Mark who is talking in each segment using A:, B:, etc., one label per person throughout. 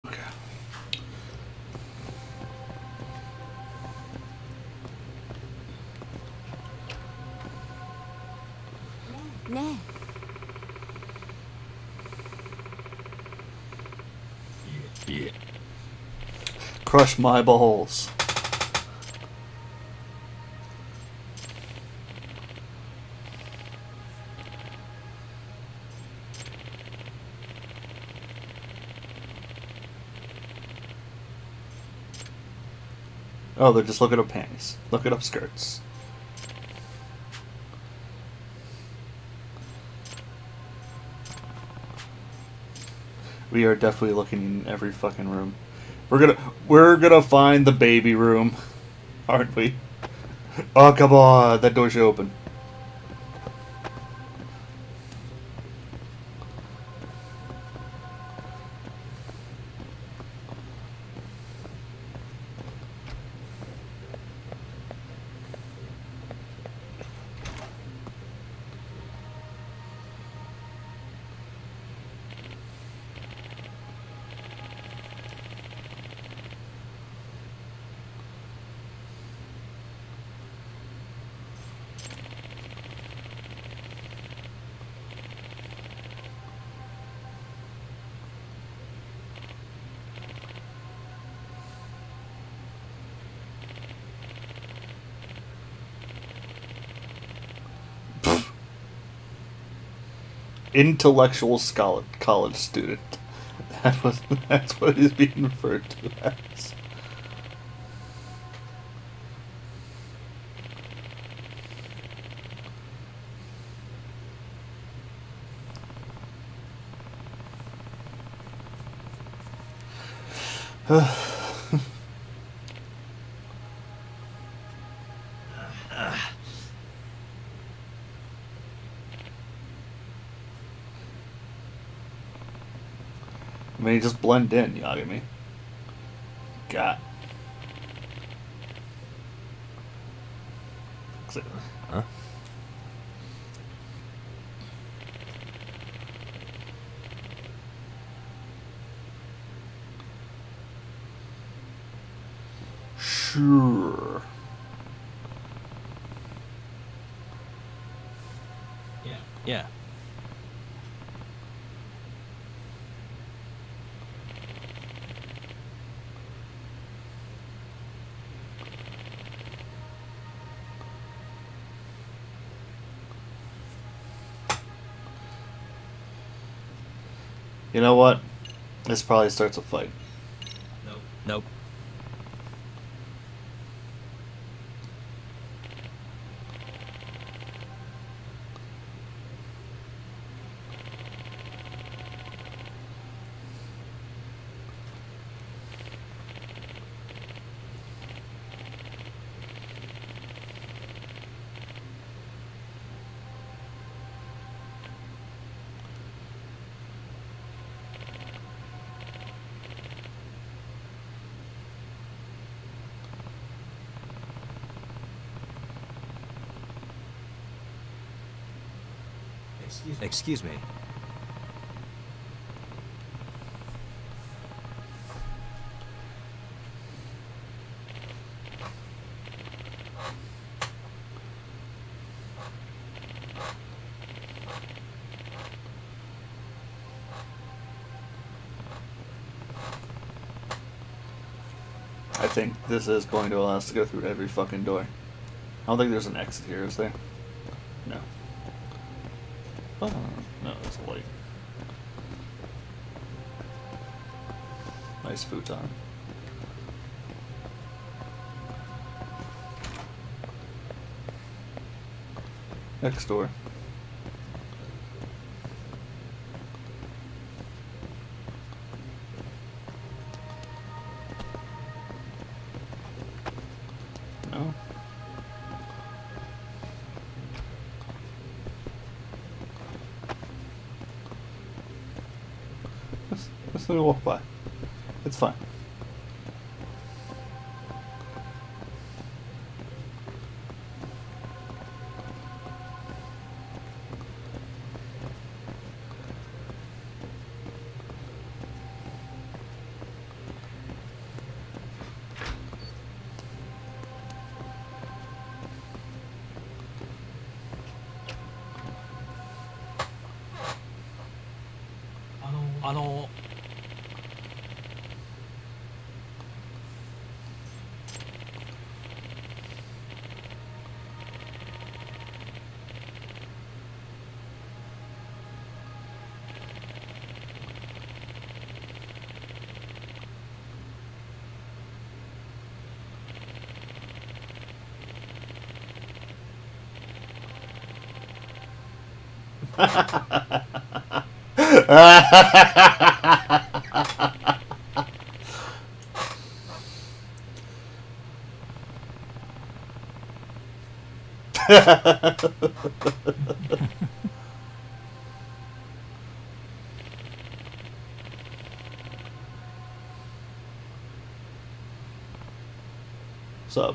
A: Okay.
B: 네.
A: Yeah. Crush my balls. Oh, they're just looking up panties. Looking up skirts. We are definitely looking in every fucking room. We're gonna find the baby room, aren't we? Oh, come on, that door should open. Intellectual scholar, college student. That's what he's being referred to as. I mean, just blend in, you know what I mean? God.
C: Huh?
A: Sure.
C: Yeah.
A: You know what? This probably starts a fight.
C: Nope. Excuse me.
A: I think this is going to allow us to go through every fucking door. I don't think there's an exit here, is there? No. Oh, no, there's a light. Nice futon. Next door. No. Let's let me walk by. It's fine. Sup?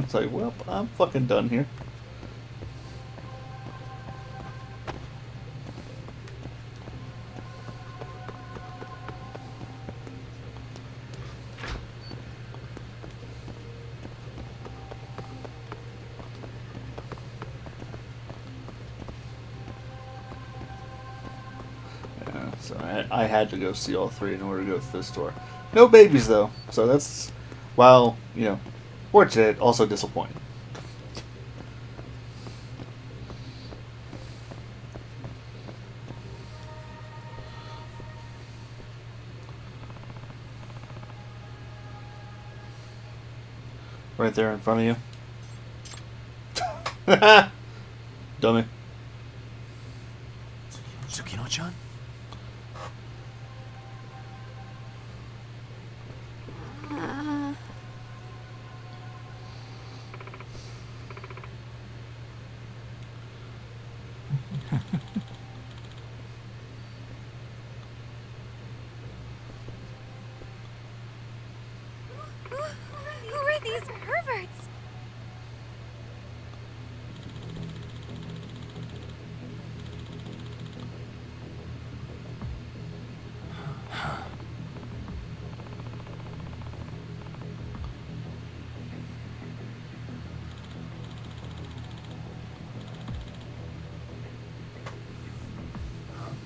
A: It's like, well, I'm fucking done here. Yeah, so I had to go see all three in order to go to this store. No babies though, so that's, while, you know, fortunate, also disappointing. Right there in front of you. Dummy.
C: Tsukino-chan?
B: Who are these perverts?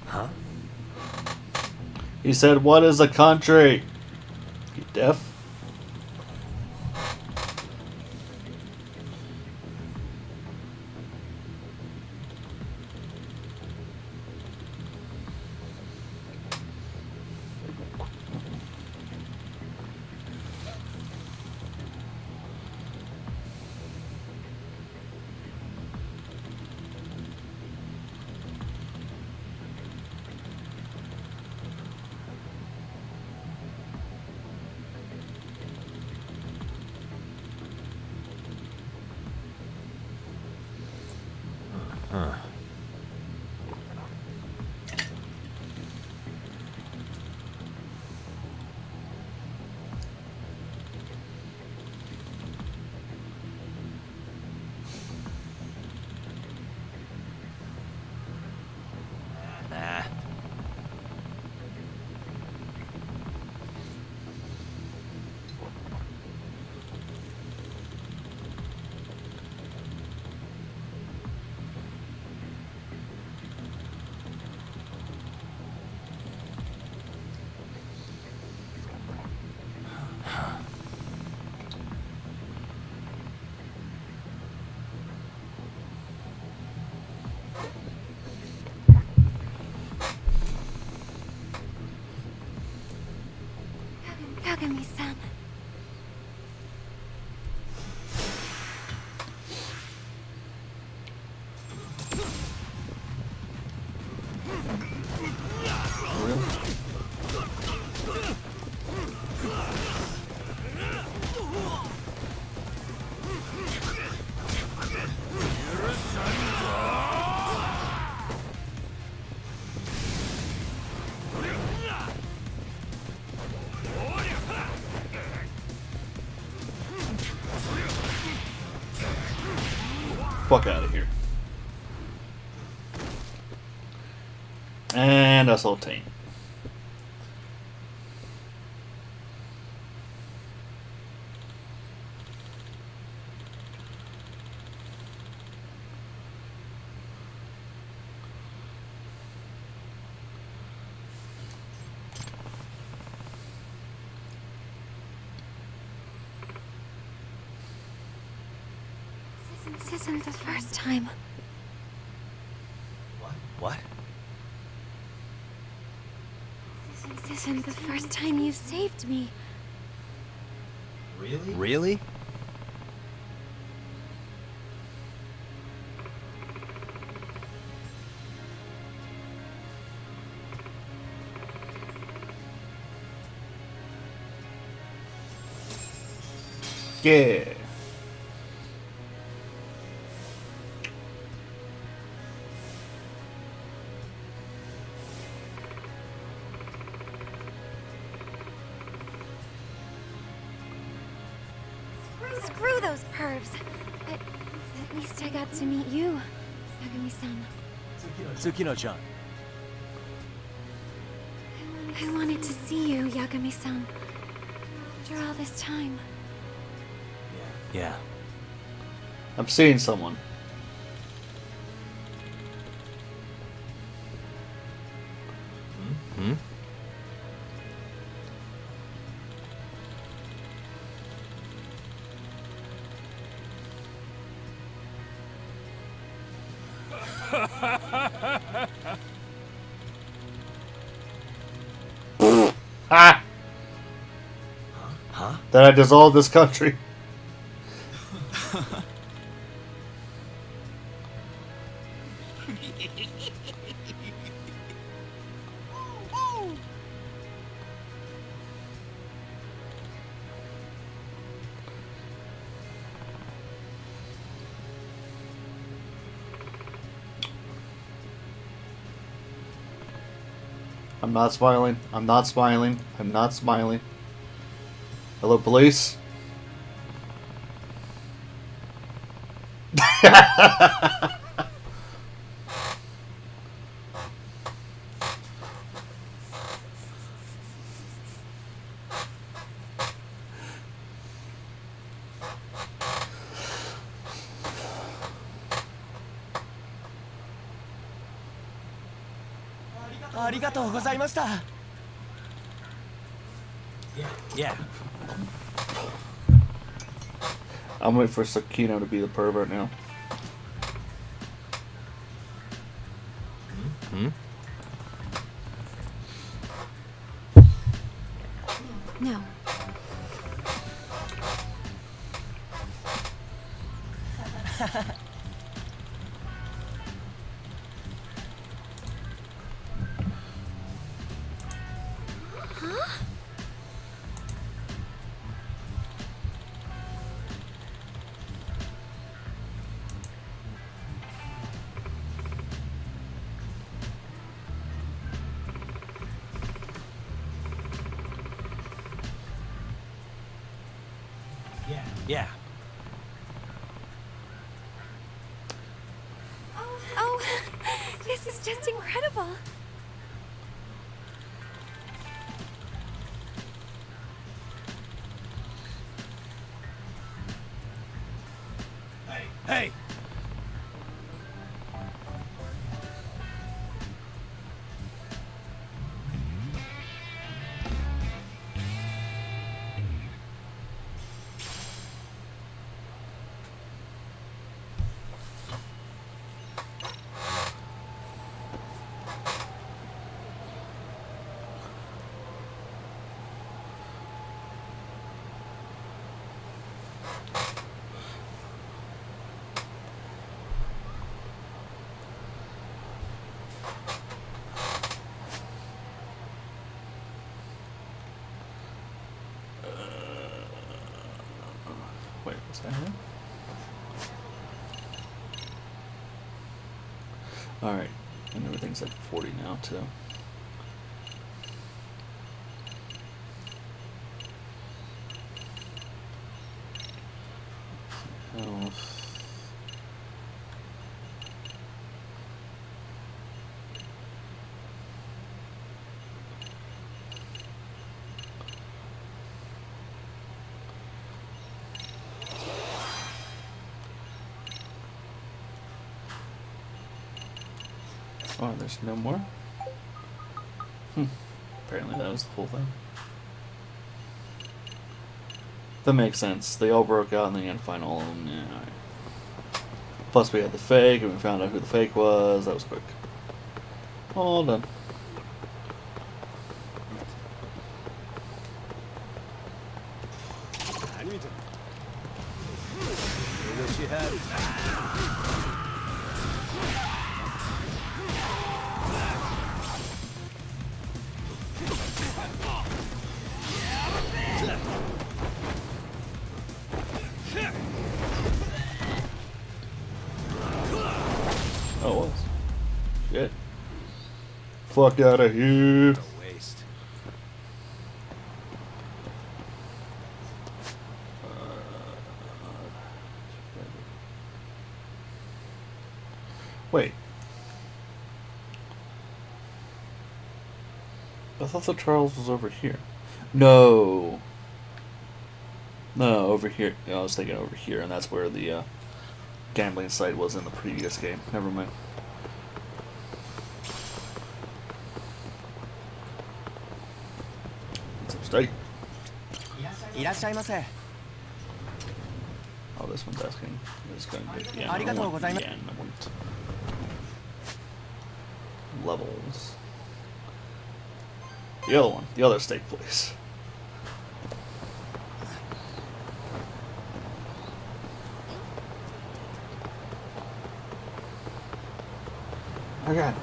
C: Huh?
A: He said, "What is a country? You deaf?"
C: Huh. Nah.
B: Kagami-san.
A: Fuck out of here. And assaulting.
B: This isn't the first time.
C: What?
B: This isn't the first time you've saved me.
C: Really?
A: Yeah.
B: Screw those pervs. But at least I got to meet you, Yagami-san.
C: Tsukino-chan.
B: I wanted to see you, Yagami-san. After all this time.
C: Yeah.
A: I'm seeing someone.
C: Hmm?
A: Ah!
C: Huh?
A: That I dissolved this country. I'm not smiling. I'm not smiling. I'm not smiling. Hello, police.
C: Yeah.
A: I'm waiting for Sakino to be the pervert now.
C: Hmm?
B: No. Huh?
C: Yeah.
B: Oh, this is just incredible.
C: Hey!
A: Wait, what's that here? Alright. And everything's at 40 now, too. Health. Oh, there's no more? Apparently that was the whole thing. That makes sense. They all broke out and they had to find all of them. Yeah, alright. Plus we had the fake, and we found out who the fake was. That was quick. All done.
C: I wish you had.
A: Oh, it was. Shit. Fuck out of here.
C: What a waste.
A: Wait. I thought the Charles was over here. No. No, over here. I was thinking over here, and that's where the gambling site was in the previous game. Never mind. Some steak.
D: いらっしゃいませ。
A: Oh, this one's asking. It's going to yeah, I
D: Arigatou
A: want
D: gozaimasu.
A: yen, I want levels. The other one. The other steak, please. Okay.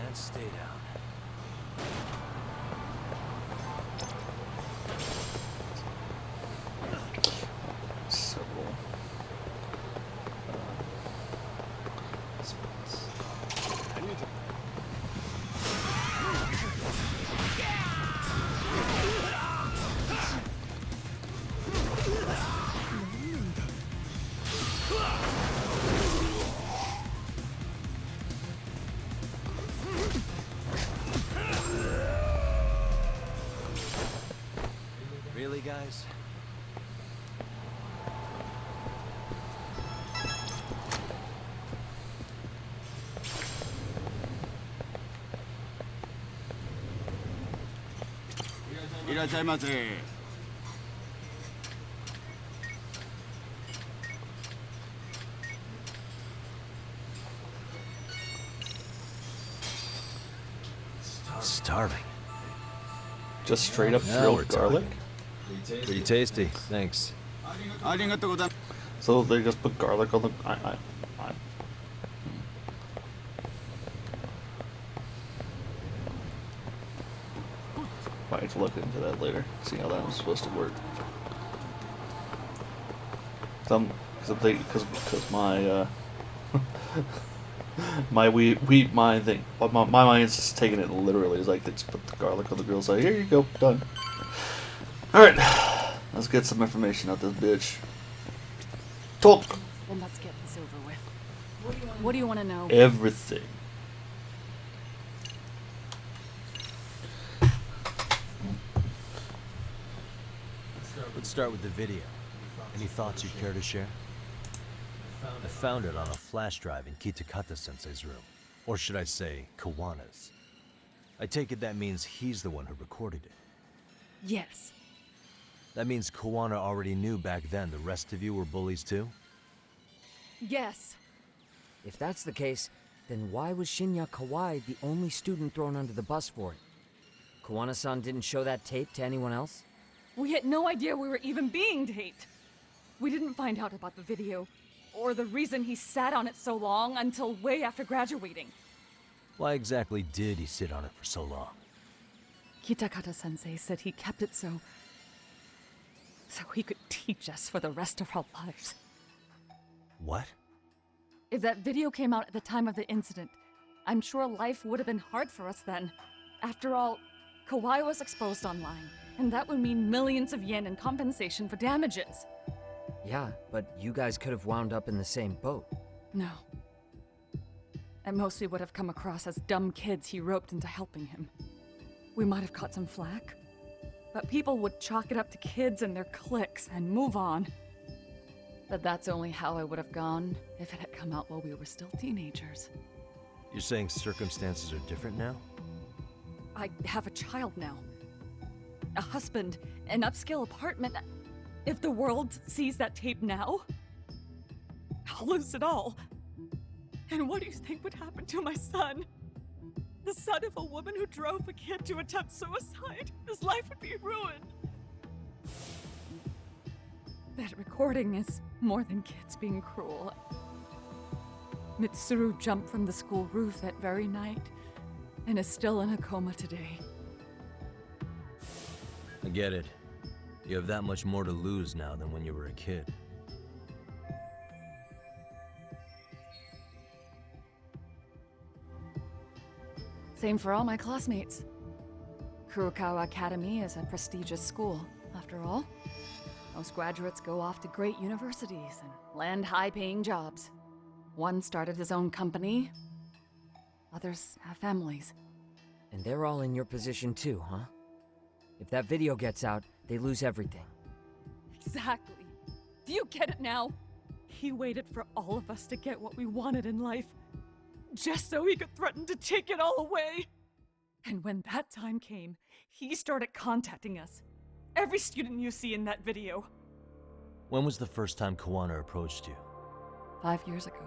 C: And stay down.
A: Several spots.
C: Really, guys? Starving.
A: Just straight up
C: Now we're
A: grilled garlic?
C: talking. Pretty tasty, thanks.
A: So they just put garlic on the. Might have to look into that later. See how that was supposed to work. Because my my wheat mind thing. My mind's just taking it literally. It's like they just put the garlic on the grill. It's like, here you go, done. All right, let's get some information out this bitch. Talk
E: Then let's get this over with. What do you want to know?
A: everything.
C: Let's start with the video. Any thoughts you'd care to share? I found it on a flash drive in Kitakata-sensei's room. Or should I say, Kawana's. I take it that means he's the one who recorded it.
E: Yes.
C: That means Kawana already knew back then the rest of you were bullies too?
E: Yes.
D: If that's the case, then why was Shinya Kawai the only student thrown under the bus for it? Kawana-san didn't show that tape to anyone else?
E: We had no idea we were even being taped. We didn't find out about the video, or the reason he sat on it so long until way after graduating.
C: Why exactly did he sit on it for so long?
E: Kitakata-sensei said he kept it so he could teach us for the rest of our lives.
C: What?
E: If that video came out at the time of the incident, I'm sure life would have been hard for us then. After all, Kawai was exposed online, and that would mean millions of yen in compensation for damages.
D: Yeah, but you guys could have wound up in the same boat.
E: No. At most we would have come across as dumb kids he roped into helping him. We might have caught some flack, but people would chalk it up to kids and their cliques and move on. But that's only how I would have gone if it had come out while we were still teenagers.
C: You're saying circumstances are different now?
E: I have a child now. A husband, an upscale apartment. If the world sees that tape now, I'll lose it all. And what do you think would happen to my son? The son of a woman who drove a kid to attempt suicide. His life would be ruined. That recording is more than kids being cruel. Mitsuru jumped from the school roof that very night and is still in a coma today.
C: I get it. You have that much more to lose now than when you were a kid.
E: Same for all my classmates. Kurokawa Academy is a prestigious school, after all. Most graduates go off to great universities and land high-paying jobs. One started his own company. Others have families.
D: And they're all in your position too, huh? If that video gets out, they lose everything.
E: Exactly. Do you get it now? He waited for all of us to get what we wanted in life, just so he could threaten to take it all away. And when that time came, he started contacting us. Every student you see in that video.
C: When was the first time Kawana approached you?
E: 5 years ago.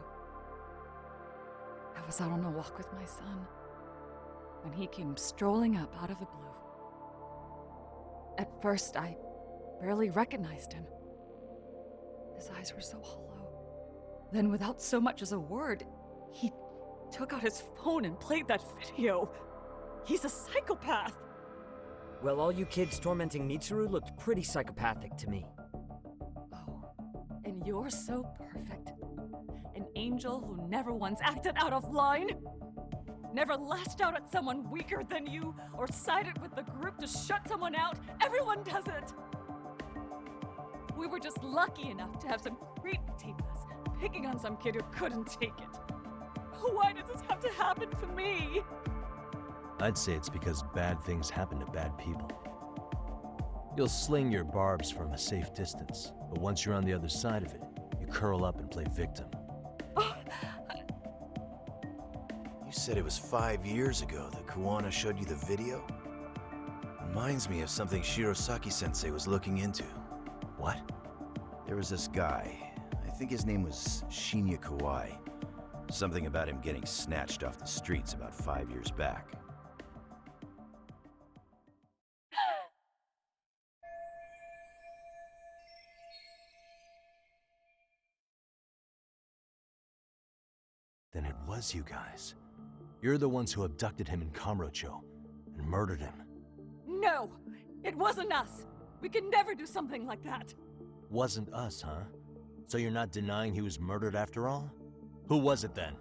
E: I was out on a walk with my son when he came strolling up out of the blue. At first, I barely recognized him. His eyes were so hollow. Then, without so much as a word, he took out his phone and played that video. He's a psychopath!
D: Well, all you kids tormenting Mitsuru looked pretty psychopathic to me.
E: Oh, and you're so perfect. An angel who never once acted out of line. Never lashed out at someone weaker than you, or sided with the group to shut someone out. Everyone does it! We were just lucky enough to have some creep tape us, picking on some kid who couldn't take it. Why did this have to happen to me?
C: I'd say it's because bad things happen to bad people. You'll sling your barbs from a safe distance, but once you're on the other side of it, you curl up and play victim.
F: You said it was 5 years ago that Kawana showed you the video? Reminds me of something Shirosaki-sensei was looking into.
C: What?
F: There was this guy, I think his name was Shinya Kawai. Something about him getting snatched off the streets about 5 years back.
C: Then it was you guys. You're the ones who abducted him in Kamurocho and murdered him.
E: No! It wasn't us! We could never do something like that!
C: Wasn't us, huh? So you're not denying he was murdered after all? Who was it then?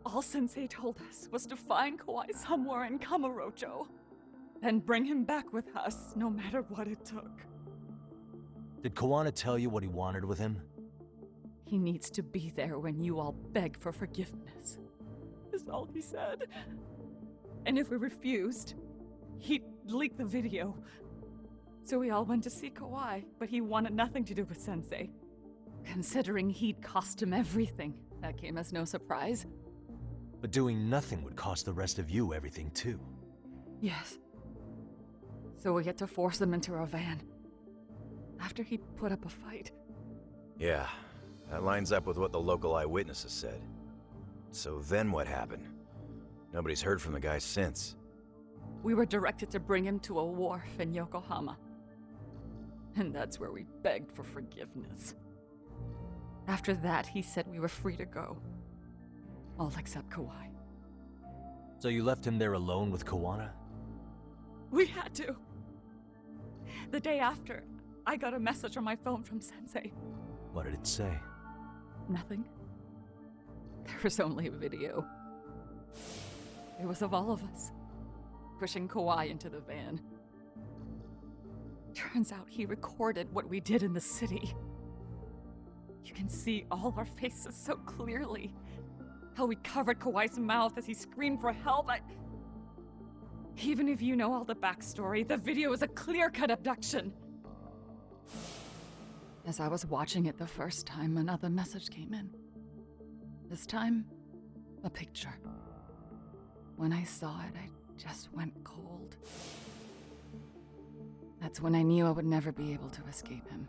E: All Sensei told us was to find Kawai somewhere in Kamurocho, then bring him back with us, no matter what it took.
C: Did Kawana tell you what he wanted with him?
E: He needs to be there when you all beg for forgiveness, is all he said. And if we refused, he'd leak the video. So we all went to see Kawai, but he wanted nothing to do with Sensei. Considering he'd cost him everything, that came as no surprise.
C: But doing nothing would cost the rest of you everything too.
E: Yes. So we had to force him into our van. After he put up a fight.
F: Yeah, that lines up with what the local eyewitnesses said. So then what happened? Nobody's heard from the guy since.
E: We were directed to bring him to a wharf in Yokohama. And that's where we begged for forgiveness. After that, he said we were free to go. All except Kawai.
C: So you left him there alone with Kawana?
E: We had to. The day after, I got a message on my phone from Sensei.
C: What did it say?
E: Nothing. There was only a video. It was of all of us, pushing Kawai into the van. Turns out he recorded what we did in the city. You can see all our faces so clearly. How we covered Kawai's mouth as he screamed for help. Even if you know all the backstory, the video is a clear-cut abduction. As I was watching it the first time, another message came in. This time, a picture. When I saw it, I just went cold. That's when I knew I would never be able to escape him.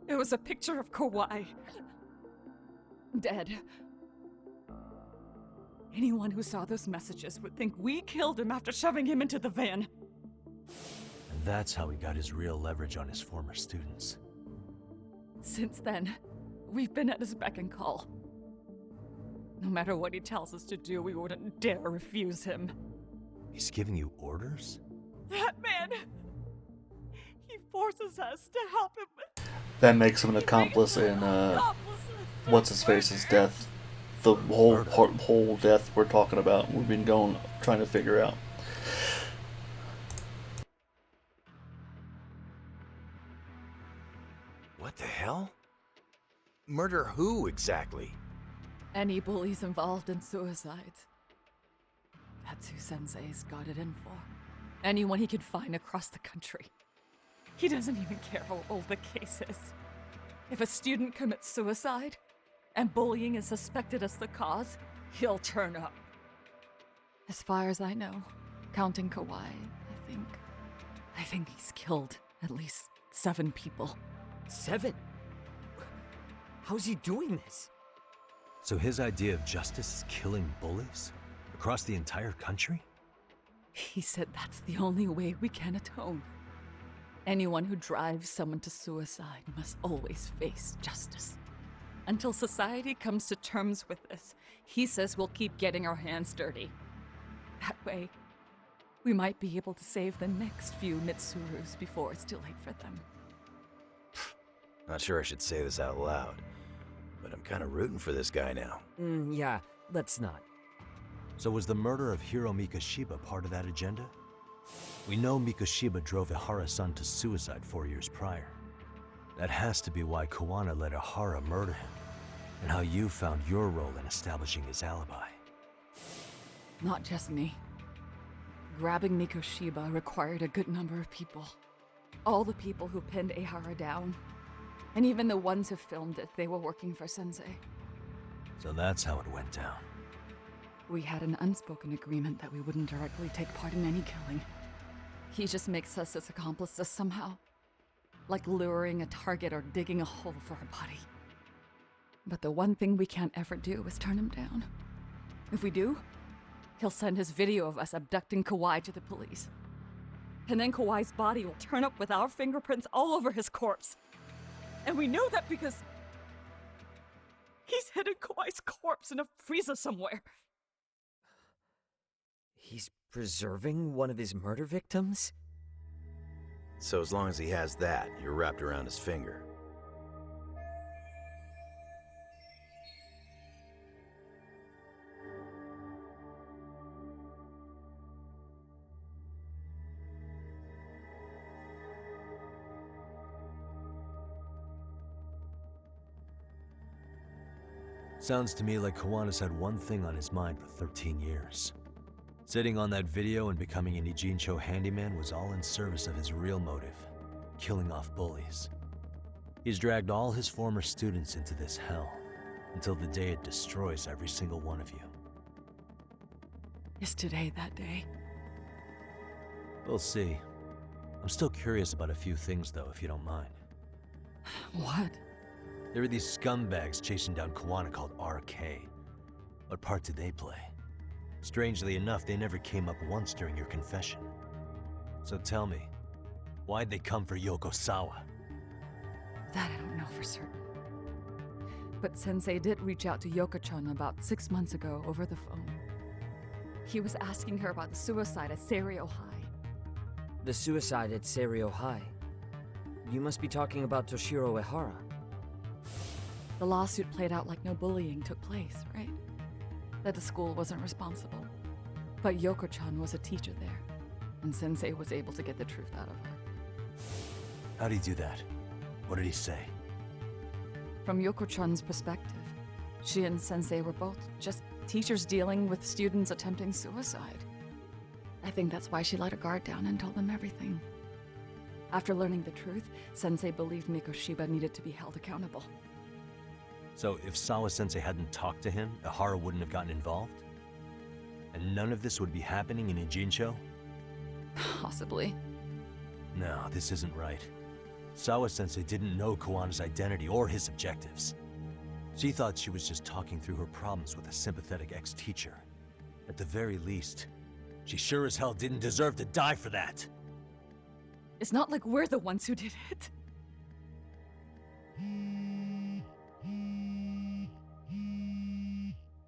E: It was a picture of Kawai. Dead. Anyone who saw those messages would think we killed him after shoving him into the van.
C: And that's how he got his real leverage on his former students.
E: Since then, we've been at his beck and call. No matter what he tells us to do, we wouldn't dare refuse him.
C: He's giving you orders?
E: That man! He forces us to help him.
A: That makes him an accomplice in what's-his-face's death. The whole death we're talking about, we've been trying to figure out.
F: What the hell? Murder who, exactly?
E: Any bullies involved in suicides. That's who Sensei's got it in for. Anyone he could find across the country. He doesn't even care how old the case is. If a student commits suicide, and bullying is suspected as the cause, he'll turn up. As far as I know, counting Kawai, I think he's killed at least 7 people.
D: 7? How's he doing this?
C: So his idea of justice is killing bullies? Across the entire country?
E: He said that's the only way we can atone. Anyone who drives someone to suicide must always face justice. Until society comes to terms with this, he says we'll keep getting our hands dirty. That way, we might be able to save the next few Mitsurus before it's too late for them.
F: Not sure I should say this out loud, but I'm kind of rooting for this guy now.
D: Yeah, let's not.
C: So was the murder of Hiro Mikoshiba part of that agenda? We know Mikoshiba drove Ihara-san to suicide 4 years prior. That has to be why Kawana let Ihara murder him, and how you found your role in establishing his alibi.
E: Not just me. Grabbing Mikoshiba required a good number of people. All the people who pinned Ihara down, and even the ones who filmed it, they were working for Sensei.
C: So that's how it went down.
E: We had an unspoken agreement that we wouldn't directly take part in any killing. He just makes us his accomplices somehow. Like luring a target or digging a hole for a body. But the one thing we can't ever do is turn him down. If we do, he'll send his video of us abducting Kawai to the police. And then Kawai's body will turn up with our fingerprints all over his corpse. And we know that because he's hidden Kawai's corpse in a freezer somewhere.
D: He's preserving one of his murder victims?
F: So as long as he has that, you're wrapped around his finger.
C: Sounds to me like Kawana's had one thing on his mind for 13 years. Sitting on that video and becoming an Ijincho handyman was all in service of his real motive, killing off bullies. He's dragged all his former students into this hell, until the day it destroys every single one of you.
E: Is today that day?
C: We'll see. I'm still curious about a few things though, if you don't mind.
E: What?
C: There are these scumbags chasing down Kawana called RK. What part did they play? Strangely enough, they never came up once during your confession. So tell me, why'd they come for Yokosawa?
E: That I don't know for certain. but Sensei did reach out to Yoko-chan about 6 months ago over the phone. He was asking her about the suicide at Seiryo High.
D: The suicide at Seiryo High. You must be talking about Toshiro Ehara.
E: The lawsuit played out like no bullying took place, right? That the school wasn't responsible. But Yoko-chan was a teacher there, and Sensei was able to get the truth out of her.
C: How'd he do that? What did he say?
E: From Yoko-chan's perspective, she and Sensei were both just teachers dealing with students attempting suicide. I think that's why she let her guard down and told them everything. After learning the truth, Sensei believed Mikoshiba needed to be held accountable.
C: So if Sawa-sensei hadn't talked to him, Ehara wouldn't have gotten involved? And none of this would be happening in Ijincho?
E: Possibly.
C: No, this isn't right. Sawa-sensei didn't know Kawana's identity or his objectives. She thought she was just talking through her problems with a sympathetic ex-teacher. At the very least, she sure as hell didn't deserve to die for that.
E: It's not like we're the ones who did it.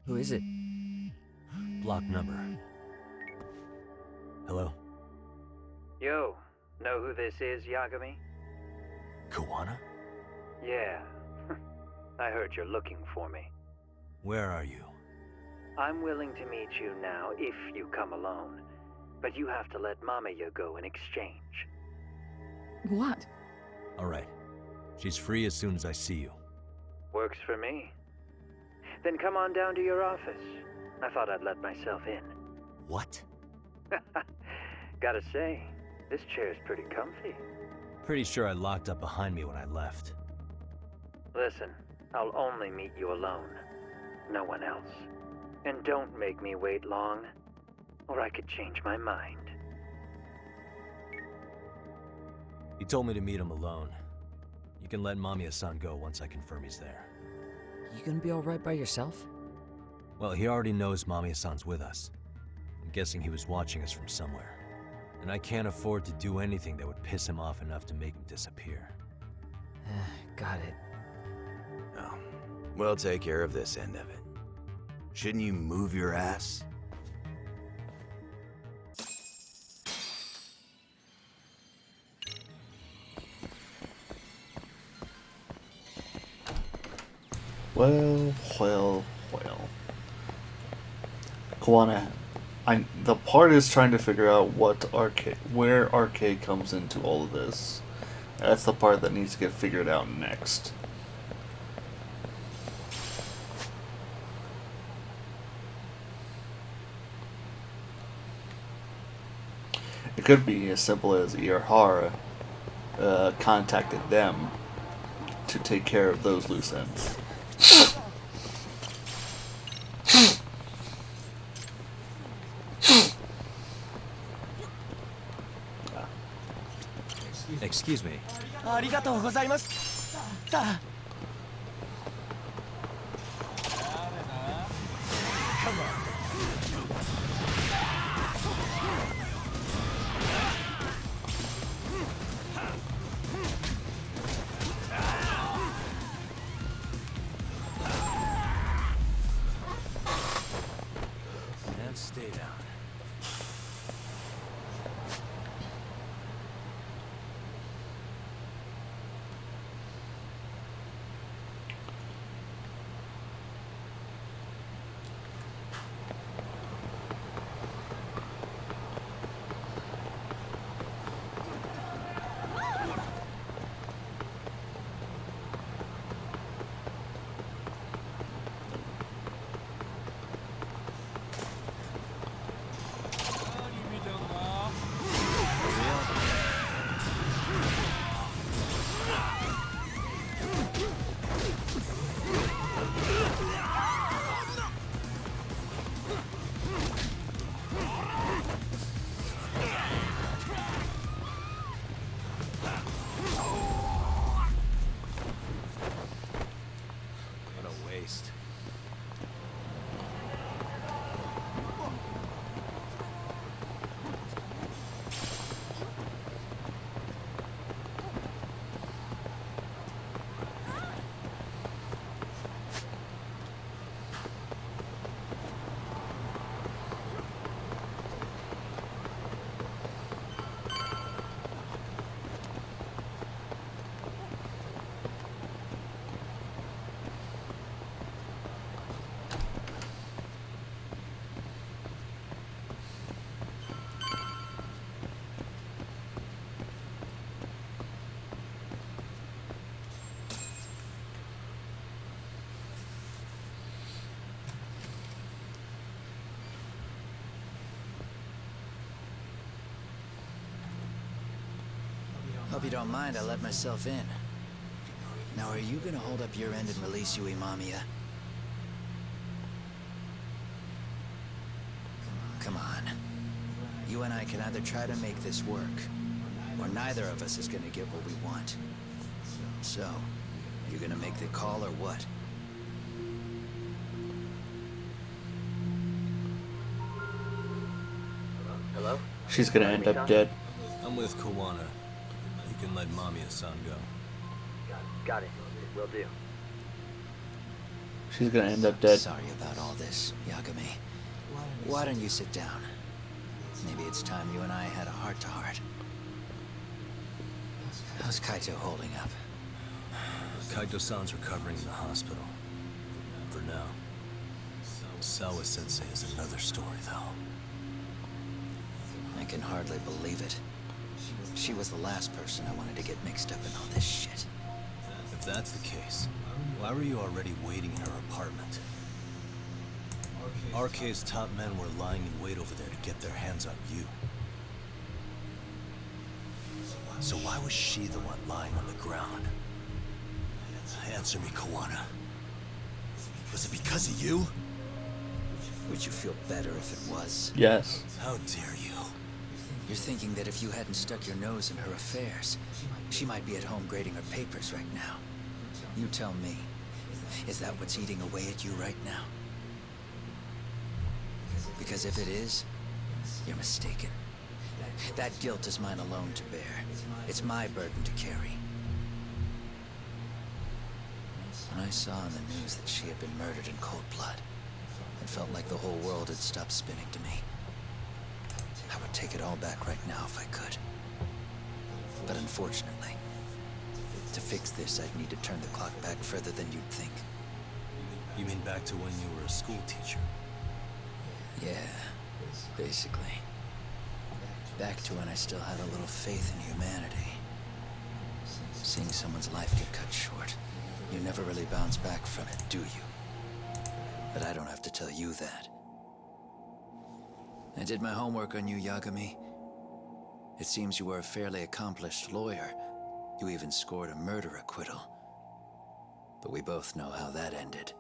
D: Who is it?
C: Block number. Hello?
G: Yo, know who this is, Yagami?
C: Kawana?
G: Yeah. I heard you're looking for me.
C: Where are you?
G: I'm willing to meet you now if you come alone. But you have to let Mamiya go in exchange.
E: What?
C: Alright. She's free as soon as I see you.
G: Works for me. Then come on down to your office. I thought I'd let myself in.
C: What?
G: Gotta say, this chair's pretty comfy.
C: Pretty sure I locked up behind me when I left.
G: Listen, I'll only meet you alone. No one else. And don't make me wait long, or I could change my mind.
C: He told me to meet him alone. You can let Mamiya-san go once I confirm he's there.
D: You gonna be alright by yourself?
C: Well, he already knows Mamiya-san's with us. I'm guessing he was watching us from somewhere. And I can't afford to do anything that would piss him off enough to make him disappear.
D: Got it.
F: Oh, we'll take care of this end of it. Shouldn't you move your ass?
A: Well. Kawana, the part is trying to figure out where arcade comes into all of this. That's the part that needs to get figured out next. It could be as simple as Ihara contacted them to take care of those loose ends.
C: Excuse me. And stay down.
H: Hope you don't mind I let myself in. Now, are you gonna hold up your end and release Yui Mamiya? Come on. You and I can either try to make this work, or neither of us is gonna get what we want. So, you gonna make the call or what?
G: Hello?
A: She's gonna end up dead.
C: I'm with Kawana. You can let Mamiya-san go.
G: Got it. Will do.
A: She's gonna end up dead.
H: Sorry about all this, Yagami. Why don't you sit down? Maybe it's time you and I had a heart-to-heart. How's Kaito holding up?
C: Kaito-san's recovering in the hospital. For now. Sawa-sensei is another story, though.
H: I can hardly believe it. She was the last person I wanted to get mixed up in all this shit.
C: If that's the case, why were you already waiting in her apartment? RK's top men were lying in wait over there to get their hands on you. So why was she the one lying on the ground? Answer me, Kawana. Was it because of you?
H: Would you feel better if it was?
A: Yes.
C: How dare you?
H: You're thinking that if you hadn't stuck your nose in her affairs, she might be at home grading her papers right now. You tell me, is that what's eating away at you right now? Because if it is, you're mistaken. That guilt is mine alone to bear. It's my burden to carry. When I saw in the news that she had been murdered in cold blood, it felt like the whole world had stopped spinning to me. I would take it all back right now if I could. But unfortunately, to fix this, I'd need to turn the clock back further than you'd think.
C: You mean back to when you were a school teacher?
H: Yeah, basically. Back to when I still had a little faith in humanity. Seeing someone's life get cut short, you never really bounce back from it, do you? But I don't have to tell you that. I did my homework on you, Yagami. It seems you were a fairly accomplished lawyer. You even scored a murder acquittal. But we both know how that ended.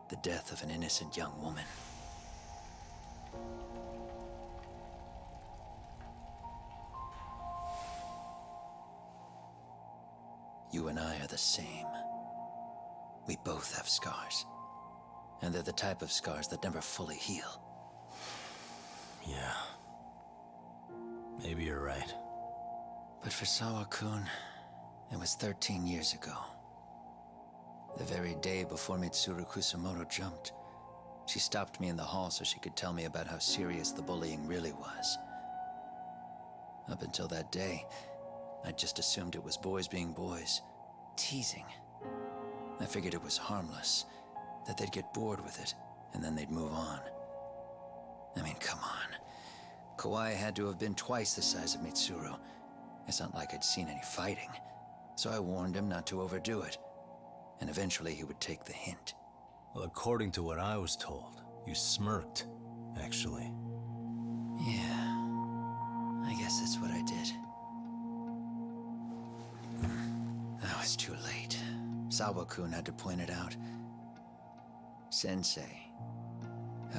H: The death of an innocent young woman. You and I are the same. We both have scars. And they're the type of scars that never fully heal.
C: Yeah. Maybe you're right.
H: But for Sawa-kun, it was 13 years ago. The very day before Mitsuru Kusamoto jumped, she stopped me in the hall so she could tell me about how serious the bullying really was. Up until that day, I just assumed it was boys being boys, teasing. I figured it was harmless, that they'd get bored with it, and then they'd move on. I mean, come on. Kawai had to have been twice the size of Mitsuru. It's not like I'd seen any fighting, so I warned him not to overdo it. And eventually he would take the hint.
C: Well, according to what I was told, you smirked, actually.
H: Yeah, I guess that's what I did. I was too late. Sawa-kun had to point it out. Sensei,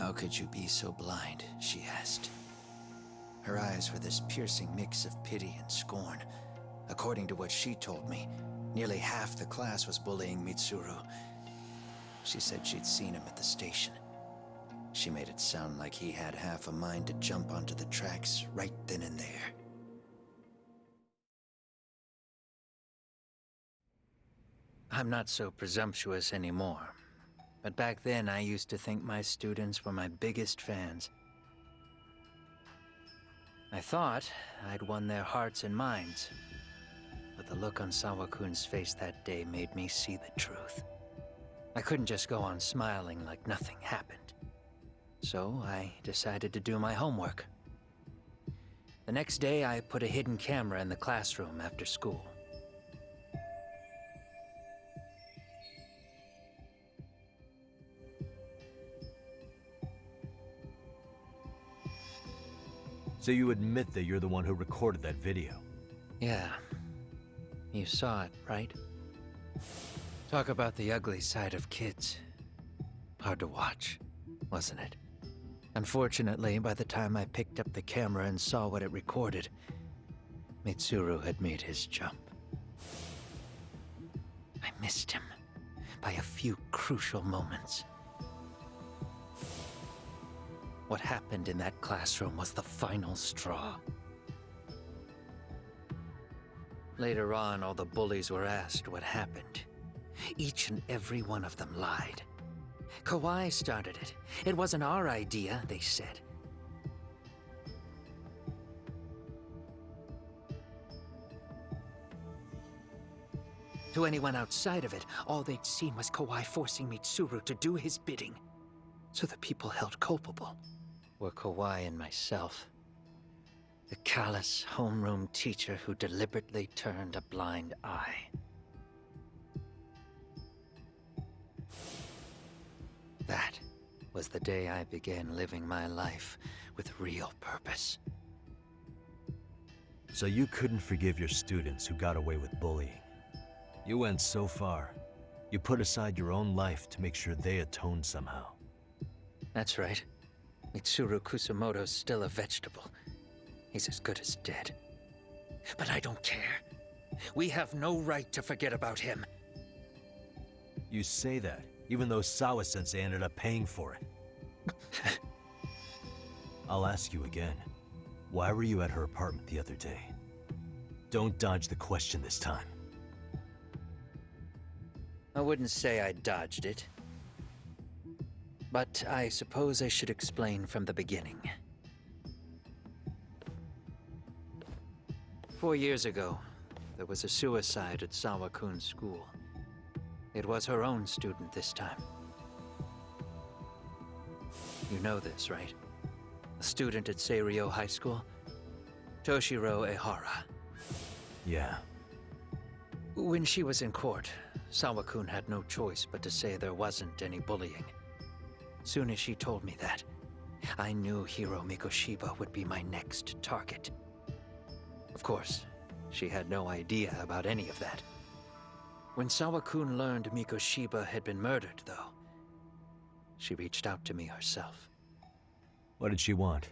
H: how could you be so blind, she asked. Her eyes were this piercing mix of pity and scorn. According to what she told me, nearly half the class was bullying Mitsuru. She said she'd seen him at the station. She made it sound like he had half a mind to jump onto the tracks right then and there. I'm not so presumptuous anymore. But back then, I used to think my students were my biggest fans. I thought I'd won their hearts and minds. But the look on Sawa-kun's face that day made me see the truth. I couldn't just go on smiling like nothing happened. So I decided to do my homework. The next day, I put a hidden camera in the classroom after school.
C: So you admit that you're the one who recorded that video?
H: Yeah,
G: You saw it, right? Talk about the ugly side of kids. Hard to watch, wasn't it? Unfortunately, by the time I picked up the camera and saw what it recorded, Mitsuru had made his jump. I missed him by a few crucial moments. What happened in that classroom was the final straw. Later on, all the bullies were asked what happened. Each and every one of them lied. Kawai started it. It wasn't our idea, they said. To anyone outside of it, all they'd seen was Kawai forcing Mitsuru to do his bidding. So the people held culpable were Kawai and myself. The callous homeroom teacher who deliberately turned a blind eye. That was the day I began living my life with real purpose.
C: So you couldn't forgive your students who got away with bullying. You went so far. You put aside your own life to make sure they atoned somehow.
G: That's right. Mitsuru Kusumoto's still a vegetable. He's as good as dead. But I don't care. We have no right to forget about him.
C: You say that, even though Sawa-sensei ended up paying for it. I'll ask you again. Why were you at her apartment the other day? Don't dodge the question this time.
G: I wouldn't say I dodged it. But I suppose I should explain from the beginning. 4 years ago, there was a suicide at Sawa-kun's school. It was her own student this time. You know this, right? A student at Seiryo High School? Toshiro Ehara.
C: Yeah.
G: When she was in court, Sawa-kun had no choice but to say there wasn't any bullying. Soon as she told me that, I knew Hiro Mikoshiba would be my next target. Of course, she had no idea about any of that. When Sawa-kun learned Mikoshiba had been murdered, though, she reached out to me herself.
C: What did she want?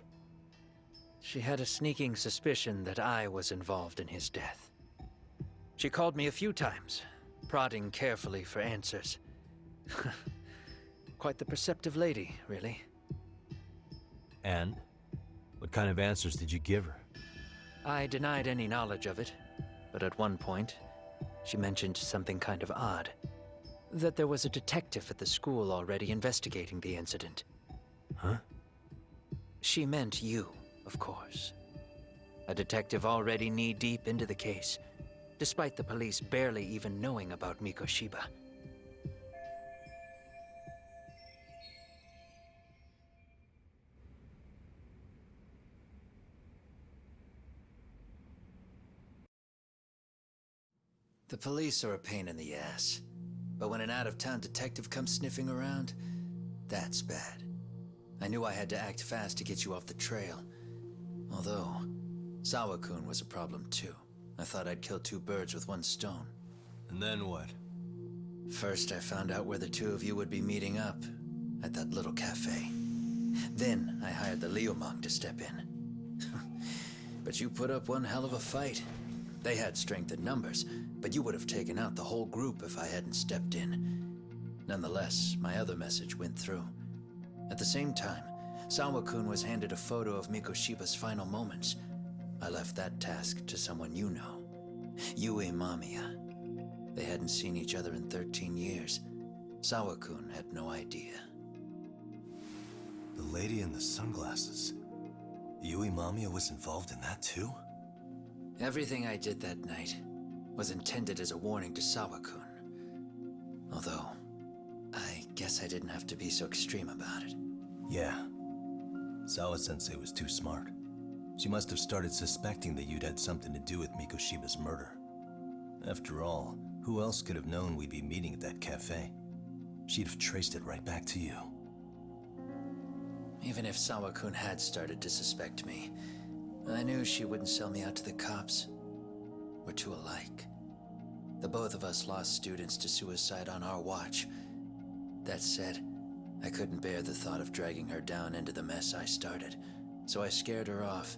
G: She had a sneaking suspicion that I was involved in his death. She called me a few times, prodding carefully for answers. Quite the perceptive lady, really.
C: And? What kind of answers did you give her?
G: I denied any knowledge of it, but at one point, she mentioned something kind of odd. That there was a detective at the school already investigating the incident.
C: Huh?
G: She meant you, of course. A detective already knee-deep into the case, despite the police barely even knowing about Mikoshiba. The police are a pain in the ass. But when an out-of-town detective comes sniffing around, that's bad. I knew I had to act fast to get you off the trail. Although, Sawa-kun was a problem too. I thought I'd kill two birds with one stone.
C: And then what?
G: First, I found out where the two of you would be meeting up, at that little cafe. Then, I hired the Liumang to step in. But you put up one hell of a fight. They had strength in numbers, but you would have taken out the whole group if I hadn't stepped in. Nonetheless, my other message went through. At the same time, Sawa-kun was handed a photo of Mikoshiba's final moments. I left that task to someone you know. Yue Mamiya. They hadn't seen each other in 13 years. Sawa-kun had no idea.
F: The lady in the sunglasses. Yui Mamiya was involved in that too?
G: Everything I did that night was intended as a warning to Sawa-kun. Although, I guess I didn't have to be so extreme about it.
F: Yeah. Sawa-sensei was too smart. She must have started suspecting that you'd had something to do with Mikoshiba's murder. After all, who else could have known we'd be meeting at that cafe? She'd have traced it right back to you.
G: Even if Sawa-kun had started to suspect me, I knew she wouldn't sell me out to the cops. We're too alike. The both of us lost students to suicide on our watch. That said, I couldn't bear the thought of dragging her down into the mess I started, so I scared her off,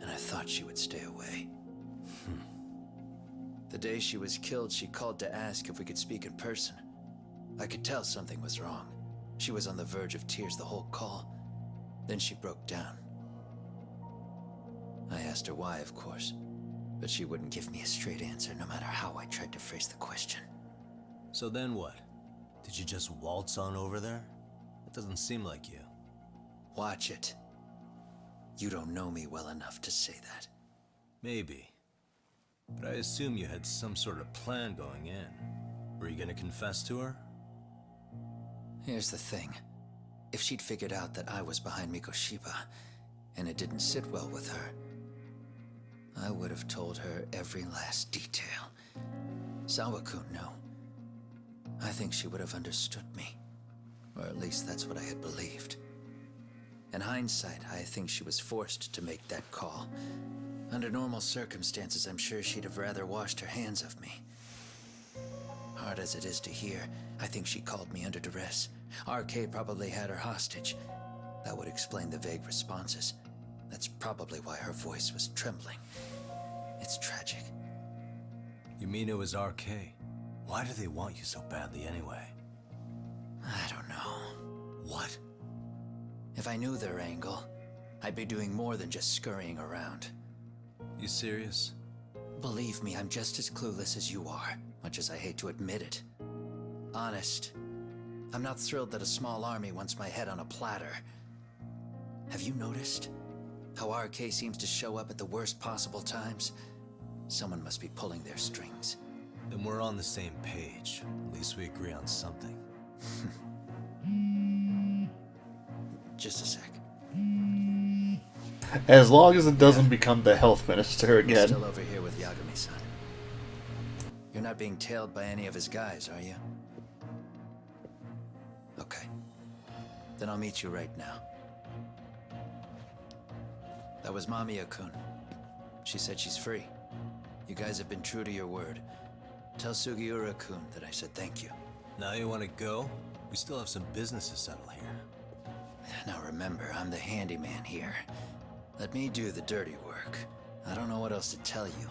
G: and I thought she would stay away. The day she was killed, she called to ask if we could speak in person. I could tell something was wrong. She was on the verge of tears the whole call. Then she broke down. I asked her why, of course, but she wouldn't give me a straight answer no matter how I tried to phrase the question.
F: So then what? Did you just waltz on over there? It doesn't seem like you.
G: Watch it. You don't know me well enough to say that.
F: Maybe. But I assume you had some sort of plan going in. Were you gonna confess to her?
G: Here's the thing. If she'd figured out that I was behind Mikoshiba, and it didn't sit well with her, I would have told her every last detail. Sawakun knew. I think she would have understood me. Or at least that's what I had believed. In hindsight, I think she was forced to make that call. Under normal circumstances, I'm sure she'd have rather washed her hands of me. Hard as it is to hear, I think she called me under duress. RK probably had her hostage. That would explain the vague responses. That's probably why her voice was trembling. It's tragic.
F: You mean it was RK? Why do they want you so badly anyway?
G: I don't know.
F: What?
G: If I knew their angle, I'd be doing more than just scurrying around.
F: You serious?
G: Believe me, I'm just as clueless as you are, much as I hate to admit it. Honest, I'm not thrilled that a small army wants my head on a platter. Have you noticed how RK seems to show up at the worst possible times? Someone must be pulling their strings.
F: Then we're on the same page. At least we agree on something.
G: Just a sec.
A: As long as it doesn't become the health minister
G: I'm
A: again.
G: still over here with Yagami-san. You're not being tailed by any of his guys, are you? Okay. Then I'll meet you right now. That was Mamiya-kun. She said she's free. You guys have been true to your word. Tell Sugiura-kun that I said thank you.
F: Now you want to go? We still have some business to settle here.
G: Now remember, I'm the handyman here. Let me do the dirty work. I don't know what else to tell you.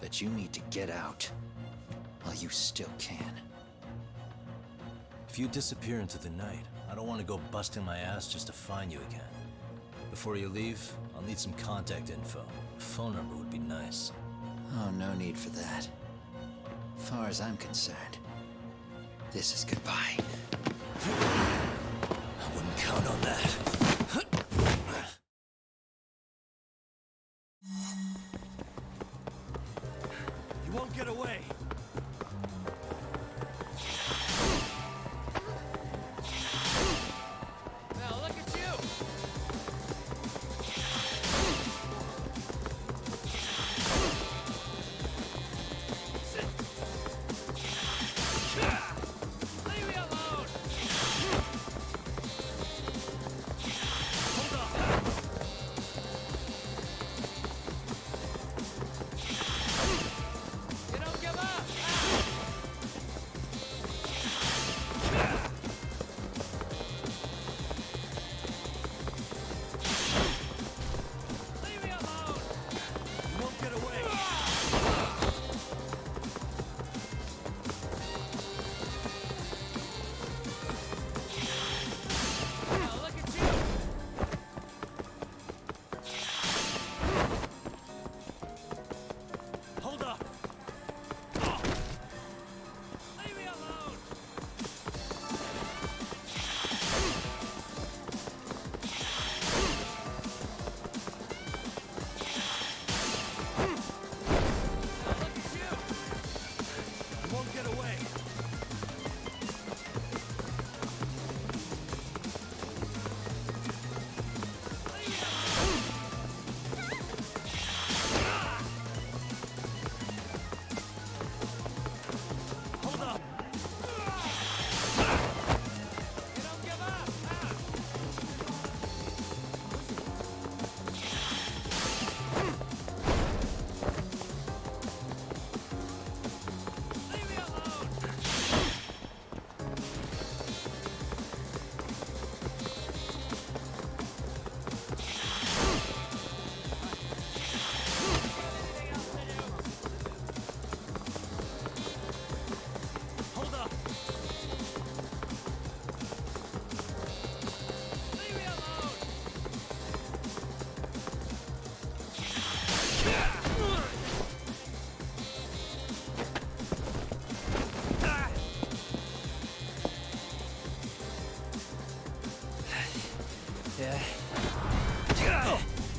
G: But you need to get out while you still can.
F: If you disappear into the night, I don't want to go busting my ass just to find you again. Before you leave, I'll need some contact info. A phone number would be nice.
G: Oh, no need for that. As far as I'm concerned, this is goodbye.
F: I wouldn't count on that. You won't get away.
I: Now look at you! Leave me alone!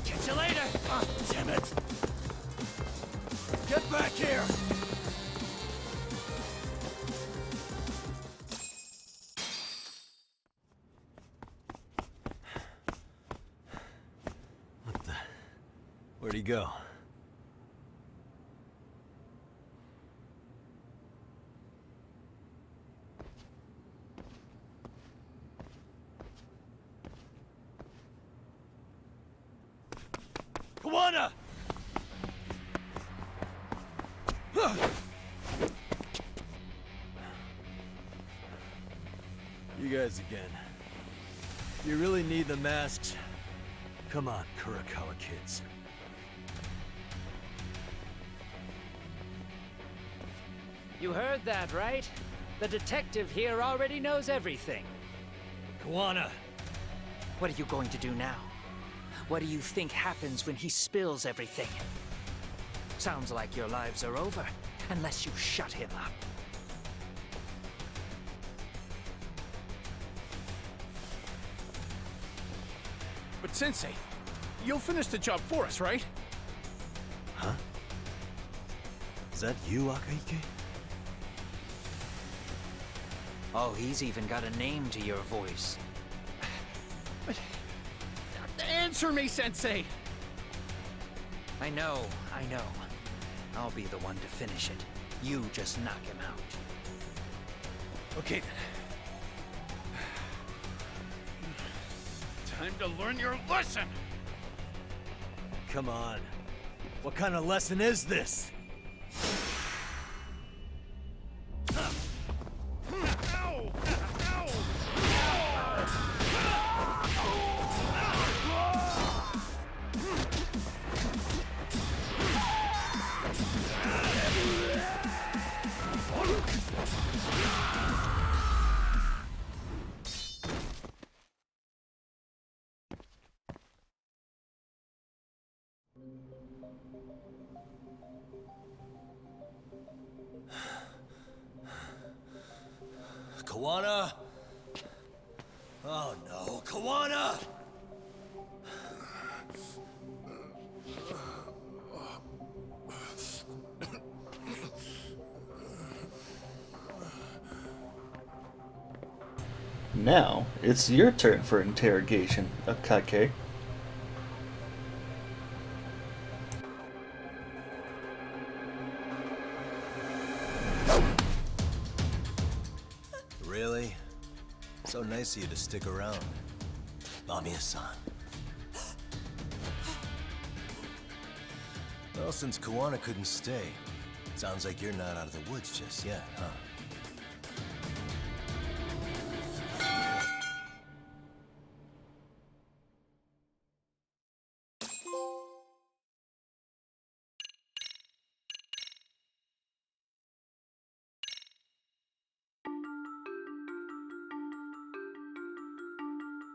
H: Catch you later!
F: Damn it! Get back here!
C: What the? Where'd he go? Kawana! You guys again. You really need the masks? Come on, Kurakawa kids.
I: You heard that, right? The detective here already knows everything.
C: Kawana!
I: What are you going to do now? What do you think happens when he spills everything? Sounds like your lives are over, unless you shut him up.
J: But Sensei, you'll finish the job for us, right?
C: Huh? Is that you, Akaike?
I: Oh, he's even got a name to your voice.
J: But... Answer me, Sensei!
I: I know. I'll be the one to finish it. You just knock him out.
J: Okay then. Time to learn your lesson!
C: Come on. What kind of lesson is this?
F: Kawana? Oh no, Kawana!
A: Now, it's your turn for interrogation, Akake.
F: Really? So nice of you to stick around. Bamiya-san. Well, since Kawana couldn't stay, sounds like you're not out of the woods just yet, huh?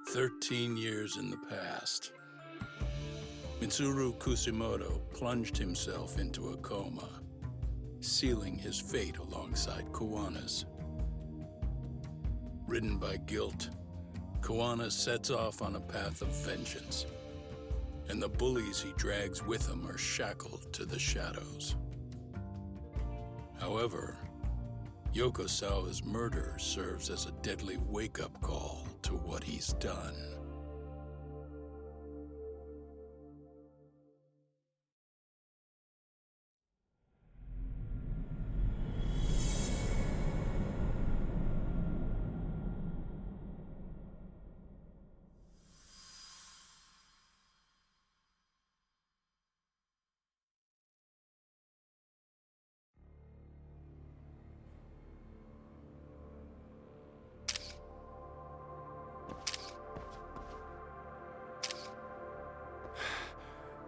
K: "13 years in the past. Mitsuru Kusimoto plunged himself into a coma, sealing his fate alongside Kawana's. Ridden by guilt, Kawana sets off on a path of vengeance, and the bullies he drags with him are shackled to the shadows. However, Yokosawa's murder serves as a deadly wake-up call to what he's done.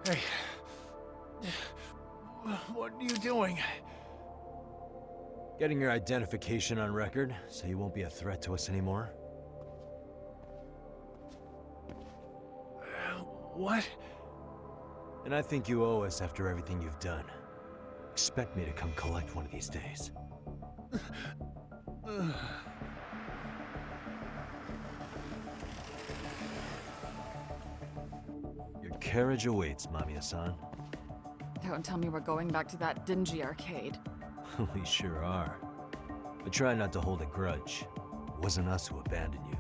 J: Hey. What are you doing?
C: Getting your identification on record, so you won't be a threat to us anymore?
J: What?
C: And I think you owe us after everything you've done. Expect me to come collect one of these days. carriage awaits, Mamiya-san.
E: Don't tell me we're going back to that dingy arcade.
C: We sure are. But try not to hold a grudge. It wasn't us who abandoned you.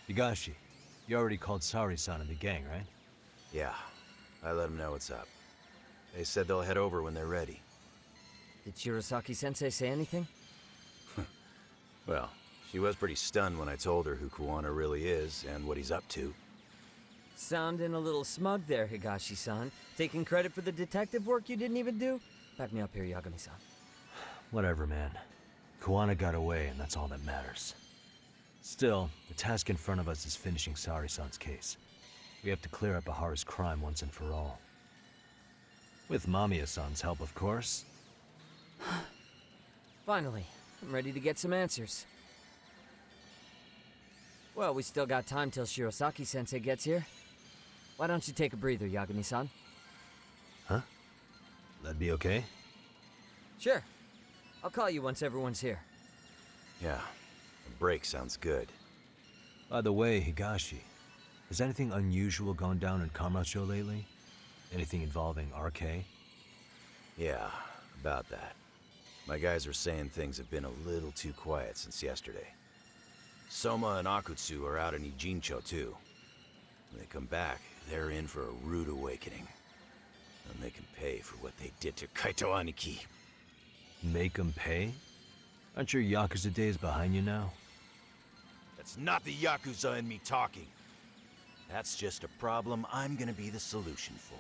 C: Higashi, you already called Sari-san and the gang, right?
L: Yeah, I let them know what's up. They said they'll head over when they're ready.
D: Did Shirosaki-sensei say anything?
L: Well, she was pretty stunned when I told her who Kuwana really is and what he's up to.
D: Sounding a little smug there, Higashi-san. Taking credit for the detective work you didn't even do? Back me up here, Yagami-san.
C: Whatever, man. Kuwana got away, and that's all that matters. Still, the task in front of us is finishing Sari-san's case. We have to clear up Ahara's crime once and for all. With Mamiya-san's help, of course.
D: Finally, I'm ready to get some answers. Well, we still got time till Shirosaki-sensei gets here. Why don't you take a breather, Yagami-san?
C: Huh? That'd be okay?
D: Sure. I'll call you once everyone's here.
L: Yeah, a break sounds good.
C: By the way, Higashi, has anything unusual gone down in Kamacho lately? Anything involving RK?
L: Yeah, about that. My guys are saying things have been a little too quiet since yesterday. Soma and Akutsu are out in Ijincho too. When they come back, they're in for a rude awakening. And they can pay for what they did to Kaito Aniki.
C: Make 'em pay? Aren't your Yakuza days behind you now?
L: That's not the Yakuza in me talking. That's just a problem I'm gonna be the solution for.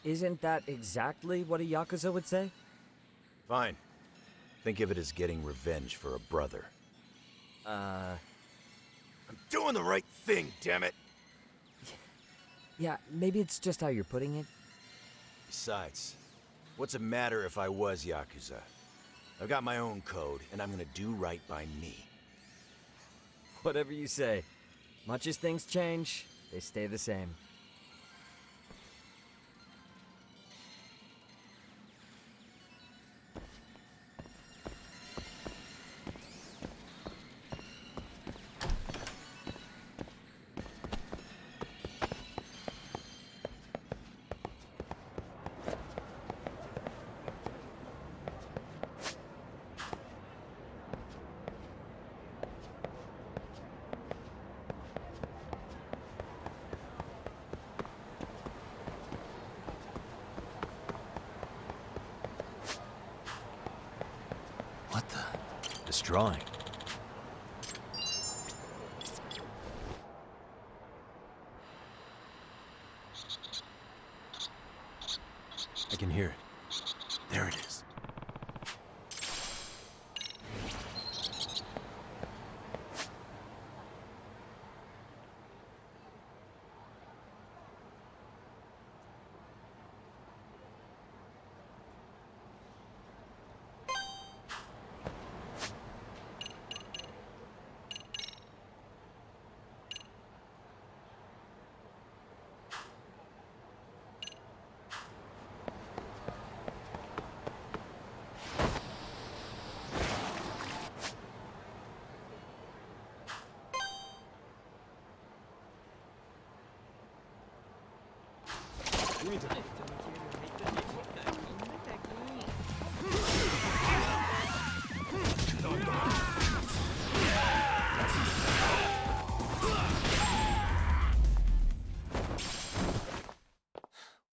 D: Isn't that exactly what a Yakuza would say?
L: Fine. Think of it as getting revenge for a brother. I'm doing the right thing, damn it!
D: Yeah, maybe it's just how you're putting it.
L: Besides, what's it matter if I was Yakuza? I've got my own code, and I'm gonna do right by me.
D: Whatever you say. Much as things change, they stay the same.
C: What the? This drawing. I can hear it. There it is.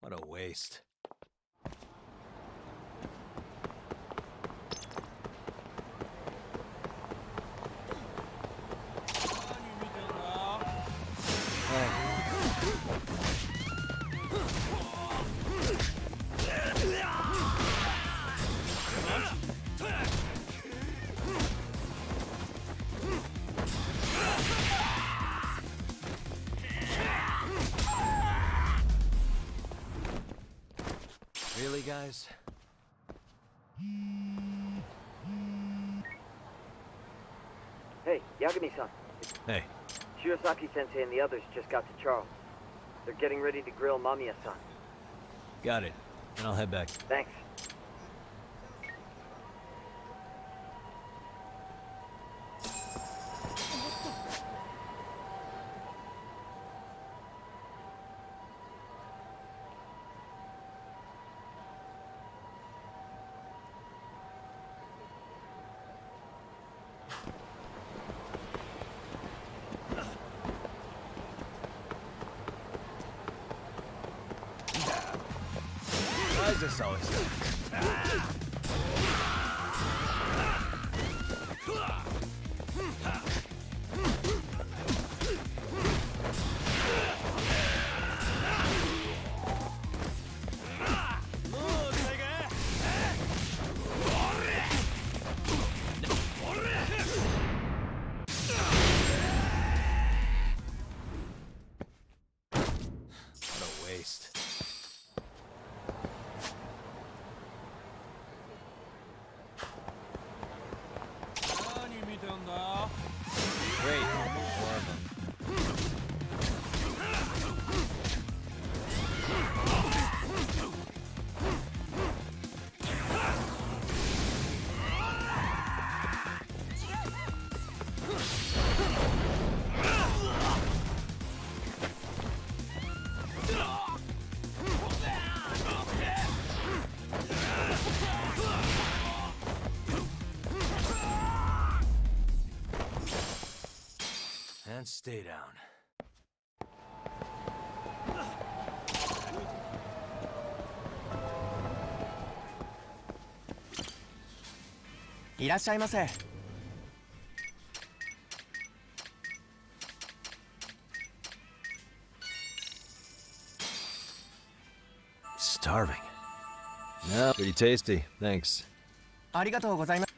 C: What a waste. Really, guys?
D: Hey, Yagami-san.
C: Hey,
D: Shirosaki-sensei and the others just got to Charles. They're getting ready to grill Mamiya-san.
C: got it. and I'll head back.
D: Thanks.
C: Why is this always What a waste. Wait, more of them. And stay down. Starving. Yeah, pretty tasty. Thanks.
M: ありがとうございます。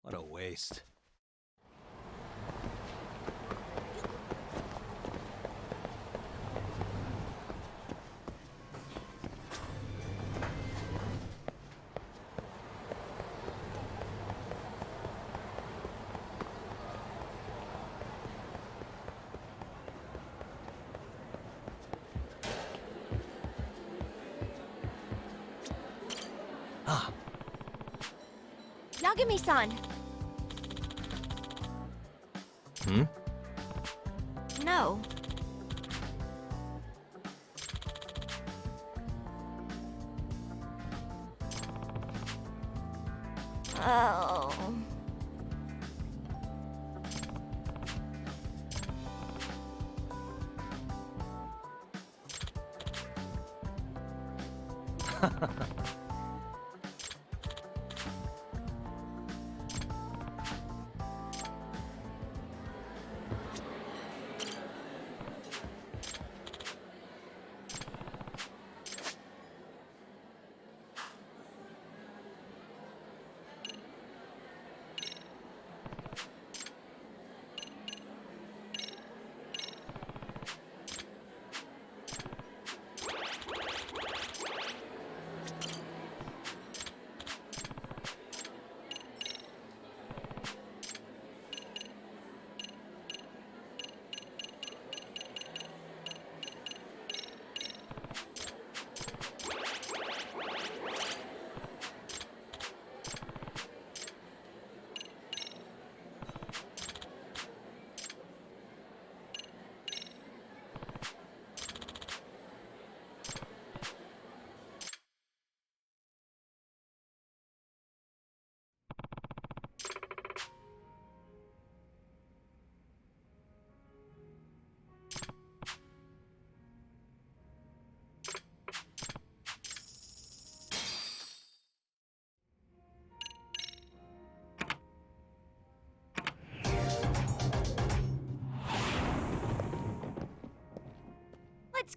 C: What a waste.
B: Yagami-san.
C: Hmm?
B: No. Oh.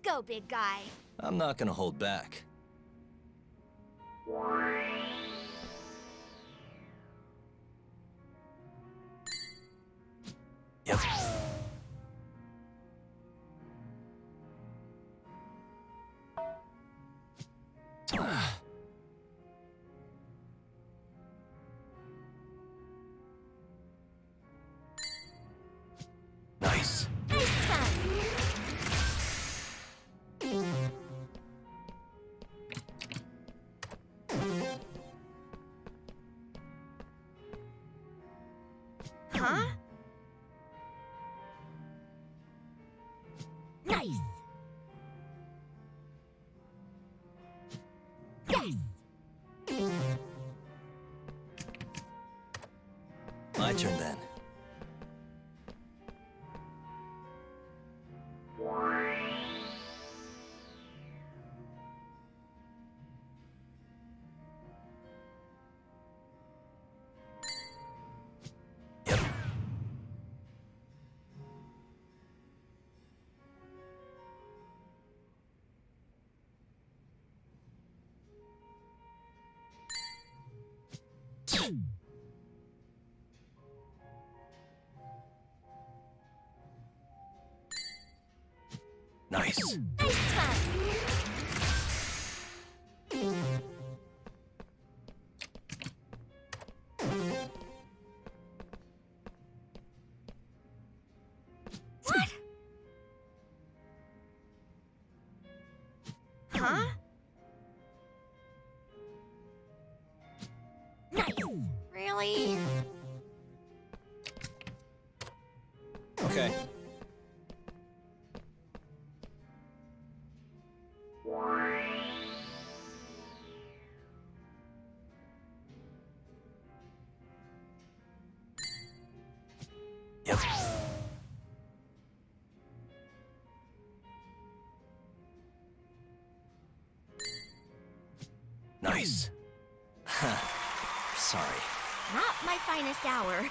B: go, big guy.
F: I'm not gonna hold back. Yep. Nice.
B: Huh? Nice. Yes.
F: My turn then. Yep. Nice.
B: Nice time. What? Huh? Nice. Really?
F: Okay. Yep. Nice. Sorry.
B: Not my finest hour.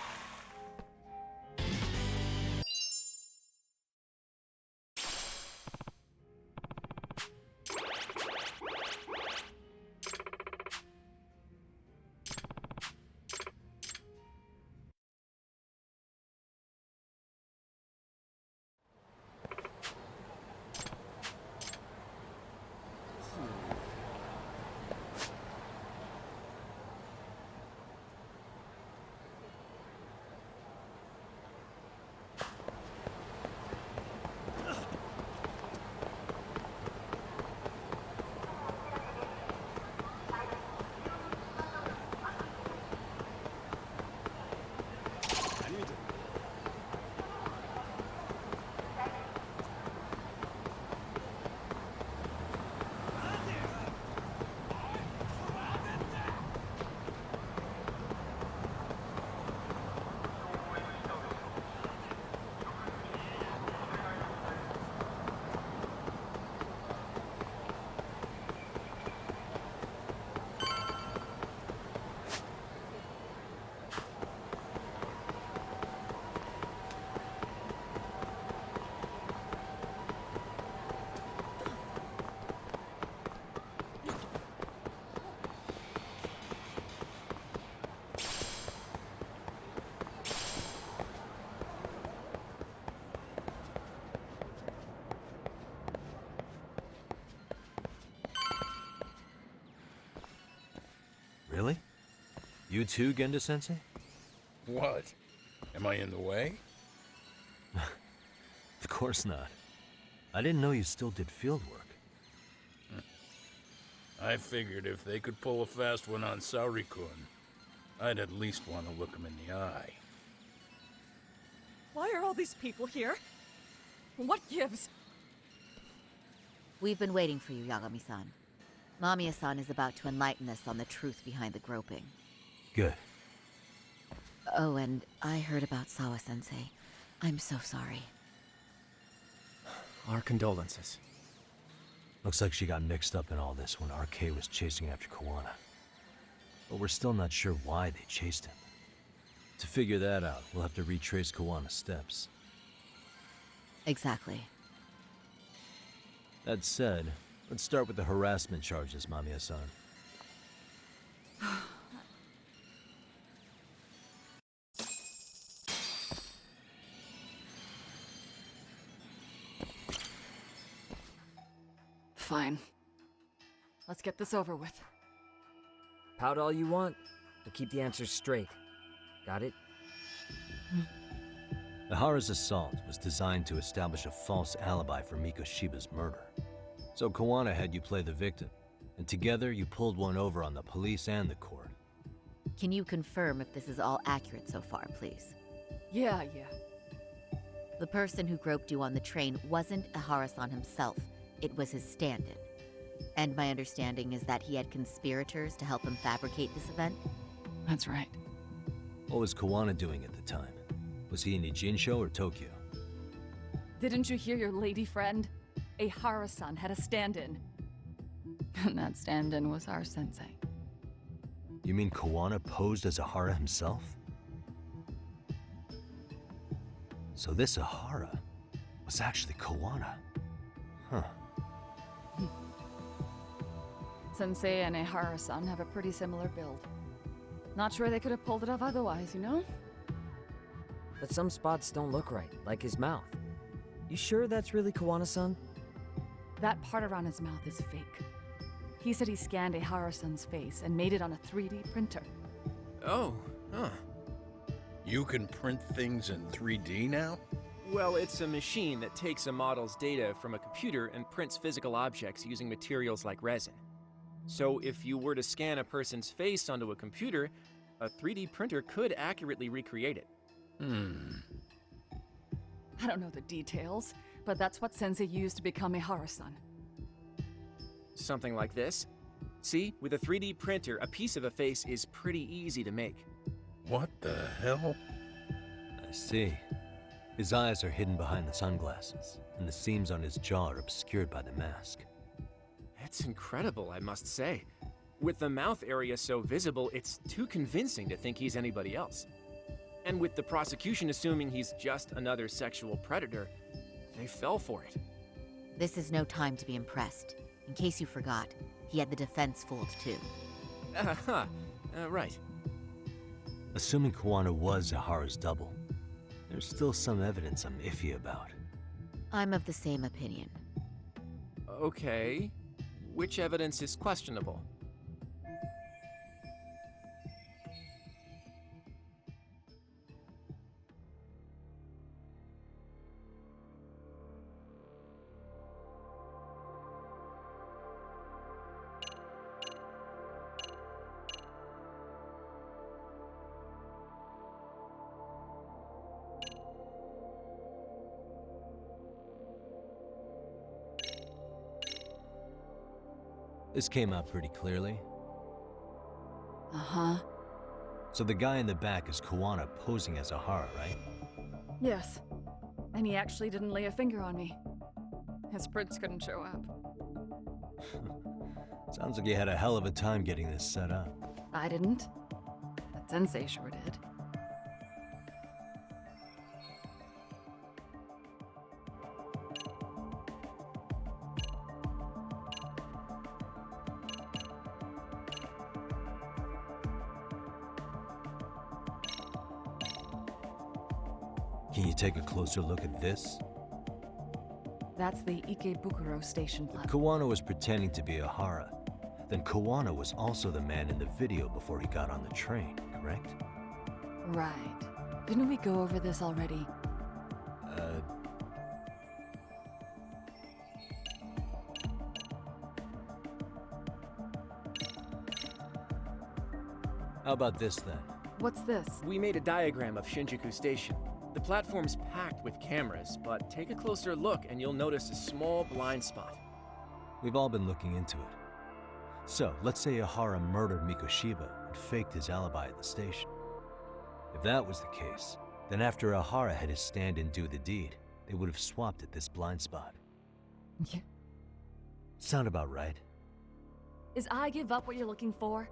C: Really? You too, Genda-sensei?
K: What? Am I in the way?
C: Of course not. I didn't know you still did field work.
K: I figured if they could pull a fast one on Saori-kun, I'd at least want to look him in the eye.
E: Why are all these people here? What gives?
N: We've been waiting for you, Yagami-san. Mamiya-san is about to enlighten us on the truth behind the groping.
C: Good.
N: Oh, and I heard about Sawa-sensei. I'm so sorry.
M: Our condolences.
C: Looks like she got mixed up in all this when RK was chasing after Kawana. But we're still not sure why they chased him. To figure that out, we'll have to retrace Kawana's steps.
N: Exactly.
C: That said, let's start with the harassment charges, Mamiya-san.
E: Fine. Let's get this over with.
D: Pout all you want, but keep the answers straight. Got it?
C: Ihara's assault was designed to establish a false alibi for Mikoshiba's murder. So Kawana had you play the victim, and together you pulled one over on the police and the court.
N: Can you confirm if this is all accurate so far, please?
E: Yeah.
N: The person who groped you on the train wasn't Ihara-san himself. It was his stand-in. And my understanding is that he had conspirators to help him fabricate this event?
E: That's right.
C: What was Kawana doing at the time? Was he in Ijinsho or Tokyo?
E: Didn't you hear your lady friend? Ihara-san had a stand-in. And that stand-in was our sensei.
C: You mean Kawana posed as Ihara himself? So this Ihara was actually Kawana. Huh.
E: Sensei and Ihara-san have a pretty similar build. Not sure they could have pulled it off otherwise, you know?
D: But some spots don't look right, like his mouth. You sure that's really Kawana-san?
E: That part around his mouth is fake. He said he scanned Ihara-san's face and made it on a 3D printer.
J: Oh, huh. You can print things in 3D now?
O: Well, it's a machine that takes a model's data from a computer and prints physical objects using materials like resin. So if you were to scan a person's face onto a computer, a 3D printer could accurately recreate it.
E: I don't know the details, but that's what Sensei used to become Ihara-san.
O: Something like this. See, with a 3D printer, a piece of a face is pretty easy to make.
K: What the hell?
C: I see. His eyes are hidden behind the sunglasses, and the seams on his jaw are obscured by the mask.
O: It's incredible, I must say. With the mouth area so visible, it's too convincing to think he's anybody else. And with the prosecution assuming he's just another sexual predator, they fell for it.
N: This is no time to be impressed. In case you forgot, he had the defense fooled too.
O: Right.
C: Assuming Kawana was Ihara's double, there's still some evidence I'm iffy about.
N: I'm of the same opinion.
O: Okay. Which evidence is questionable?
C: This came out pretty clearly.
E: Uh-huh.
C: So the guy in the back is Kawana posing as Ihara, right?
E: Yes. And he actually didn't lay a finger on me. His prints couldn't show up.
C: Sounds like you had a hell of a time getting this set up.
E: I didn't. But Sensei sure did.
C: Can you take a closer look at this?
E: That's the Ikebukuro station
C: If
E: platform.
C: Kawana was pretending to be Ihara, then Kawana was also the man in the video before he got on the train, correct?
E: Right. Didn't we go over this already?
C: How about this then?
E: What's this?
O: We made a diagram of Shinjuku Station. The platform's packed with cameras, but take a closer look and you'll notice a small blind spot.
C: We've all been looking into it. So, let's say Ihara murdered Mikoshiba and faked his alibi at the station. If that was the case, then after Ihara had his stand-in do the deed, they would have swapped at this blind spot.
E: Yeah.
C: Sound about right?
E: Is I give up what you're looking for?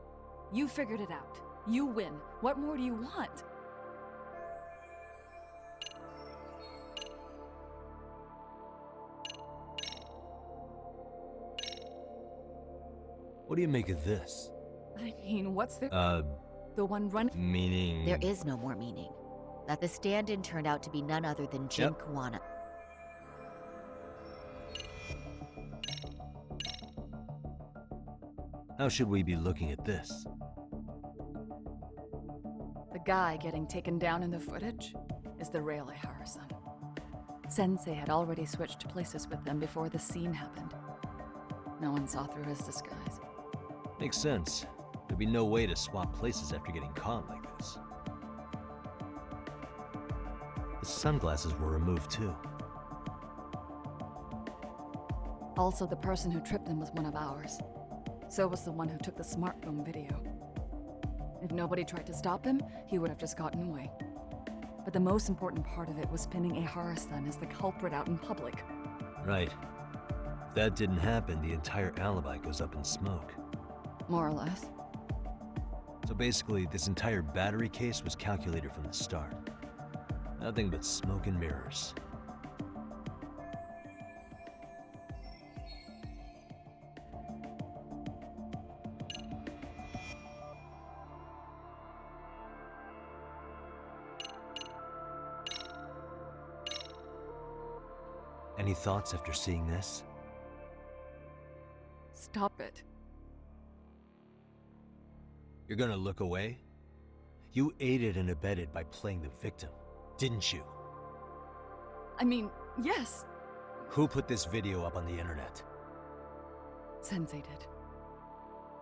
E: You figured it out. You win. What more do you want?
C: What do you make of this?
E: I mean, what's the one
C: Meaning...
N: There is no more meaning. That the stand-in turned out to be none other than Jin Kawana.
C: How should we be looking at this?
E: The guy getting taken down in the footage is the real Ihara-san. Sensei had already switched places with them before the scene happened. No one saw through his disguise.
C: Makes sense. There'd be no way to swap places after getting caught like this. The sunglasses were removed too.
E: Also, the person who tripped them was one of ours. So was the one who took the smartphone video. If nobody tried to stop him, he would have just gotten away. But the most important part of it was pinning Ihara-san as the culprit out in public.
C: Right. If that didn't happen, the entire alibi goes up in smoke.
E: More or less.
C: So basically, this entire battery case was calculated from the start. Nothing but smoke and mirrors. Any thoughts after seeing this?
E: Stop it.
C: You're gonna look away? You aided and abetted by playing the victim, didn't you?
E: I mean, yes.
C: Who put this video up on the internet?
E: Sensei did.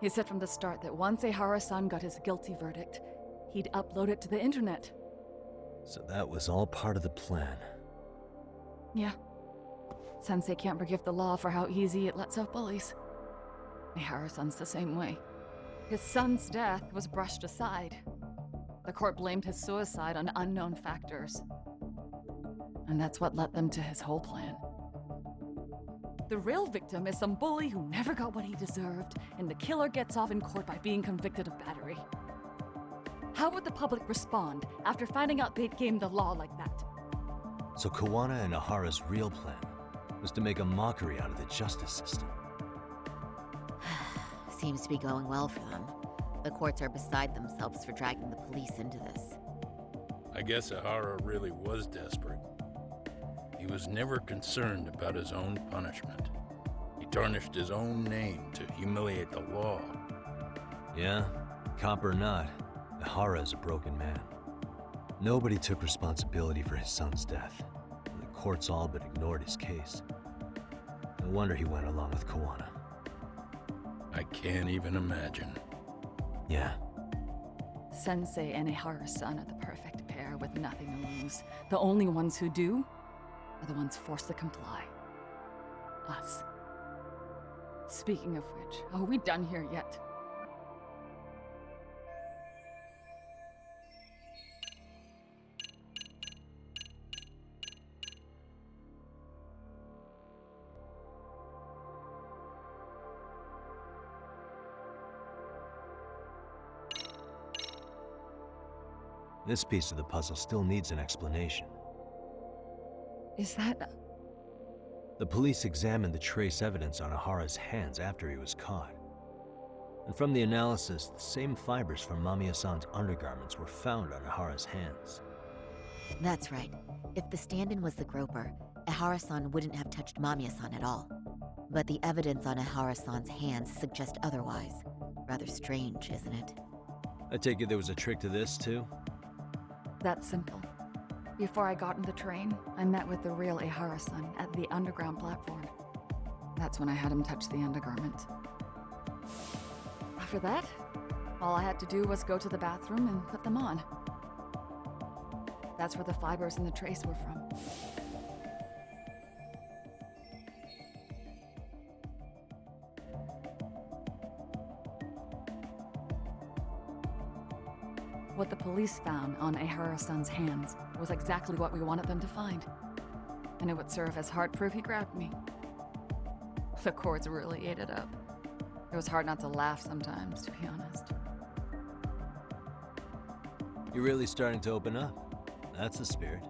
E: He said from the start that once Ihara-san got his guilty verdict, he'd upload it to the internet.
C: So that was all part of the plan.
E: Yeah. Sensei can't forgive the law for how easy it lets off bullies. Ihara-san's the same way. His son's death was brushed aside. The court blamed his suicide on unknown factors. And that's what led them to his whole plan. The real victim is some bully who never got what he deserved, and the killer gets off in court by being convicted of battery. How would the public respond after finding out they'd gamed the law like that?
C: So Kawana and Ahara's real plan was to make a mockery out of the justice system.
N: Seems to be going well for them. The courts are beside themselves for dragging the police into this.
K: I guess Ahara really was desperate. He was never concerned about his own punishment. He tarnished his own name to humiliate the law.
C: Yeah, cop or not, Ahara is a broken man. Nobody took responsibility for his son's death. And the courts all but ignored his case. No wonder he went along with Kawana.
K: I can't even imagine.
C: Yeah.
E: Sensei and Ihara-san are the perfect pair with nothing to lose. The only ones who do are the ones forced to comply. Us. Speaking of which, are we done here yet?
C: This piece of the puzzle still needs an explanation.
E: Is that...
C: The police examined the trace evidence on Ahara's hands after he was caught. And from the analysis, the same fibers from Mamiya-san's undergarments were found on Ahara's hands.
N: That's right. If the stand-in was the groper, Ihara-san wouldn't have touched Mamiya-san at all. But the evidence on Ihara-san's hands suggests otherwise. Rather strange, isn't it?
C: I take it there was a trick to this, too?
E: That's simple. Before I got in the train, I met with the real Ihara-san at the underground platform. That's when I had him touch the undergarment. After that, all I had to do was go to the bathroom and put them on. That's where the fibers in the trace were from. What the police found on Ihara-san's hands was exactly what we wanted them to find. And it would serve as hard proof he grabbed me. The courts really ate it up. It was hard not to laugh sometimes, to be honest.
C: You're really starting to open up. That's the spirit.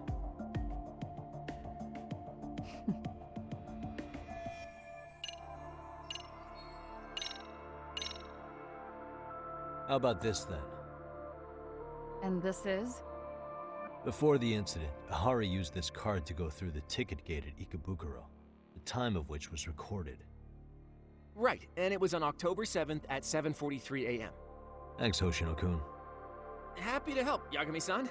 C: How about this then?
E: And this is?
C: Before the incident, Ahara used this card to go through the ticket gate at Ikebukuro, the time of which was recorded.
O: Right, and it was on October 7th at 7:43 a.m.
C: Thanks, Hoshino-kun.
O: Happy to help, Yagami-san.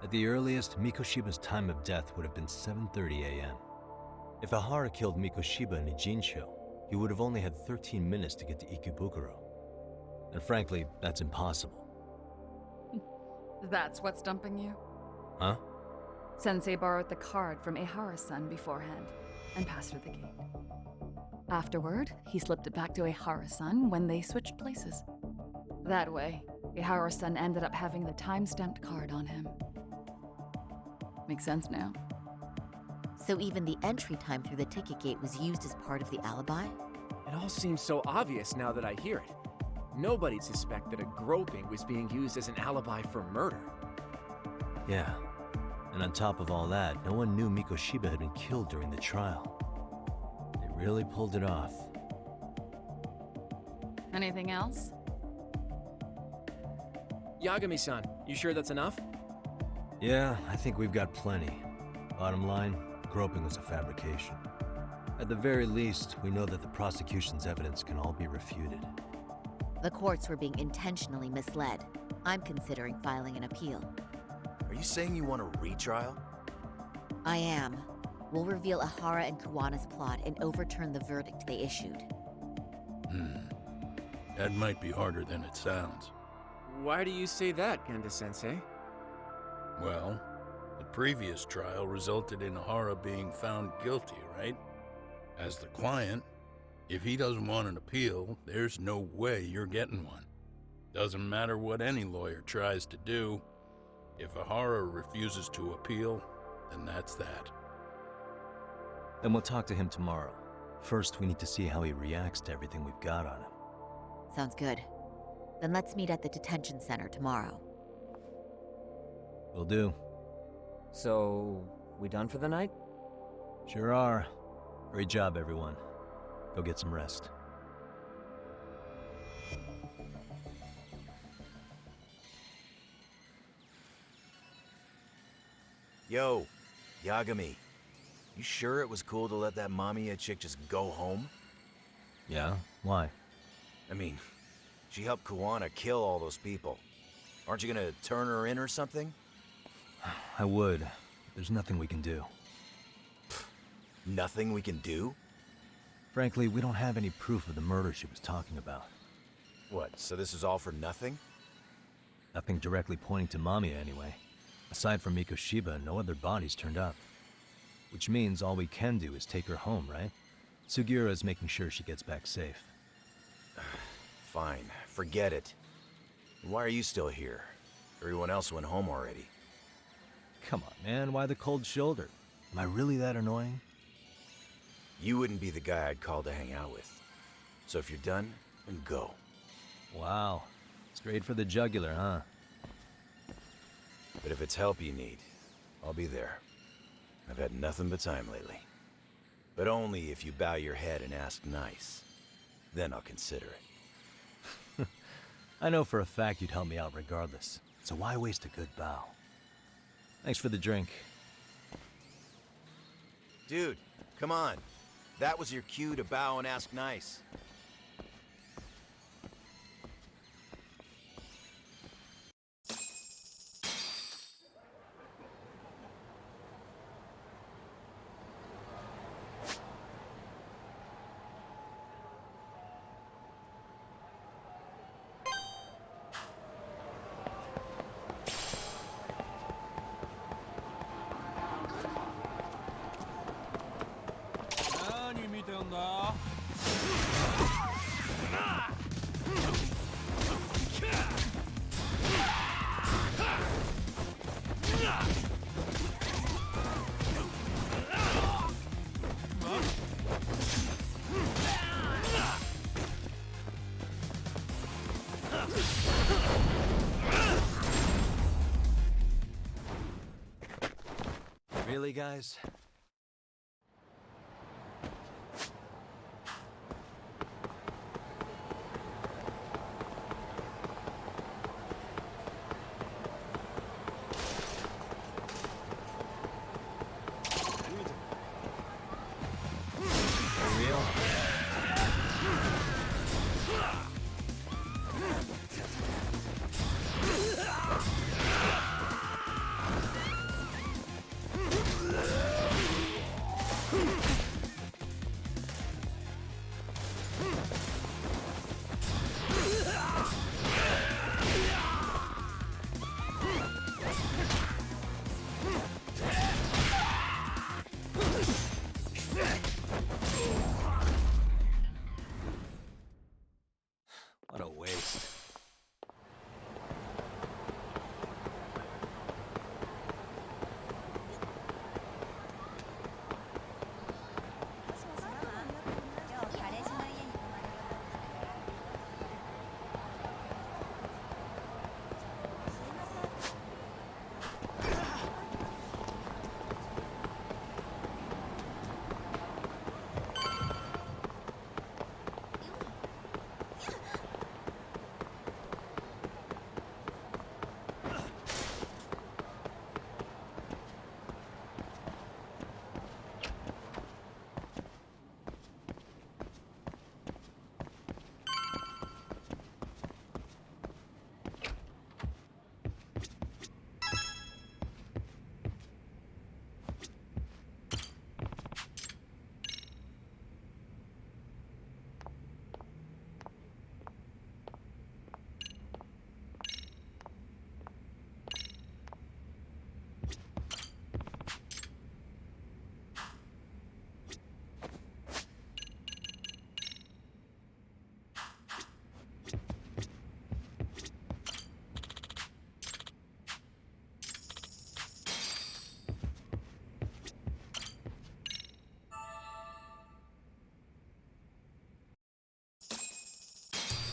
C: At the earliest, Mikoshiba's time of death would have been 7:30 a.m. If Ahara killed Mikoshiba in Ijincho, he would have only had 13 minutes to get to Ikebukuro. And frankly, that's impossible.
E: That's what's stumping you?
C: Huh?
E: Sensei borrowed the card from Ehara-san beforehand and passed her the gate. Afterward, he slipped it back to Ehara-san when they switched places. That way, Ehara-san ended up having the time-stamped card on him. Makes sense now.
N: So even the entry time through the ticket gate was used as part of the alibi?
O: It all seems so obvious now that I hear it. Nobody'd suspect that a groping was being used as an alibi for murder.
C: Yeah. And on top of all that, no one knew Mikoshiba had been killed during the trial. They really pulled it off.
E: Anything else?
O: Yagami-san, you sure that's enough?
C: Yeah, I think we've got plenty. Bottom line, groping was a fabrication. At the very least, we know that the prosecution's evidence can all be refuted.
N: The courts were being intentionally misled. I'm considering filing an appeal.
L: Are you saying you want a retrial?
N: I am. We'll reveal Ahara and Kuwana's plot and overturn the verdict they issued.
K: That might be harder than it sounds.
O: Why do you say that, Genda-sensei?
K: Well, the previous trial resulted in Ahara being found guilty, right? As the client, if he doesn't want an appeal, there's no way you're getting one. Doesn't matter what any lawyer tries to do. If Ahara refuses to appeal, then that's that.
C: Then we'll talk to him tomorrow. First, we need to see how he reacts to everything we've got on him.
N: Sounds good. Then let's meet at the detention center tomorrow.
C: Will do.
D: So, we done for the night?
C: Sure are. Great job, everyone. Go get some rest.
L: Yo, Yagami. You sure it was cool to let that Mamiya chick just go home?
C: Yeah? Why?
L: I mean, she helped Kuwana kill all those people. Aren't you gonna turn her in or something?
C: I would. There's nothing we can do.
L: Nothing we can do?
C: Frankly, we don't have any proof of the murder she was talking about.
L: What, so this is all for nothing?
C: Nothing directly pointing to Mamiya anyway. Aside from Mikoshiba, no other bodies turned up. Which means all we can do is take her home, right? Sugiura is making sure she gets back safe.
L: Fine, forget it. Why are you still here? Everyone else went home already.
C: Come on, man, why the cold shoulder? Am I really that annoying?
L: You wouldn't be the guy I'd call to hang out with. So if you're done, then go.
C: Wow. Straight for the jugular, huh?
L: But if it's help you need, I'll be there. I've had nothing but time lately. But only if you bow your head and ask nice. Then I'll consider it.
C: I know for a fact you'd help me out regardless, so why waste a good bow? Thanks for the drink.
L: Dude, come on. That was your cue to bow and ask nice.
C: Really, guys?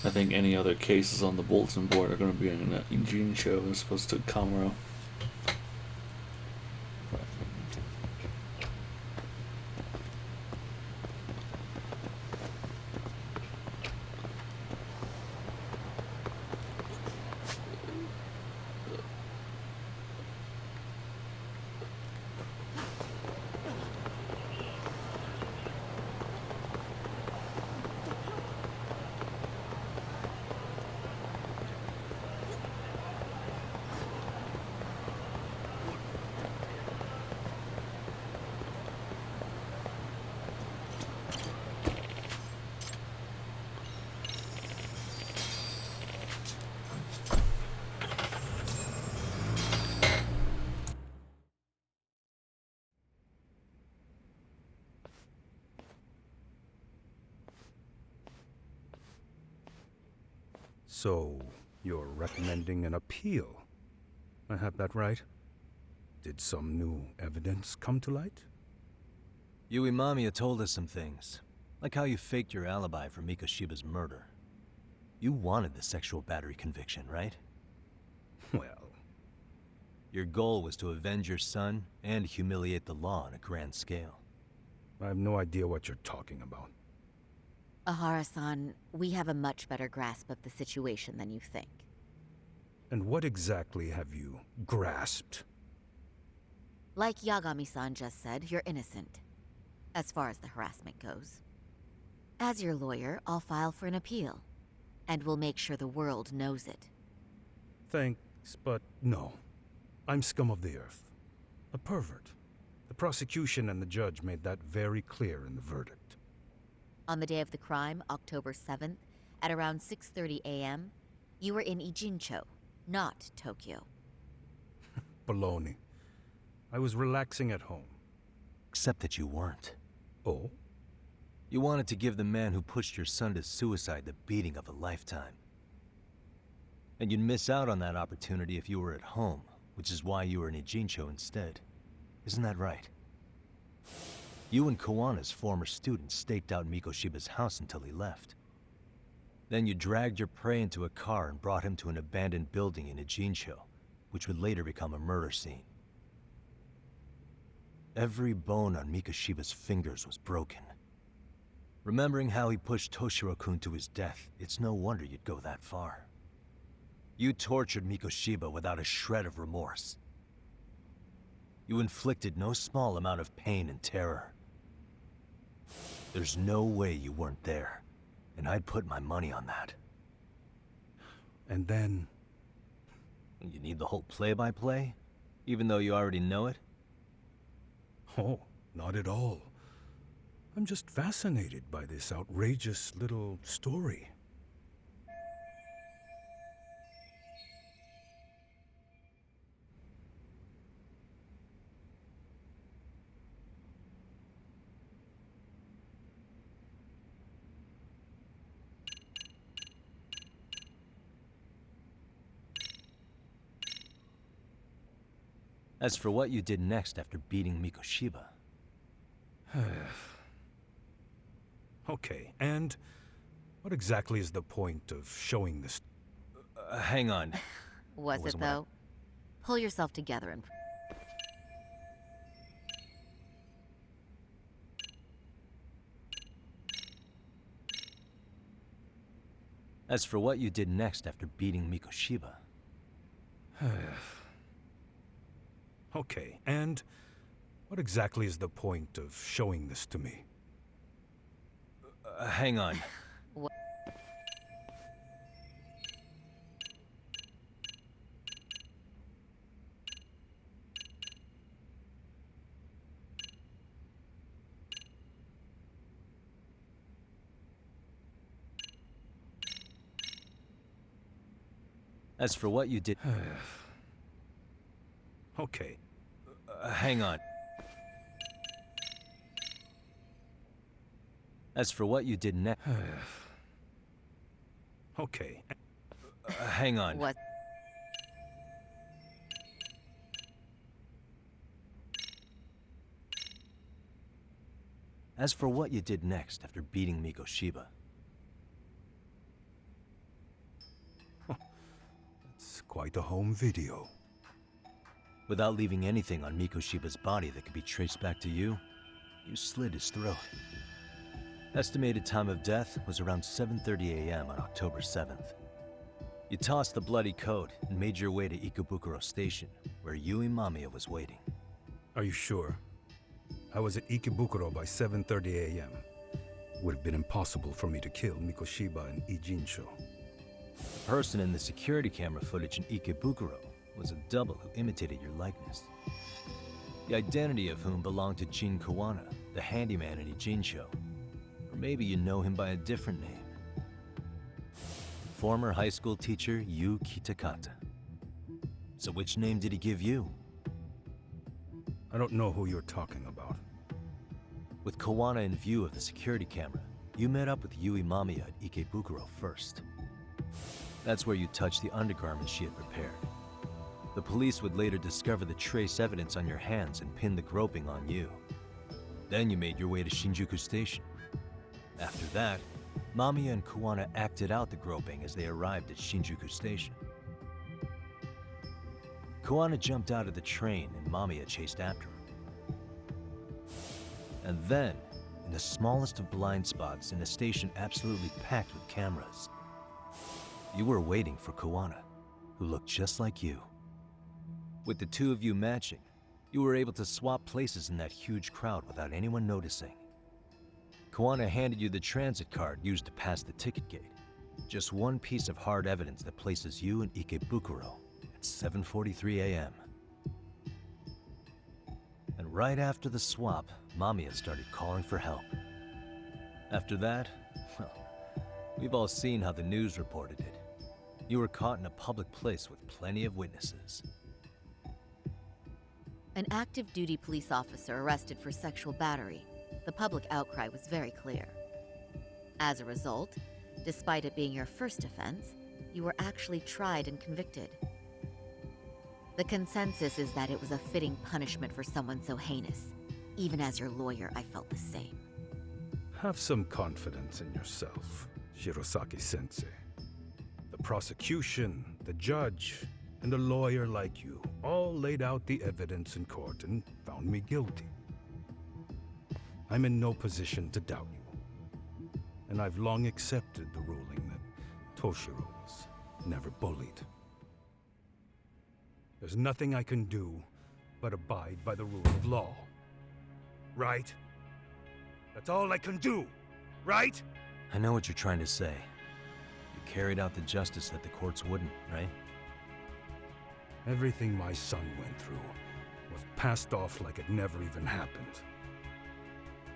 A: I think any other cases on the bulletin board are going to be in that Eugene show as opposed to Comro.
P: So, you're recommending an appeal? I have that right? Did some new evidence come to light?
C: Yui Mamiya told us some things, like how you faked your alibi for Mikoshiba's murder. You wanted the sexual battery conviction, right?
P: Well...
C: Your goal was to avenge your son and humiliate the law on a grand scale.
P: I have no idea what you're talking about.
N: Ahara-san, we have a much better grasp of the situation than you think.
P: And what exactly have you grasped?
N: Like Yagami-san just said, you're innocent. As far as the harassment goes. As your lawyer, I'll file for an appeal. And we'll make sure the world knows it.
P: Thanks, but no. I'm scum of the earth. A pervert. The prosecution and the judge made that very clear in the verdict.
N: On the day of the crime, October 7th, at around 6:30 a.m., you were in Ijincho, not Tokyo.
P: Baloney. I was relaxing at home.
C: Except that you weren't.
P: Oh?
C: You wanted to give the man who pushed your son to suicide the beating of a lifetime. And you'd miss out on that opportunity if you were at home, which is why you were in Ijincho instead. Isn't that right? You and Kawana's former student staked out Mikoshiba's house until he left. Then you dragged your prey into a car and brought him to an abandoned building in Ijincho, which would later become a murder scene. Every bone on Mikoshiba's fingers was broken. Remembering how he pushed Toshiro-kun to his death, it's no wonder you'd go that far. You tortured Mikoshiba without a shred of remorse. You inflicted no small amount of pain and terror. There's no way you weren't there, and I'd put my money on that.
P: And then...
C: You need the whole play-by-play, even though you already know it?
P: Oh, not at all. I'm just fascinated by this outrageous little story.
C: As for what you did next after beating Mikoshiba...
P: Okay, and what exactly is the point of showing this?
C: Hang on.
N: Was it, though? Pull yourself together and...
C: As for what you did next after beating Mikoshiba...
P: Okay, and what exactly is the point of showing this to me?
C: Hang on. As for what you did...
P: Okay.
C: Hang on. As for what you did next...
P: Okay.
C: Hang on.
N: What?
C: As for what you did next after beating Mikoshiba...
P: Quite a home video.
C: Without leaving anything on Mikoshiba's body that could be traced back to you, you slit his throat. Estimated time of death was around 7:30 a.m. on October 7th. You tossed the bloody coat and made your way to Ikebukuro Station, where Yui Mamiya was waiting.
P: Are you sure? I was at Ikebukuro by 7:30 a.m. Would have been impossible for me to kill Mikoshiba and Ijincho.
C: The person in the security camera footage in Ikebukuro was a double who imitated your likeness. The identity of whom belonged to Jin Kawana, the handyman in Ijincho. Or maybe you know him by a different name. Former high school teacher Yu Kitakata. So which name did he give you?
P: I don't know who you're talking about.
C: With Kawana in view of the security camera, you met up with Yui Mamiya at Ikebukuro first. That's where you touched the undergarments she had prepared. The police would later discover the trace evidence on your hands and pin the groping on you. Then you made your way to Shinjuku Station. After that, Mamiya and Kawana acted out the groping as they arrived at Shinjuku Station. Kawana jumped out of the train and Mamiya chased after him. And then, in the smallest of blind spots in a station absolutely packed with cameras, you were waiting for Kawana, who looked just like you. With the two of you matching, you were able to swap places in that huge crowd without anyone noticing. Kawana handed you the transit card used to pass the ticket gate. Just one piece of hard evidence that places you in Ikebukuro at 7:43 a.m. And right after the swap, Mamiya started calling for help. After that, well, we've all seen how the news reported it. You were caught in a public place with plenty of witnesses.
N: An active duty police officer arrested for sexual battery. The public outcry was very clear. As a result, despite it being your first offense, you were actually tried and convicted. The consensus is that it was a fitting punishment for someone so heinous. Even as your lawyer, I felt the same.
P: Have some confidence in yourself, Shirosaki-sensei. The prosecution, the judge, and a lawyer like you all laid out the evidence in court and found me guilty. I'm in no position to doubt you. And I've long accepted the ruling that Toshiro was never bullied. There's nothing I can do but abide by the rule of law. Right? That's all I can do, right?
C: I know what you're trying to say. You carried out the justice that the courts wouldn't, right?
P: Everything my son went through was passed off like it never even happened.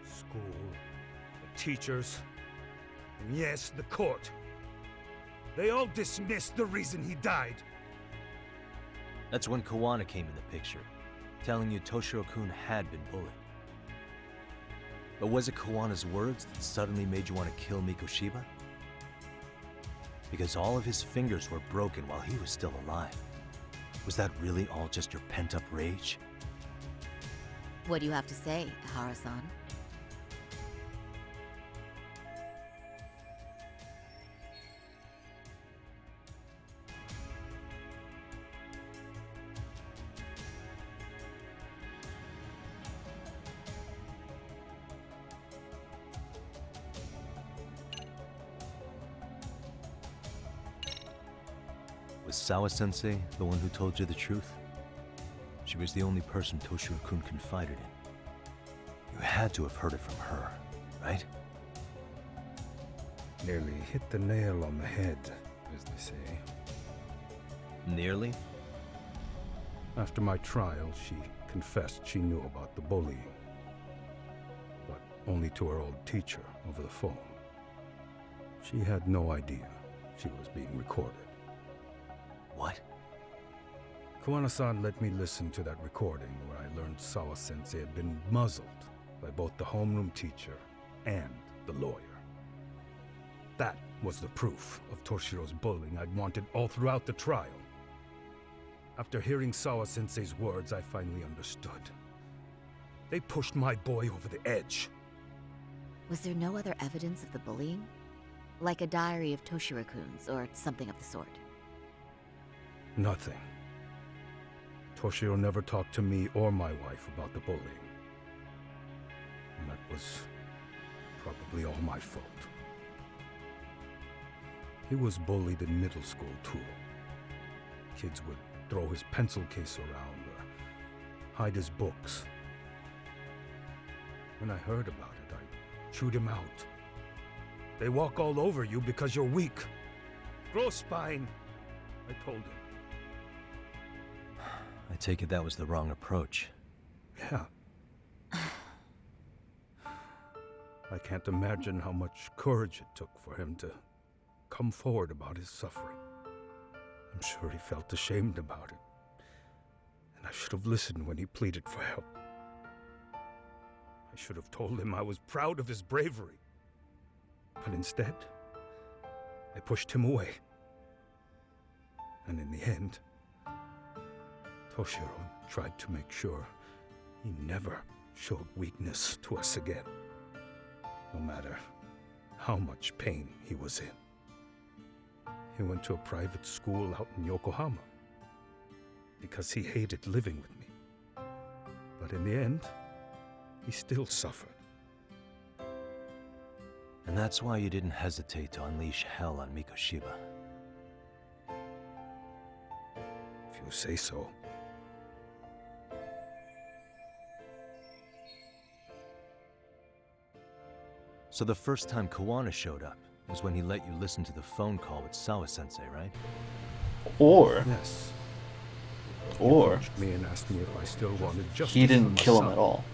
P: School, the teachers, and yes, the court. They all dismissed the reason he died.
C: That's when Kawana came in the picture, telling you Toshiro-kun had been bullied. But was it Kawana's words that suddenly made you want to kill Mikoshiba? Because all of his fingers were broken while he was still alive. Was that really all just your pent-up rage?
N: What do you have to say, Ihara-san?
C: Was Sawa-sensei the one who told you the truth? She was the only person Toshiro-kun confided in. You had to have heard it from her, right?
P: Nearly hit the nail on the head, as they say.
C: Nearly?
P: After my trial, she confessed she knew about the bullying. But only to her old teacher over the phone. She had no idea she was being recorded.
C: What?
P: Kawana-san let me listen to that recording where I learned Sawa-sensei had been muzzled by both the homeroom teacher and the lawyer. That was the proof of Toshiro's bullying I'd wanted all throughout the trial. After hearing Sawa-sensei's words, I finally understood. They pushed my boy over the edge.
N: Was there no other evidence of the bullying? Like a diary of Toshiro-kun's or something of the sort?
P: Nothing. Toshiro never talked to me or my wife about the bullying. And that was probably all my fault. He was bullied in middle school, too. Kids would throw his pencil case around or hide his books. When I heard about it, I chewed him out. They walk all over you because you're weak. Grow spine, I told him.
C: I take it that was the wrong approach.
P: Yeah. I can't imagine how much courage it took for him to come forward about his suffering. I'm sure he felt ashamed about it. And I should have listened when he pleaded for help. I should have told him I was proud of his bravery. But instead, I pushed him away. And in the end, Toshiro tried to make sure he never showed weakness to us again, no matter how much pain he was in. He went to a private school out in Yokohama because he hated living with me. But in the end, he still suffered.
C: And that's why you didn't hesitate to unleash hell on Mikoshiba.
P: If you say so.
C: So the first time Kawana showed up was when he let you listen to the phone call with Sawa-sensei, right?
A: Or...
P: Yes.
A: Or...
P: He approached me and asked me if I still wanted justice.
A: He didn't
P: for
A: kill
P: my
A: him
P: son.
A: at all.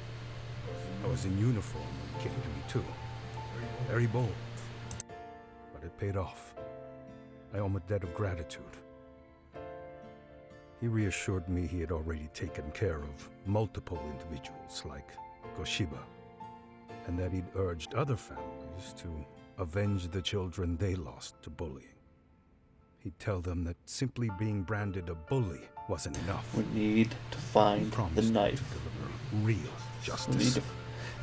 P: I was in uniform when he came to me too. Very bold. But it paid off. I owe him a debt of gratitude. He reassured me he had already taken care of multiple individuals like Goshiba, and that he'd urged other families to avenge the children they lost to bullying. He'd tell them that simply being branded a bully wasn't enough.
A: We need to find the knife.
P: Real justice.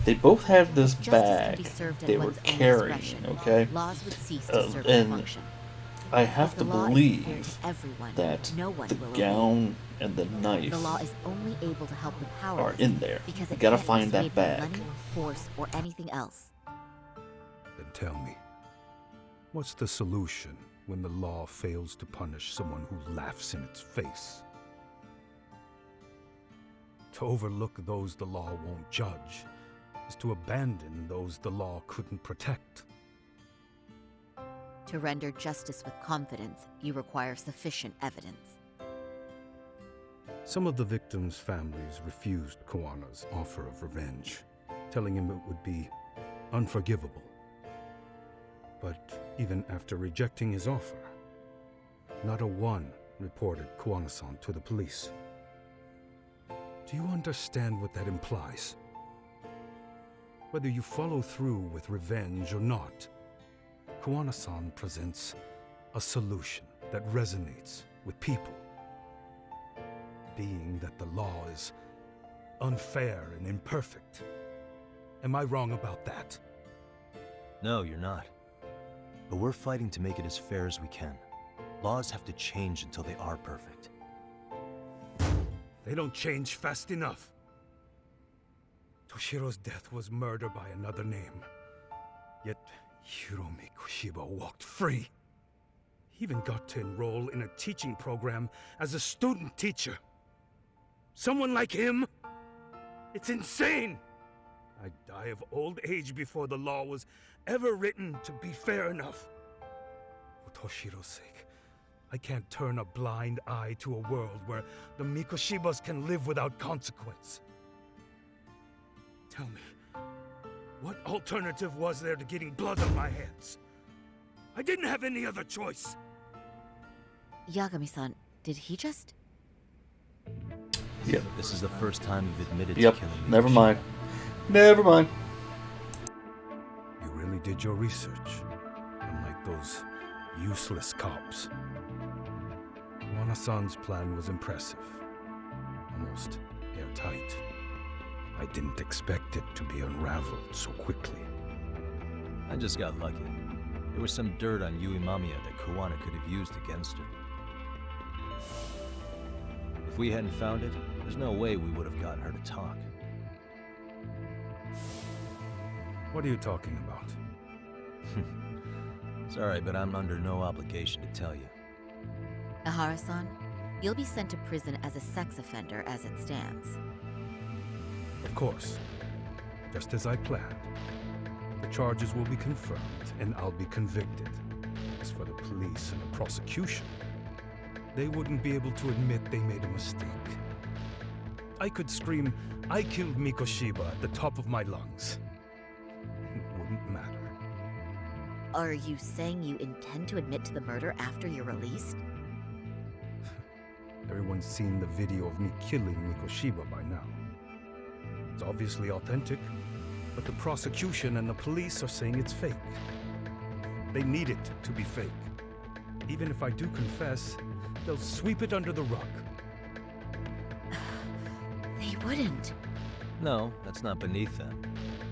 A: They both had this
N: Justice
A: bag
N: can be served at
A: they were
N: one's own
A: carrying,
N: discretion.
A: okay?
N: Laws would cease to serve their
A: And
N: function.
A: I have
N: If
A: to
N: the law is fair
A: believe
N: to everyone,
A: that
N: no one
A: the
N: will obey.
A: gown and the knife
N: The law is only able to help the powerless
A: are in there.
N: because
A: You
N: it
A: gotta
N: can't be
A: find that
N: swayed by
A: bag.
N: money, force, or anything else.
P: Then tell me, what's the solution when the law fails to punish someone who laughs in its face? To overlook those the law won't judge is to abandon those the law couldn't protect.
N: To render justice with confidence, you require sufficient evidence.
P: Some of the victims' families refused Kawana's offer of revenge, telling him it would be unforgivable. But even after rejecting his offer, not a one reported Kawana-san to the police. Do you understand what that implies? Whether you follow through with revenge or not, Kawana-san presents a solution that resonates with people. Being that the law is unfair and imperfect. Am I wrong about that?
C: No, you're not. But we're fighting to make it as fair as we can. Laws have to change until they are perfect.
P: They don't change fast enough. Toshiro's death was murder by another name. Yet Hiromi Kushiba walked free. He even got to enroll in a teaching program as a student teacher. Someone like him? It's insane! I'd die of old age before the law was ever written to be fair enough. For Toshiro's sake, I can't turn a blind eye to a world where the Mikoshibas can live without consequence. Tell me, what alternative was there to getting blood on my hands? I didn't have any other choice.
N: Yagami-san, did he just...
A: Yep.
C: This is the first time you've admitted
A: Yep.
C: to killing me.
A: Never mind. Never mind.
P: You really did your research, unlike those useless cops. Kawana-san's plan was impressive, almost airtight. I didn't expect it to be unraveled so quickly.
C: I just got lucky. There was some dirt on Yui Mamiya that Kawana could have used against her. we hadn't found it, there's no way we would have gotten her to talk.
P: What are you talking about?
C: Sorry, but I'm under no obligation to tell you.
N: Ahara-san, you'll be sent to prison as a sex offender as it stands.
P: Of course. Just as I planned. The charges will be confirmed, and I'll be convicted. As for the police and the prosecution, they wouldn't be able to admit they made a mistake. I could scream, "I killed Mikoshiba" at the top of my lungs. It wouldn't matter.
N: Are you saying you intend to admit to the murder after you're released?
P: Everyone's seen the video of me killing Mikoshiba by now. It's obviously authentic, but the prosecution and the police are saying it's fake. They need it to be fake. Even if I do confess, they'll sweep it under the rug.
N: They wouldn't.
C: No, that's not beneath them.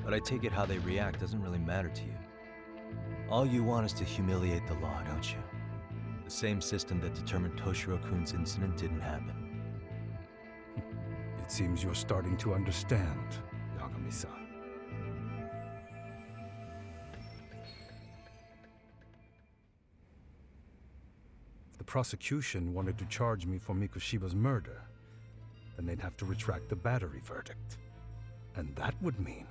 C: But I take it how they react doesn't really matter to you. All you want is to humiliate the law, don't you? The same system that determined Toshiro-kun's incident didn't happen.
P: It seems you're starting to understand, Yagami-san. If the prosecution wanted to charge me for Mikoshiba's murder, then they'd have to retract the battery verdict. And that would mean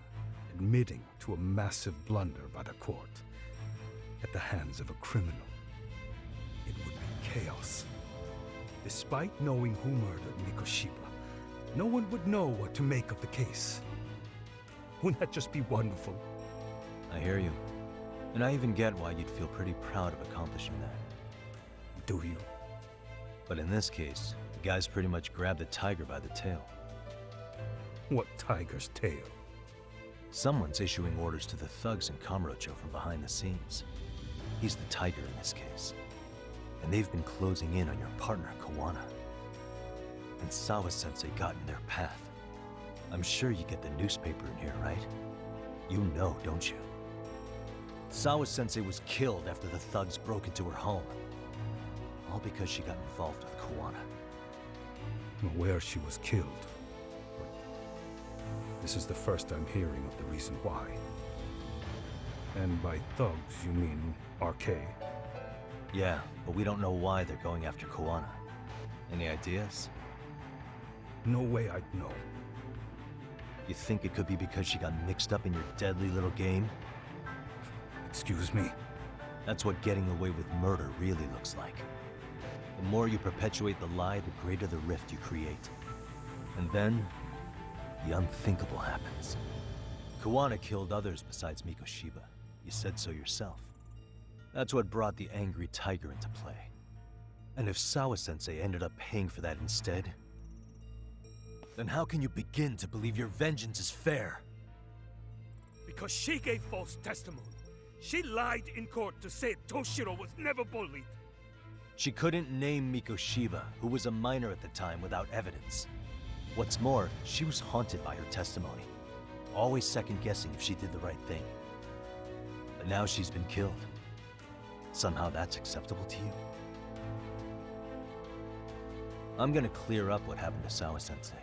P: admitting to a massive blunder by the court at the hands of a criminal. It would be chaos. Despite knowing who murdered Mikoshiba, no one would know what to make of the case. Wouldn't that just be wonderful?
C: I hear you. And I even get why you'd feel pretty proud of accomplishing that.
P: Do you?
C: But in this case, the guy's pretty much grabbed the tiger by the tail.
P: What tiger's tail?
C: Someone's issuing orders to the thugs in Kamurocho from behind the scenes. He's the tiger in this case. And they've been closing in on your partner, Kawana. And Sawa-sensei got in their path. I'm sure you get the newspaper in here, right? You know, don't you? Sawa-sensei was killed after the thugs broke into her home. All because she got involved with Kawana.
P: I'm aware she was killed. But this is the first I'm hearing of the reason why. And by thugs, you mean RK?
C: Yeah, but we don't know why they're going after Kawana. Any ideas?
P: No way I'd know.
C: You think it could be because she got mixed up in your deadly little game?
P: Excuse me?
C: That's what getting away with murder really looks like. The more you perpetuate the lie, the greater the rift you create. And then, the unthinkable happens. Kawana killed others besides Mikoshiba. You said so yourself. That's what brought the angry tiger into play. And if Sawa-sensei ended up paying for that instead, then how can you begin to believe your vengeance is fair?
P: Because she gave false testimony. She lied in court to say Toshiro was never bullied.
C: She couldn't name Mikoshiba, who was a minor at the time, without evidence. What's more, she was haunted by her testimony, always second-guessing if she did the right thing. But now she's been killed. Somehow that's acceptable to you? I'm gonna clear up what happened to Sawa-sensei,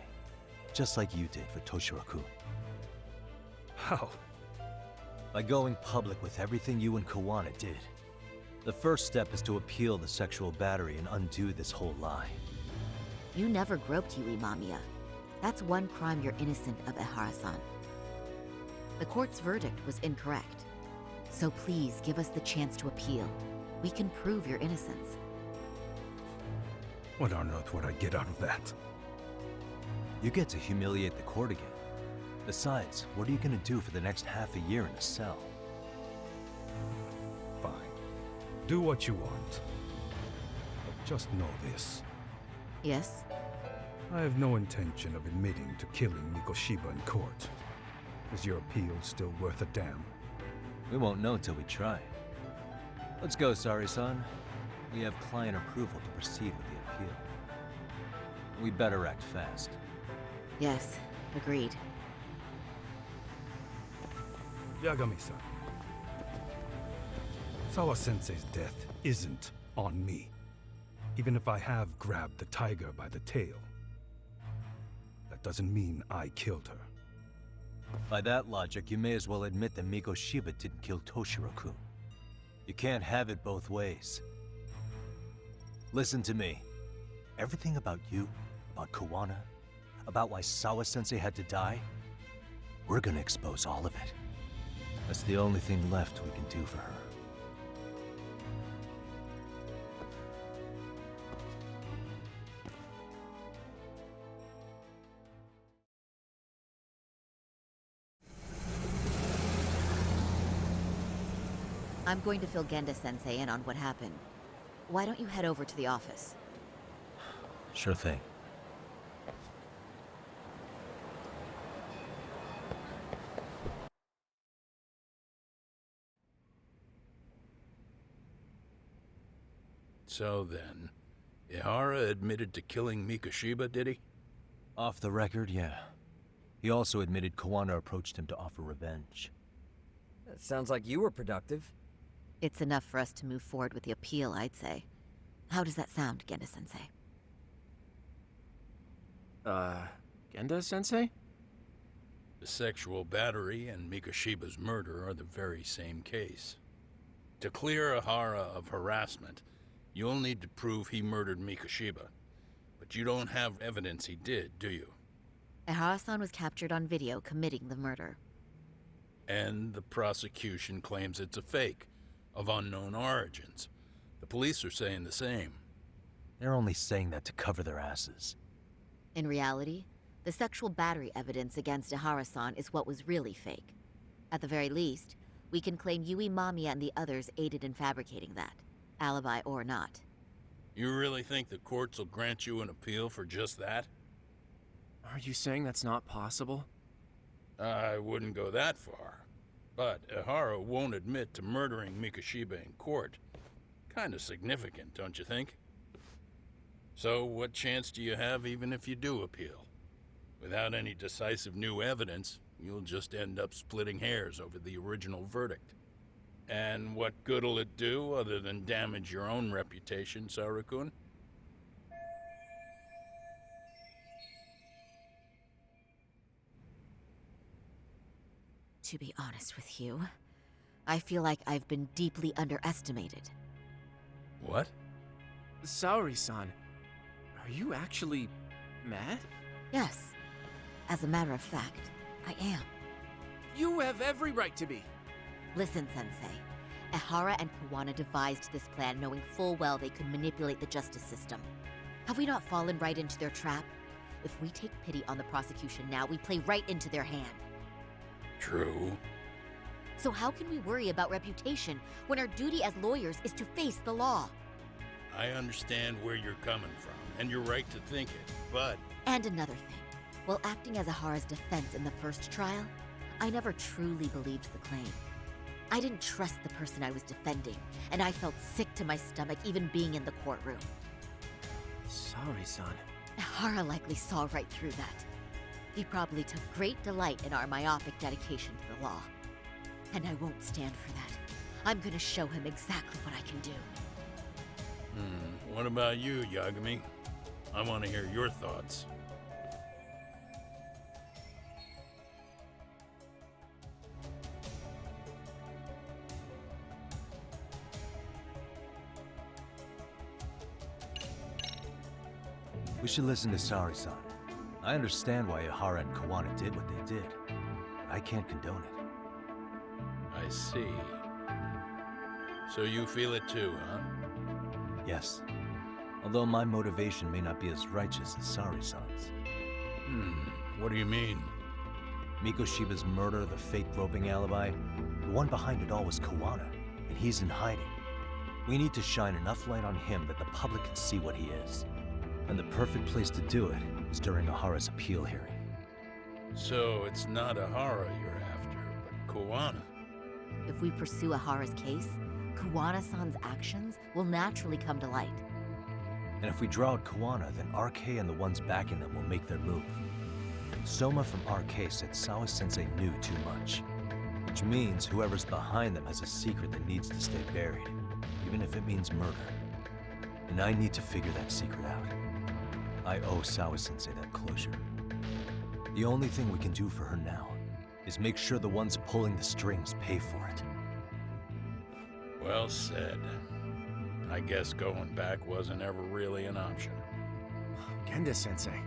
C: just like you did for Toshiro-kun.
P: How?
C: By going public with everything you and Kawana did. The first step is to appeal the sexual battery and undo this whole lie.
N: You never groped Yui Mamiya. That's one crime you're innocent of, Ehara-san. The court's verdict was incorrect. So please give us the chance to appeal. We can prove your innocence.
P: What on earth would I get out of that?
C: You get to humiliate the court again. Besides, what are you gonna do for the next half a year in a cell?
P: Fine. Do what you want. But just know this.
N: Yes?
P: I have no intention of admitting to killing Mikoshiba in court. Is your appeal still worth a damn?
C: We won't know till we try. Let's go, Sari-san. We have client approval to proceed with the appeal. We better act fast.
N: Yes, agreed.
P: Yagami-san. Sawa-sensei's death isn't on me. Even if I have grabbed the tiger by the tail, doesn't mean I killed her.
C: By that logic, you may as well admit that Miko Shiba didn't kill Toshiro-kun. You can't have it both ways. Listen to me. Everything about you, about Kawana, about why Sawa-sensei had to die, we're gonna expose all of it. That's the only thing left we can do for her.
N: I'm going to fill Genda-sensei in on what happened. Why don't you head over to the office?
C: Sure thing.
K: So then, Ihara admitted to killing Mikoshiba, did he?
C: Off the record, yeah. He also admitted Kawana approached him to offer revenge.
D: That sounds like you were productive.
N: It's enough for us to move forward with the appeal, I'd say. How does that sound, Genda-sensei?
O: Genda-sensei?
K: The sexual battery and Mikoshiba's murder are the very same case. To clear Ihara of harassment, you'll need to prove he murdered Mikoshiba. But you don't have evidence he did, do you?
N: Ihara-san was captured on video committing the murder.
K: And the prosecution claims it's a fake, of unknown origins. The police are saying the same.
C: They're only saying that to cover their asses.
N: In reality, the sexual battery evidence against Ihara-san is what was really fake. At the very least, we can claim Yui Mamiya and the others aided in fabricating that, alibi or not.
K: You really think the courts will grant you an appeal for just that?
O: Are you saying that's not possible?
K: I wouldn't go that far. But Ihara won't admit to murdering Mikoshiba in court. Kinda significant, don't you think? So what chance do you have even if you do appeal? Without any decisive new evidence, you'll just end up splitting hairs over the original verdict. And what good'll it do other than damage your own reputation, Saru-kun?
N: To be honest with you, I feel like I've been deeply underestimated.
K: What?
O: Saori-san, are you actually mad?
N: Yes. As a matter of fact, I am.
O: You have every right to be.
N: Listen, Sensei. Ihara and Kawana devised this plan knowing full well they could manipulate the justice system. Have we not fallen right into their trap? If we take pity on the prosecution now, we play right into their hand.
K: True.
N: So how can we worry about reputation when our duty as lawyers is to face the law?
K: I understand where you're coming from, and you're right to think it, but...
N: And another thing. While acting as Ihara's defense in the first trial, I never truly believed the claim. I didn't trust the person I was defending, and I felt sick to my stomach even being in the courtroom.
O: Saori-san.
N: Ihara likely saw right through that. He probably took great delight in our myopic dedication to the law. And I won't stand for that. I'm gonna show him exactly what I can do.
K: What about you, Yagami? I want to hear your thoughts.
C: We should listen to Saori-san. I understand why Ihara and Kawana did what they did. I can't condone it.
K: I see. So you feel it too, huh?
C: Yes. Although my motivation may not be as righteous as Saori-san's.
K: What do you mean?
C: Mikoshiba's murder, the fake groping alibi, the one behind it all was Kawana, and he's in hiding. We need to shine enough light on him that the public can see what he is. And the perfect place to do it is during Ihara's appeal hearing.
K: So it's not Ihara you're after, but Kawana.
N: If we pursue Ihara's case, Kawana-san's actions will naturally come to light.
C: And if we draw out Kawana, then RK and the ones backing them will make their move. Soma from RK said Sawa-sensei knew too much. Which means whoever's behind them has a secret that needs to stay buried, even if it means murder. And I need to figure that secret out. I owe Sawa-sensei that closure. The only thing we can do for her now is make sure the ones pulling the strings pay for it.
K: Well said. I guess going back wasn't ever really an option.
O: Genda-sensei.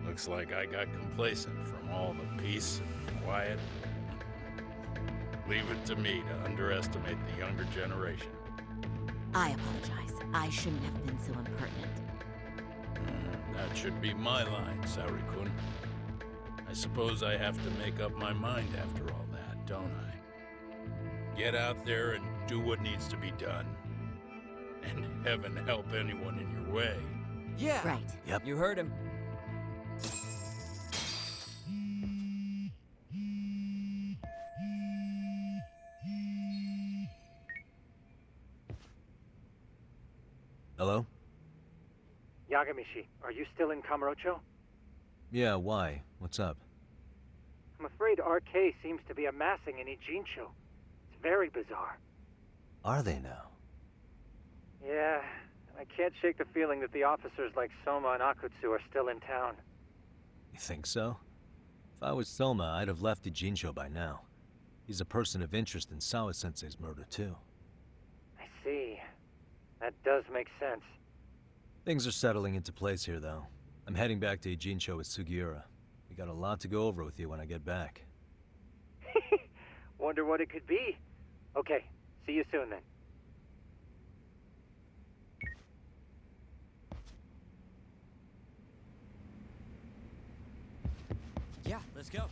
K: Looks like I got complacent from all the peace and quiet. Leave it to me to underestimate the younger generation.
N: I apologize. I shouldn't have been so impertinent.
K: That should be my line, Saori-kun. I suppose I have to make up my mind after all that, don't I? Get out there and do what needs to be done. And heaven help anyone in your way.
D: Yeah.
N: Right.
C: Yep.
D: You heard him.
C: Hello?
Q: Yagamishi, are you still in Kamurocho?
C: Yeah, why? What's up?
Q: I'm afraid RK seems to be amassing in Ijincho. It's very bizarre.
C: Are they now?
Q: Yeah, I can't shake the feeling that the officers like Soma and Akutsu are still in town.
C: You think so? If I was Soma, I'd have left Ijincho by now. He's a person of interest in Sawa-sensei's murder, too.
Q: I see. That does make sense.
C: Things are settling into place here, though. I'm heading back to Ijincho with Sugiura. We got a lot to go over with you when I get back.
Q: Wonder what it could be. Okay, see you soon then.
D: Yeah, let's go.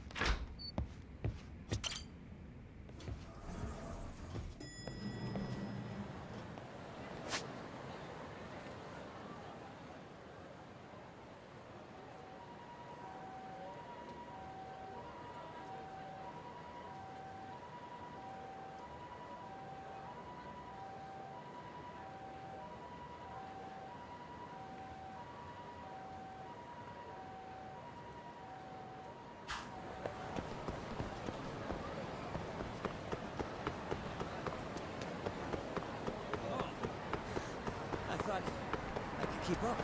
D: I thought I could keep up.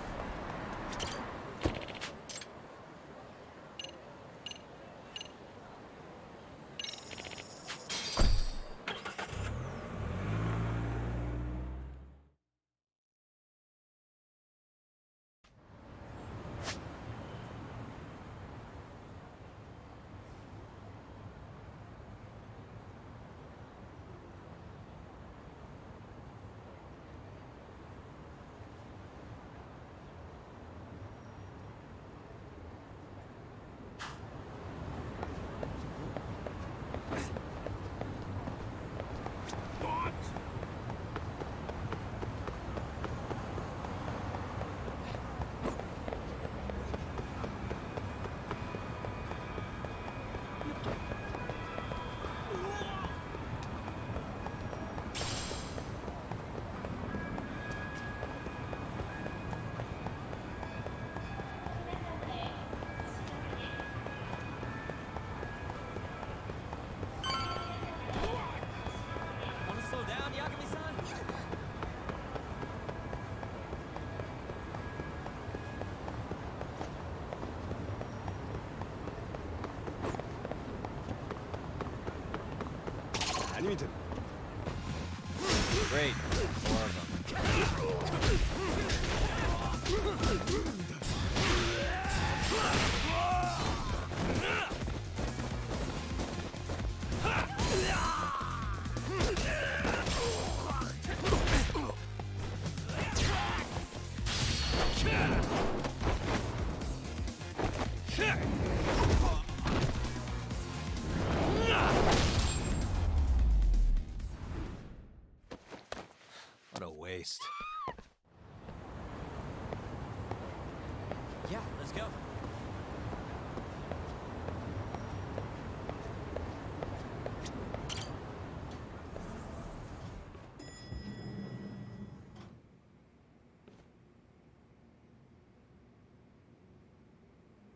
D: Great. More of them.
C: What a waste.
D: Yeah, let's go.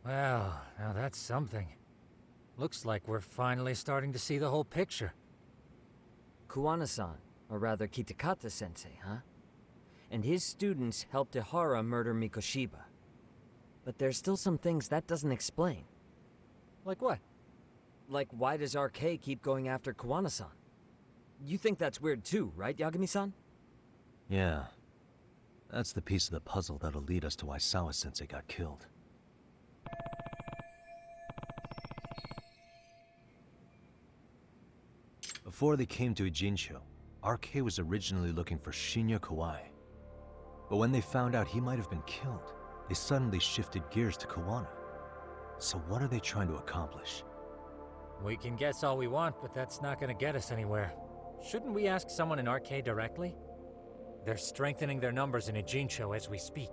R: Well, now that's something. Looks like we're finally starting to see the whole picture.
D: Kuwana-san, or rather Kitakata-sensei, huh? And his students helped Ihara murder Mikoshiba. But there's still some things that doesn't explain.
R: Like what?
D: Like, why does RK keep going after Kawana-san? You think that's weird too, right, Yagami-san?
C: Yeah. That's the piece of the puzzle that'll lead us to why Sawa-sensei got killed. Before they came to Ijincho, RK was originally looking for Shinya Kawai. But when they found out he might have been killed, they suddenly shifted gears to Kawana. So what are they trying to accomplish?
R: We can guess all we want, but that's not gonna get us anywhere. Shouldn't we ask someone in RK directly? They're strengthening their numbers in Ijincho as we speak.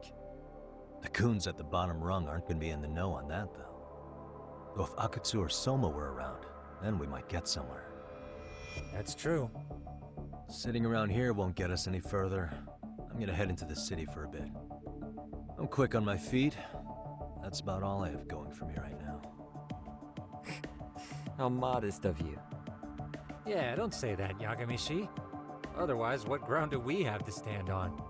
C: The goons at the bottom rung aren't gonna be in the know on that, though. Though if Akatsu or Soma were around, then we might get somewhere.
R: That's true.
C: Sitting around here won't get us any further. I'm gonna head into the city for a bit. I'm quick on my feet. That's about all I have going for me right now.
D: How modest of you.
R: Yeah, don't say that, Yagami-shi. Otherwise, what ground do we have to stand on?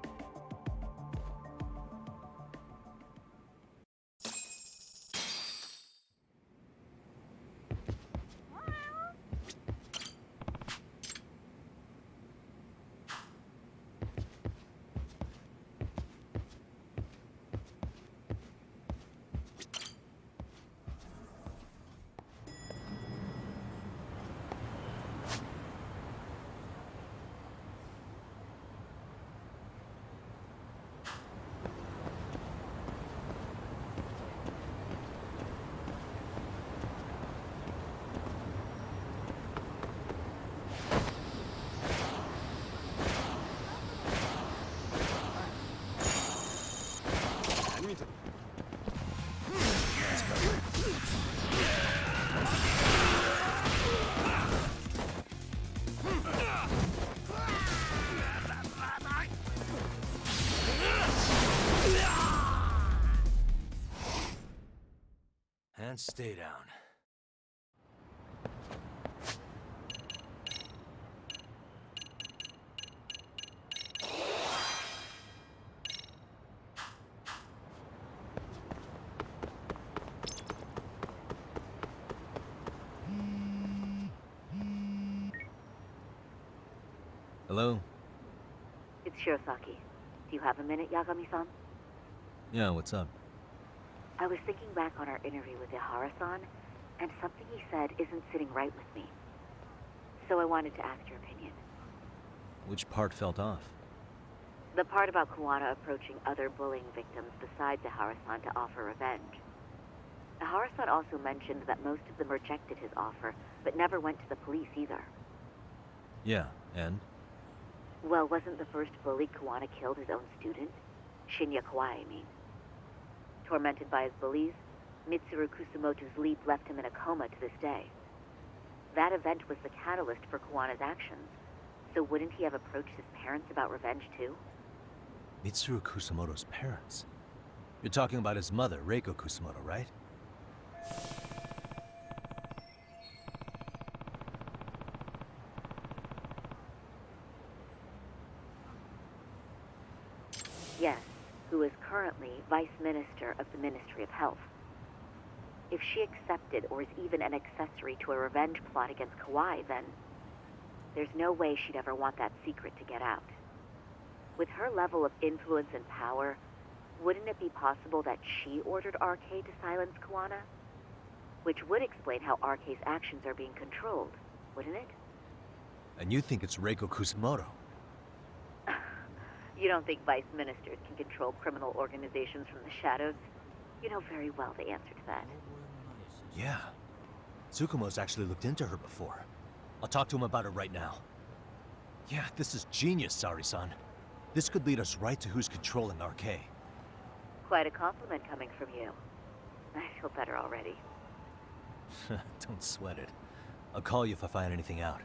C: And stay down. Hello?
N: It's Shirosaki. Do you have a minute, Yagami-san?
C: Yeah, what's up?
N: I was thinking back on our interview with Ihara-san, and something he said isn't sitting right with me. So I wanted to ask your opinion.
C: Which part felt off?
N: The part about Kawana approaching other bullying victims besides Ihara-san to offer revenge. Ihara-san also mentioned that most of them rejected his offer, but never went to the police either.
C: Yeah, and?
N: Well, wasn't the first bully Kawana killed his own student? Shinya Kawai, I mean. Tormented by his bullies, Mitsuru Kusamoto's leap left him in a coma to this day. That event was the catalyst for Kawana's actions, so wouldn't he have approached his parents about revenge too?
C: Mitsuru Kusamoto's parents? You're talking about his mother, Reiko Kusamoto, right?
N: Yes, who is currently Vice Minister of the Ministry of Health. If she accepted or is even an accessory to a revenge plot against Kawai, then there's no way she'd ever want that secret to get out. With her level of influence and power, wouldn't it be possible that she ordered RK to silence Kawana? Which would explain how RK's actions are being controlled, wouldn't it?
C: And you think it's Reiko Kusamoto?
N: You don't think vice ministers can control criminal organizations from the shadows? You know very well the answer to that.
C: Yeah. Tsukumo's actually looked into her before. I'll talk to him about it right now. Yeah, this is genius, Sari-san. This could lead us right to who's controlling RK.
N: Quite a compliment coming from you. I feel better already.
C: Don't sweat it. I'll call you if I find anything out.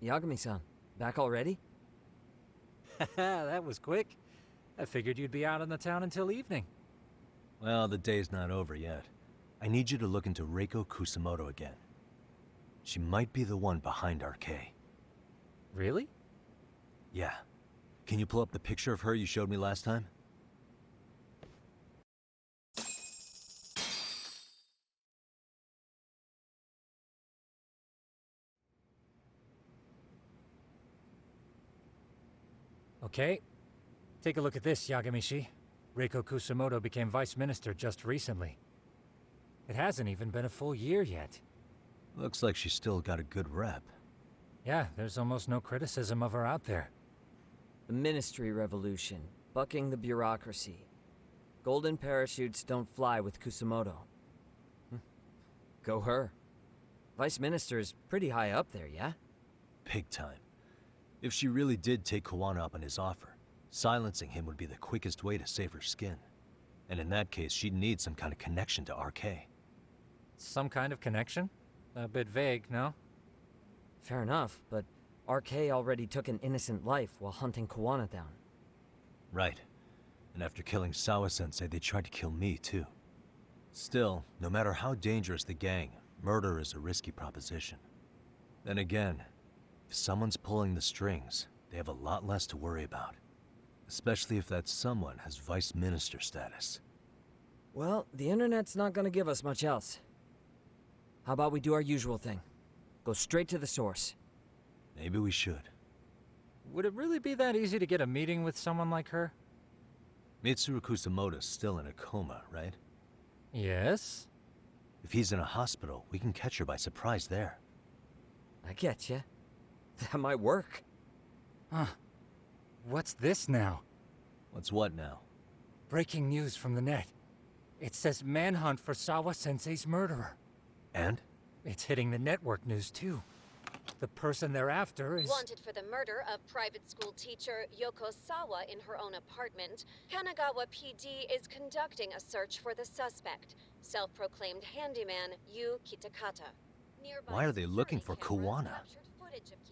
D: Yagami-san, back already?
R: That was quick. I figured you'd be out in the town until evening.
C: Well, the day's not over yet. I need you to look into Reiko Kusamoto again. She might be the one behind RK.
R: Really?
C: Yeah. Can you pull up the picture of her you showed me last time?
R: Okay. Take a look at this, Yagamishi. Reiko Kusamoto became vice minister just recently. It hasn't even been a full year yet.
C: Looks like she's still got a good rep.
R: Yeah, there's almost no criticism of her out there.
D: The Ministry Revolution, bucking the bureaucracy. Golden parachutes don't fly with Kusamoto. Go her. Vice Minister is pretty high up there, yeah?
C: Big time. If she really did take Kawana up on his offer, silencing him would be the quickest way to save her skin. And in that case, she'd need some kind of connection to RK.
R: Some kind of connection? A bit vague, no?
D: Fair enough, but RK already took an innocent life while hunting Kawana down.
C: Right. And after killing Sawa-sensei, they tried to kill me, too. Still, no matter how dangerous the gang, murder is a risky proposition. Then again, if someone's pulling the strings, they have a lot less to worry about. Especially if that someone has vice minister status.
D: Well, the internet's not gonna give us much else. How about we do our usual thing? Go straight to the source.
C: Maybe we should.
R: Would it really be that easy to get a meeting with someone like her?
C: Mitsuru Kusamoto's still in a coma, right?
R: Yes?
C: If he's in a hospital, we can catch her by surprise there.
D: I get you. That might work.
R: Huh. What's this now?
C: What's what now?
R: Breaking news from the net. It says manhunt for Sawa-sensei's murderer.
C: And?
R: It's hitting the network news, too. The person they're after is...
S: Wanted for the murder of private school teacher Yoko Sawa in her own apartment, Kanagawa PD is conducting a search for the suspect, self-proclaimed handyman Yu Kitakata.
C: Why are they looking for Kawana?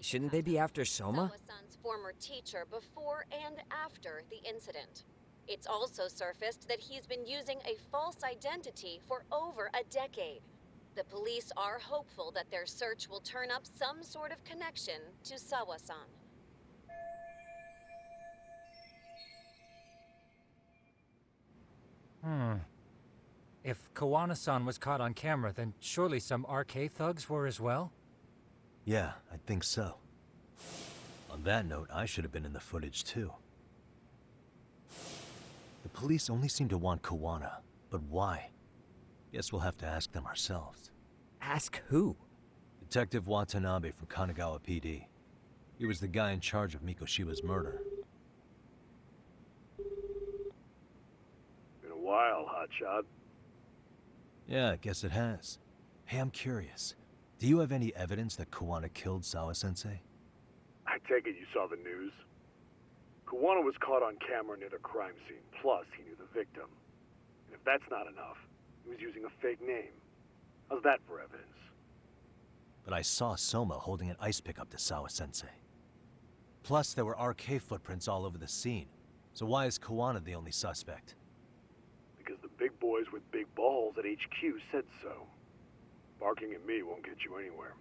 D: Shouldn't they be after Soma?
S: Sawa-san's former teacher before and after the incident. It's also surfaced that he's been using a false identity for over a decade. The police are hopeful that their search will turn up some sort of connection to Sawa-san.
R: If Kawana-san was caught on camera, then surely some RK thugs were as well?
C: Yeah, I think so. On that note, I should have been in the footage too. The police only seem to want Kawana, but why? Guess we'll have to ask them ourselves.
D: Ask who?
C: Detective Watanabe from Kanagawa PD. He was the guy in charge of Mikoshiba's murder.
T: Been a while, hotshot.
C: Yeah, I guess it has. Hey, I'm curious. Do you have any evidence that Kawana killed Sawa-sensei?
T: I take it you saw the news. Kawana was caught on camera near the crime scene, plus he knew the victim. And if that's not enough, he was using a fake name. How's that for evidence?
C: But I saw Soma holding an ice pick up to Sawa-sensei. Plus, there were RK footprints all over the scene. So why is Kawana the only suspect?
T: Because the big boys with big balls at HQ said so. Barking at me won't get you anywhere.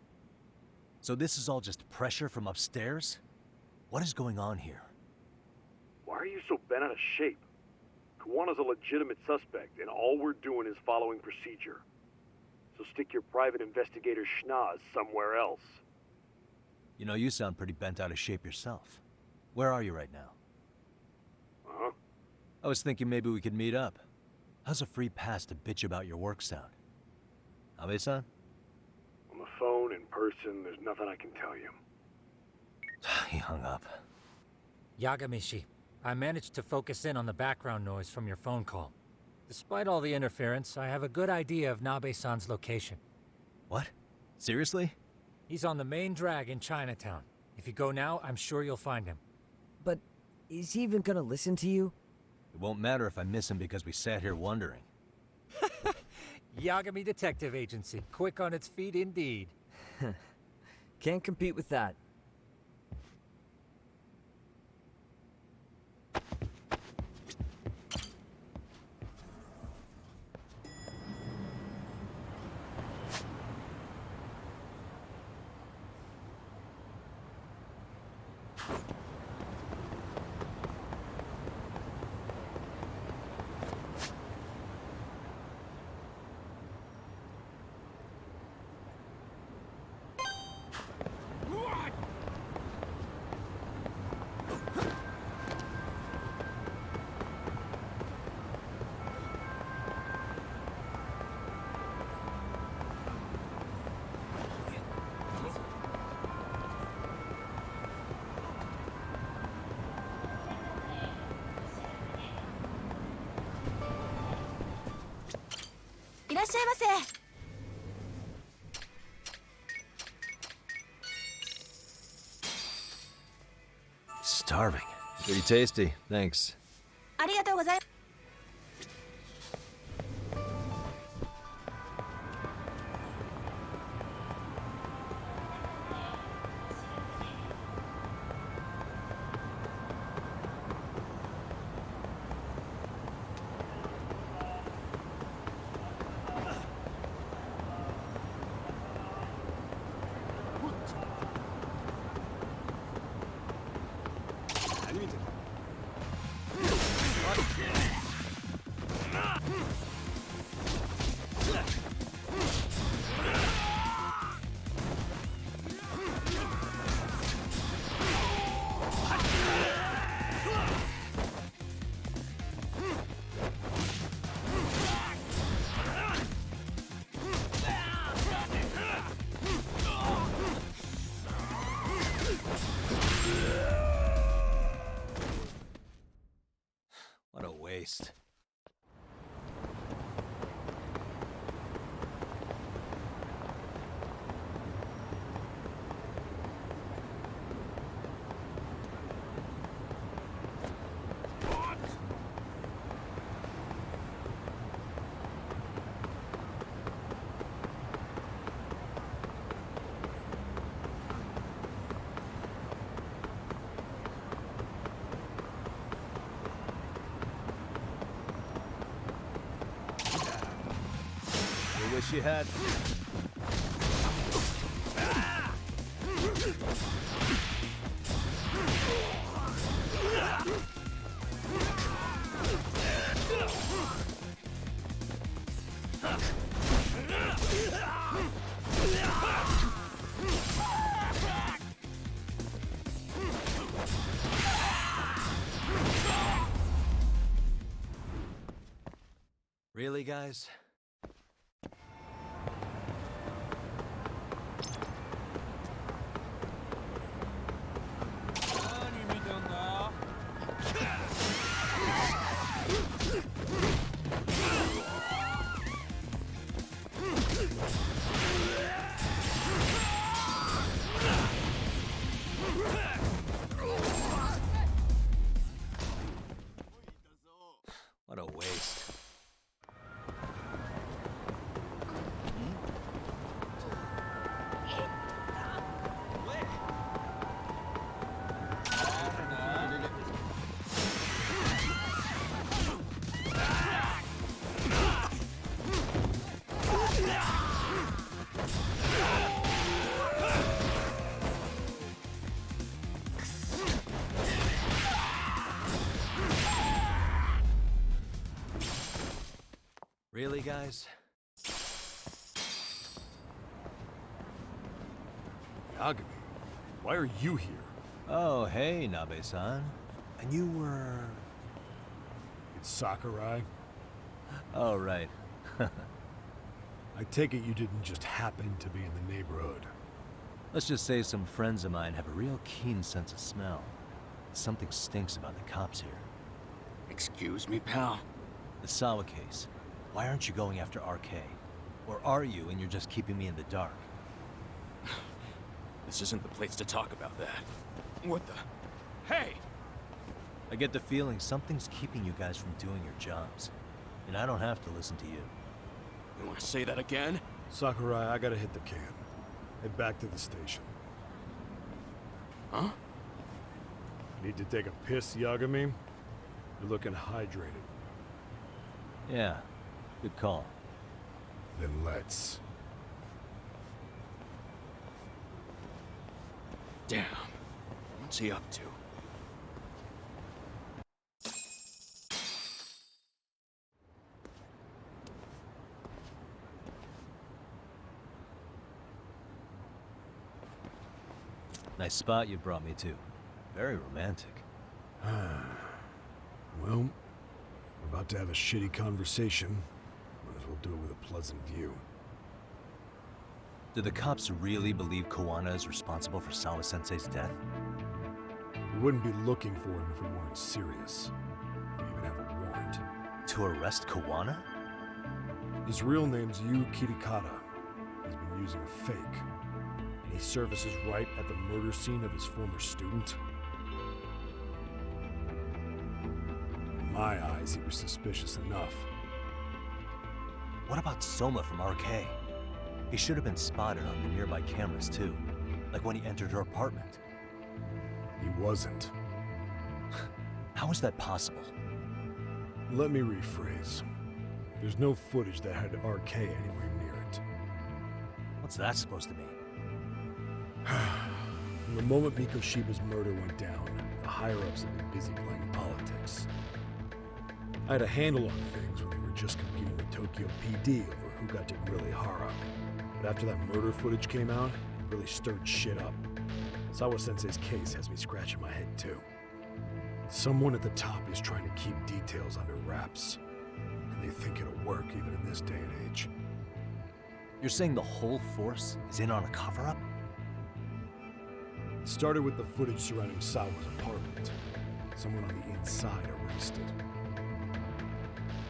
C: So this is all just pressure from upstairs? What is going on here?
T: Why are you so bent out of shape? Kawana's a legitimate suspect, and all we're doing is following procedure. So stick your private investigator schnoz somewhere else.
C: You know, you sound pretty bent out of shape yourself. Where are you right now?
T: Huh?
C: I was thinking maybe we could meet up. How's a free pass to bitch about your work sound? Abe-san?
T: On the phone, in person, there's nothing I can tell you.
C: He hung up.
R: Yagamishi, I managed to focus in on the background noise from your phone call. Despite all the interference, I have a good idea of Nabe-san's location.
C: What? Seriously?
R: He's on the main drag in Chinatown. If you go now, I'm sure you'll find him.
D: But is he even gonna listen to you?
C: It won't matter if I miss him because we sat here wondering.
R: Yagami Detective Agency, quick on its feet indeed.
D: Can't compete with that.
B: っしゃいませ。
C: Starving. Pretty tasty, thanks.
B: ありがとうございます。
C: What a waste. I wish you had. Really, guys? What a waste. Really, guys?
T: Yagami, why are you here?
C: Oh, hey, Nabe-san. And you were...
T: It's Sakurai.
C: Oh, right.
T: I take it you didn't just happen to be in the neighborhood.
C: Let's just say some friends of mine have a real keen sense of smell. Something stinks about the cops here.
O: Excuse me, pal?
C: The Sawa case. Why aren't you going after RK? Or are you and you're just keeping me in the dark?
O: This isn't the place to talk about that. What the... Hey!
C: I get the feeling something's keeping you guys from doing your jobs. And I don't have to listen to you.
O: You want to say that again?
T: Sakurai, I gotta hit the can. Head back to the station.
O: Huh?
T: Need to take a piss, Yagami? You're looking hydrated.
C: Yeah, good call.
T: Then let's.
O: Damn. What's he up to?
C: Nice spot you brought me to. Very romantic.
T: Well, we're about to have a shitty conversation. Might as well do it with a pleasant view.
C: Do the cops really believe Kawana is responsible for Sawa-sensei's death?
T: We wouldn't be looking for him if we weren't serious. We even have a warrant.
C: To arrest Kawana?
U: His real name's Yu Kitakata. He's been using a fake. And he surfaces right at the murder scene of his former student. In my eyes, he was suspicious enough.
C: What about Soma from RK? He should have been spotted on the nearby cameras too, like when he entered her apartment.
U: He wasn't.
C: How is that possible?
U: Let me rephrase. There's no footage that had RK anywhere near it.
C: What's that supposed to mean?
U: From the moment Mikoshiba's murder went down, the higher-ups have been busy playing politics. I had a handle on things when we were just competing with Tokyo PD over who got to grill Ihara. But after that murder footage came out, it really stirred shit up. Sawa-sensei's case has me scratching my head too. Someone at the top is trying to keep details under wraps. And they think it'll work even in this day and age.
C: You're saying the whole force is in on a cover-up?
U: It started with the footage surrounding Sawa's apartment. Someone on the inside erased it.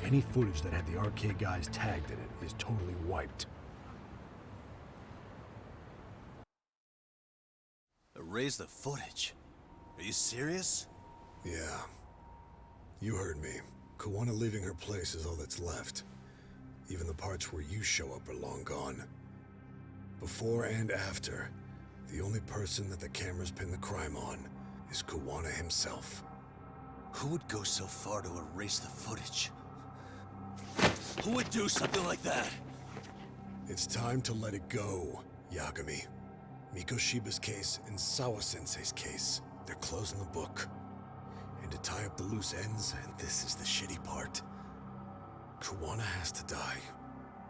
U: Any footage that had the RK guys tagged in it is totally wiped.
F: Erase the footage? Are you serious?
V: Yeah. You heard me. Kawana leaving her place is all that's left. Even the parts where you show up are long gone. Before and after, the only person that the cameras pin the crime on is Kawana himself.
F: Who would go so far to erase the footage? Who would do something like that?
V: It's time to let it go, Yagami. Mikoshiba's case and Sawa-sensei's case, they're closing the book. And to tie up the loose ends, and this is the shitty part, Kawana has to die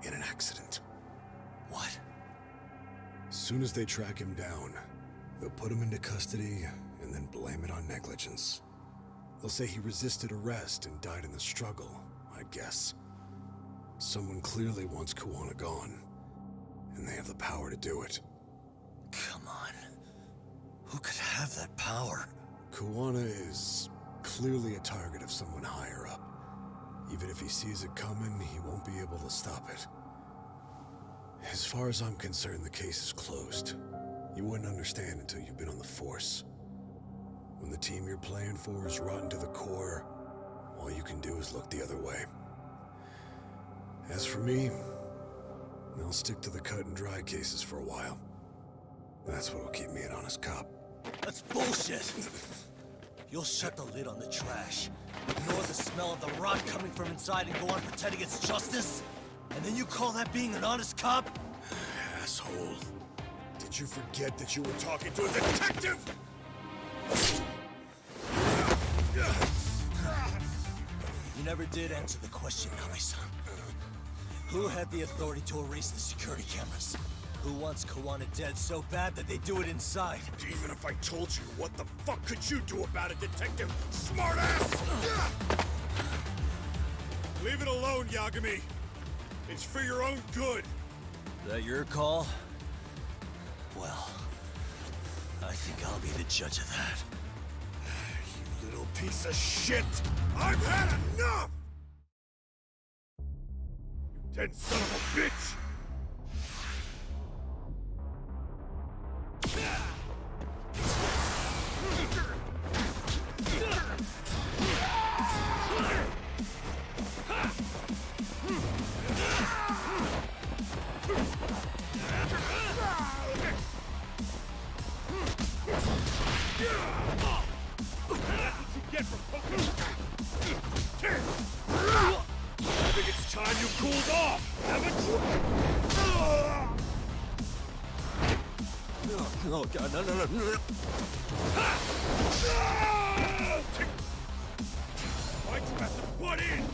V: in an accident.
F: What?
V: Soon as they track him down, they'll put him into custody and then blame it on negligence. They'll say he resisted arrest and died in the struggle, I'd guess. Someone clearly wants Kawana gone, and they have the power to do it.
F: Come on. Who could have that power?
V: Kawana is clearly a target of someone higher up. Even if he sees it coming, he won't be able to stop it. As far as I'm concerned, the case is closed. You wouldn't understand until you've been on the force. When the team you're playing for is rotten to the core, all you can do is look the other way. As for me, I'll stick to the cut and dry cases for a while. That's what'll keep me an honest cop.
F: That's bullshit! You'll shut the lid on the trash, ignore the smell of the rot coming from inside, and go on pretending it's justice? And then you call that being an honest cop?
V: Asshole. Did you forget that you were talking to a detective?
F: You never did answer the question, Nami-san. Who had the authority to erase the security cameras? Who wants Kawana dead so bad that they do it inside?
V: Even if I told you, what the fuck could you do about it, detective? Smartass! Leave it alone, Yagami. It's for your own good.
F: Is that your call? Well, I think I'll be the judge of that.
V: You little piece of shit! I've had enough! You dead son of a bitch! I think it's time you cooled off, haven't you?
F: Oh god, no.
V: Why'd you have to butt in?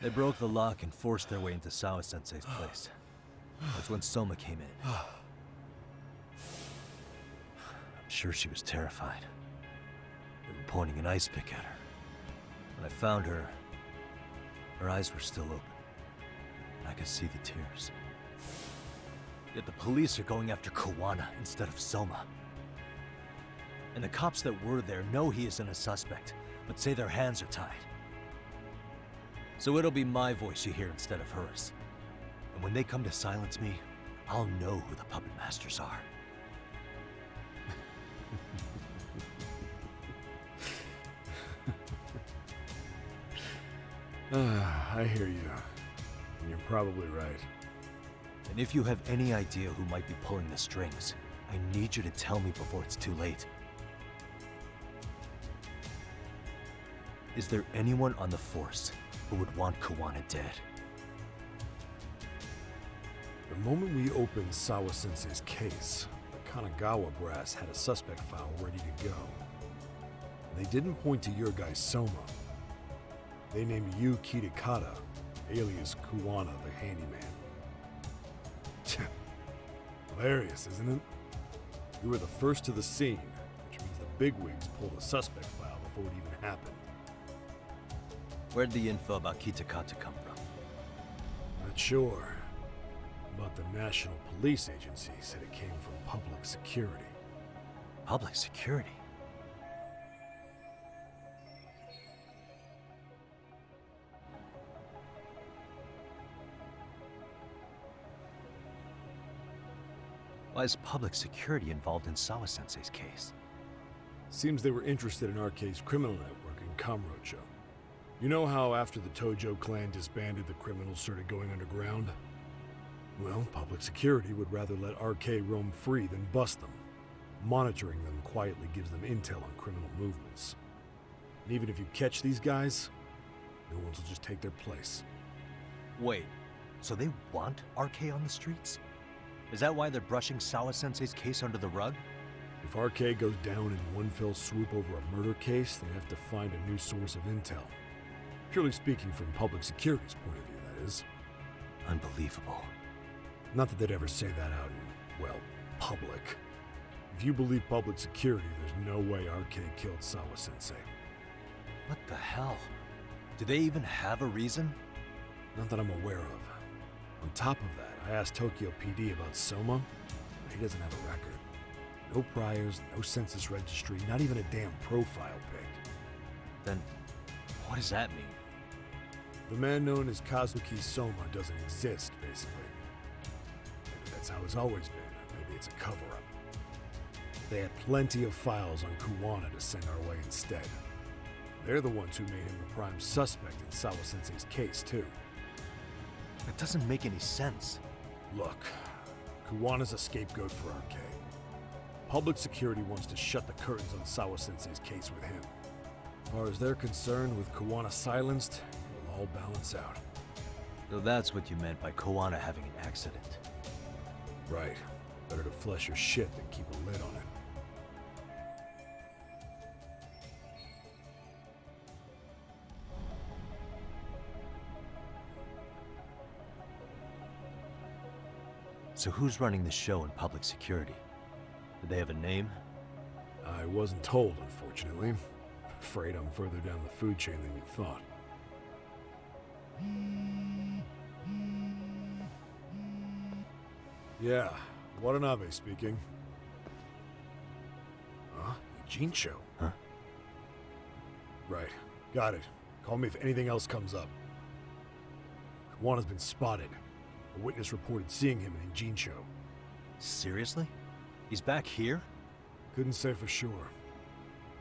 C: They broke the lock and forced their way into Sawa-sensei's place. That's when Soma came in. I'm sure she was terrified. They were pointing an ice pick at her. When I found her, her eyes were still open. And I could see the tears. Yet the police are going after Kawana instead of Soma. And the cops that were there know he isn't a suspect, but say their hands are tied. So it'll be my voice you hear instead of hers. And when they come to silence me, I'll know who the puppet masters are.
U: I hear you. And you're probably right.
C: And if you have any idea who might be pulling the strings, I need you to tell me before it's too late. Is there anyone on the force who would want Kawana dead?
U: The moment we opened Sawa-sensei's case, the Kanagawa brass had a suspect file ready to go. They didn't point to your guy Soma. They named you Kitakata, alias Kawana the handyman. Hilarious, isn't it? You were the first to the scene, which means the bigwigs pulled the suspect file before it even happened.
C: Where'd the info about Kitakata come from?
U: Not sure. But the National Police Agency said it came from public security.
C: Public security? Why is public security involved in Sawa-sensei's case?
U: Seems they were interested in RK's criminal network in Kamurocho. You know how after the Tojo clan disbanded, the criminals started going underground? Well, public security would rather let RK roam free than bust them. Monitoring them quietly gives them intel on criminal movements. And even if you catch these guys, new ones will just take their place.
C: Wait, so they want RK on the streets? Is that why they're brushing Sawa-sensei's case under the rug?
U: If RK goes down in one fell swoop over a murder case, they have to find a new source of intel. Purely speaking, from public security's point of view, that is.
C: Unbelievable.
U: Not that they'd ever say that out in, well, public. If you believe public security, there's no way RK killed Sawa-sensei.
C: What the hell? Do they even have a reason?
U: Not that I'm aware of. On top of that, I asked Tokyo PD about Soma, but he doesn't have a record. No priors, no census registry, not even a damn profile pic.
C: Then, what does that mean?
U: The man known as Kazuki Soma doesn't exist, basically. Maybe that's how it's always been, or maybe it's a cover-up. They had plenty of files on Kawana to send our way instead. They're the ones who made him the prime suspect in Sawa-sensei's case, too.
C: That doesn't make any sense.
U: Look, Kawana's a scapegoat for RK. Public security wants to shut the curtains on Sawa-sensei's case with him. As far as they're concerned, with Kawana silenced, it'll all balance out.
C: So that's what you meant by Kawana having an accident.
U: Right. Better to flush your shit than keep a lid on it.
C: So who's running the show in public security? Do they have a name?
U: I wasn't told, unfortunately. Afraid I'm further down the food chain than you thought. Yeah, Watanabe speaking. Huh? Jincho?
C: Huh?
U: Right. Got it. Call me if anything else comes up. Kawana's been spotted. A witness reported seeing him in Jincho.
C: Seriously? He's back here?
U: Couldn't say for sure.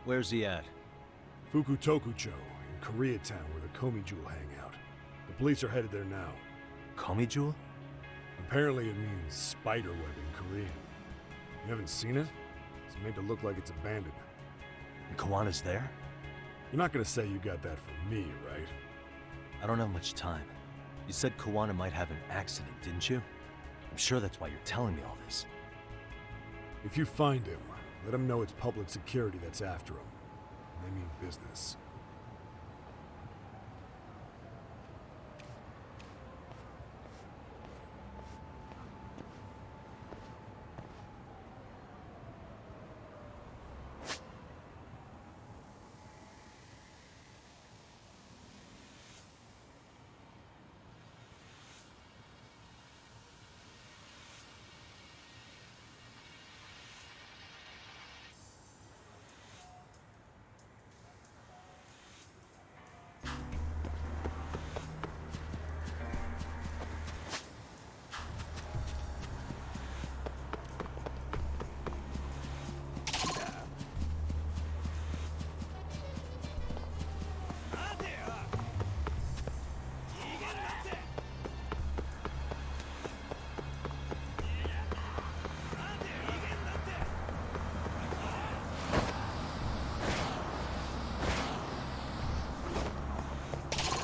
C: Where's he at?
U: Fukutokucho, in Koreatown, where the Komi Jewel hang out. The police are headed there now.
C: Komi Jewel?
U: Apparently it means spider web in Korean. You haven't seen it? It's made to look like it's abandoned.
C: And Kawana's there?
U: You're not gonna say you got that from me, right?
C: I don't have much time. You said Kawana might have an accident, didn't you? I'm sure that's why you're telling me all this.
U: If you find him, let him know it's public security that's after him. They mean business.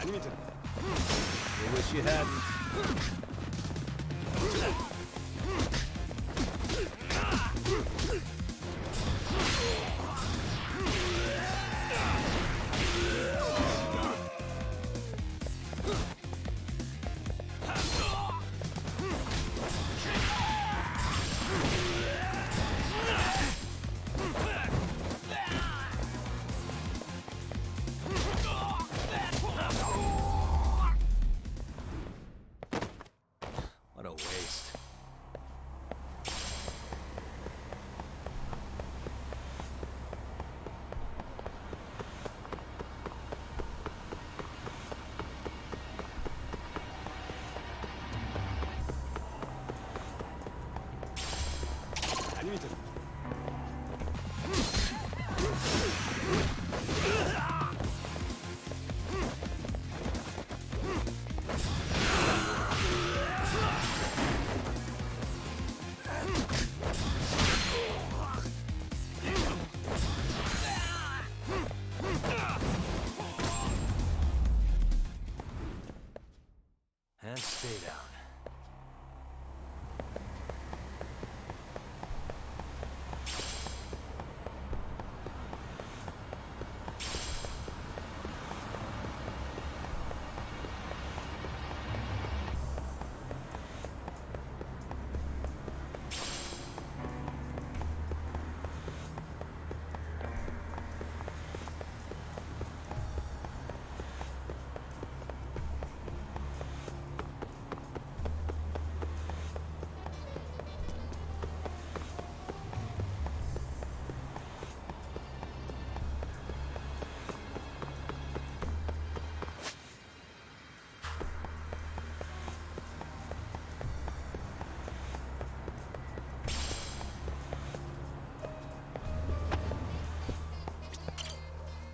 C: You wish you hadn't. What a waste. And stay down.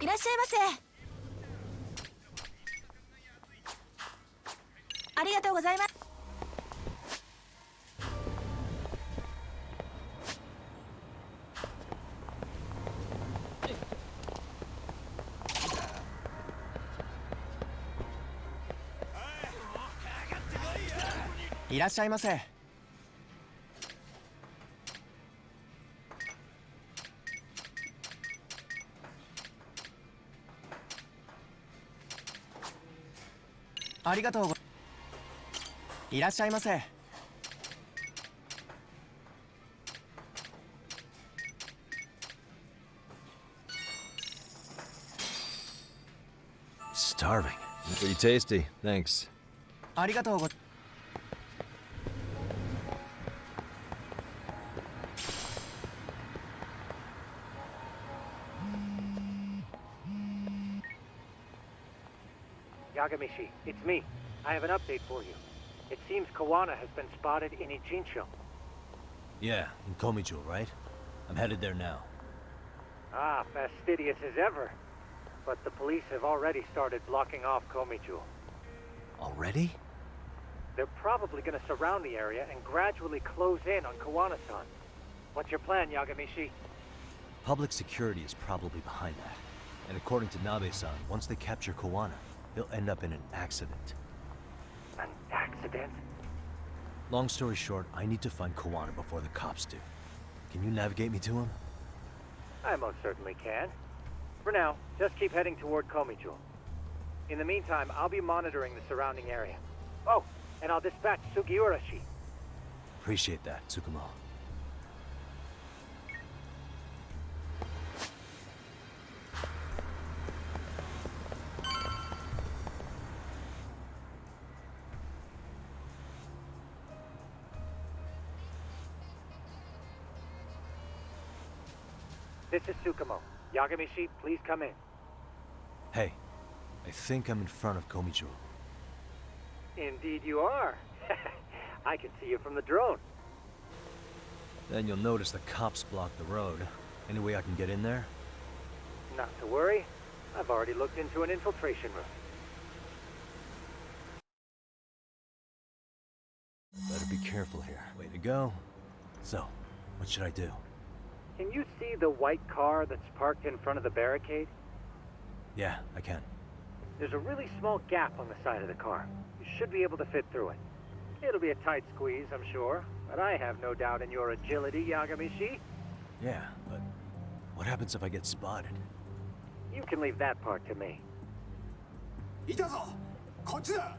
M: Iらっしゃいませ。ありがとうご。いらっしゃいませ。
C: Starving. Pretty tasty. Thanks.
M: ありがとうご。
Q: Yagamishi, it's me. I have an update for you. It seems Kawana has been spotted in Ijincho.
C: Yeah, in Komicho, right? I'm headed there now.
Q: Ah, fastidious as ever. But the police have already started blocking off Komicho.
C: Already?
Q: They're probably gonna surround the area and gradually close in on Kawana-san. What's your plan, Yagamishi?
C: Public security is probably behind that. And according to Nabe-san, once they capture Kawana, he'll end up in an accident.
Q: An accident?
C: Long story short, I need to find Kawana before the cops do. Can you navigate me to him?
Q: I most certainly can. For now, just keep heading toward Komicho. In the meantime, I'll be monitoring the surrounding area. Oh, and I'll dispatch Sugiurashi.
C: Appreciate that, Tsukumo.
Q: This is Tsukumo. Yagamishi, please come in.
C: Hey, I think I'm in front of Komicho.
Q: Indeed you are. I can see you from the drone.
C: Then you'll notice the cops block the road. Any way I can get in there?
Q: Not to worry. I've already looked into an infiltration route.
C: Better be careful here. Way to go. So, what should I do?
Q: Can you see the white car that's parked in front of the barricade?
C: Yeah, I can.
Q: There's a really small gap on the side of the car. You should be able to fit through it. It'll be a tight squeeze, I'm sure, but I have no doubt in your agility, Yagami-shi.
C: Yeah, but what happens if I get spotted?
Q: You can leave that part to me.
U: いたぞこっちだ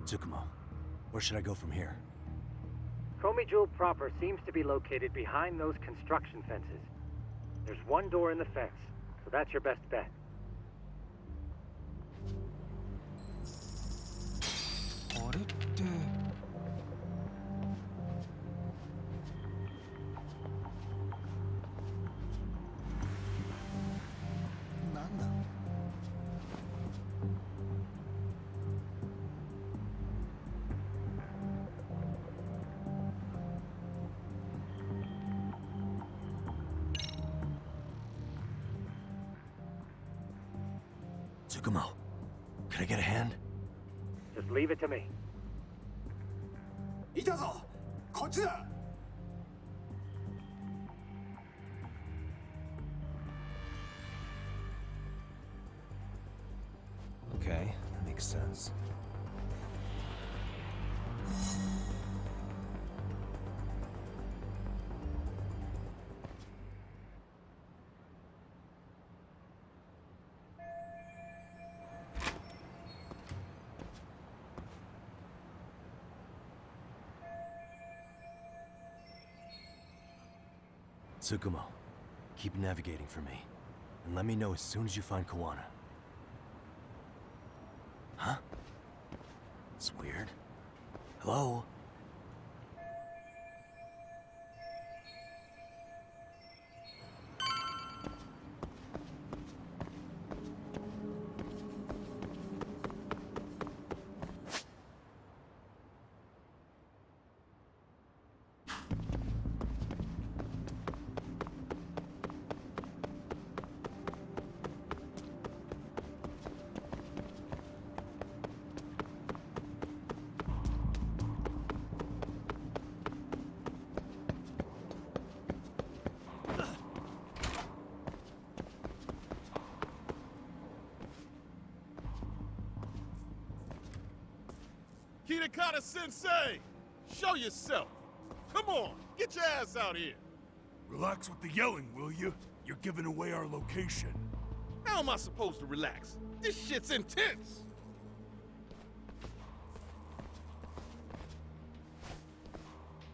C: Tsukumo, where should I go from here?
Q: Komi Jewel proper seems to be located behind those construction fences. There's one door in the fence, so that's your best bet.
C: Tsukumo, can I get a hand?
Q: Just leave it to me.
U: いたぞこっちだ
C: Okay, that makes sense. Tsukumo, keep navigating for me, and let me know as soon as you find Kawana. Huh? It's weird. Hello?
G: Kitakata-sensei! Show yourself! Come on, get your ass out here!
U: Relax with the yelling, will you? You're giving away our location.
G: How am I supposed to relax? This shit's intense!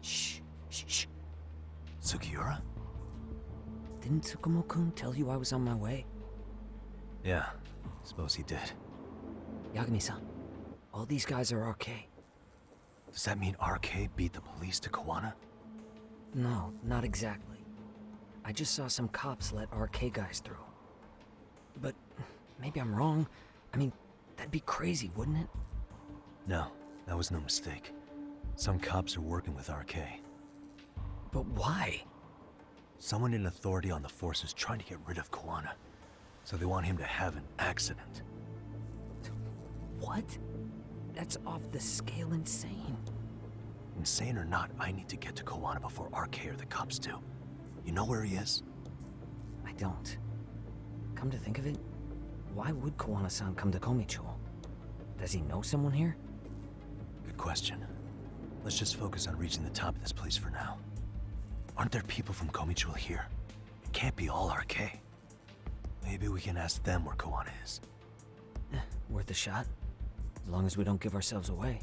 D: Shh.
C: Sugiura?
D: Didn't Tsukumo-kun tell you I was on my way?
C: Yeah, suppose he did.
D: Yagami-san, all these guys are RK.
C: Does that mean RK beat the police to Kawana?
D: No, not exactly. I just saw some cops let RK guys through. But maybe I'm wrong. I mean, that'd be crazy, wouldn't it?
C: No, that was no mistake. Some cops are working with RK.
D: But why?
C: Someone in authority on the force is trying to get rid of Kawana. So they want him to have an accident.
D: What? That's off the scale insane.
C: Insane or not, I need to get to Koana before RK or the cops do. You know where he is?
D: I don't. Come to think of it, why would Koana-san come to Komichou? Does he know someone here?
C: Good question. Let's just focus on reaching the top of this place for now. Aren't there people from Komichou here? It can't be all RK. Maybe we can ask them where Koana is.
D: Worth a shot. As long as we don't give ourselves away.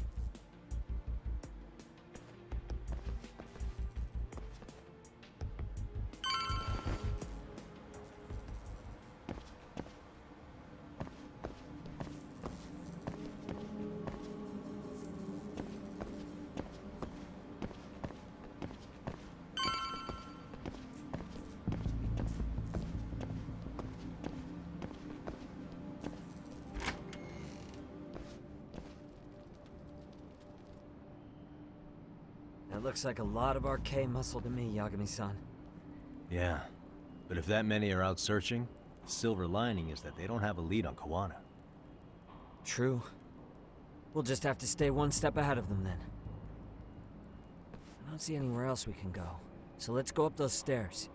D: That looks like a lot of RK muscle to me, Yagami-san.
C: Yeah, but if that many are out searching, the silver lining is that they don't have a lead on Koana.
D: True. We'll just have to stay one step ahead of them then. I don't see anywhere else we can go, so let's go up those stairs.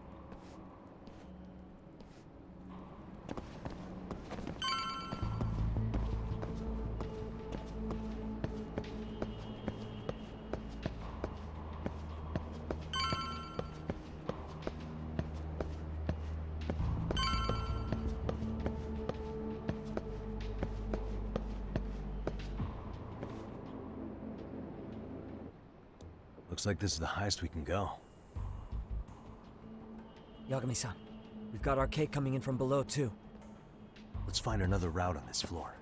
C: Looks like this is the highest we can go.
D: Yagami-san, we've got RK coming in from below too.
C: Let's find another route on this floor.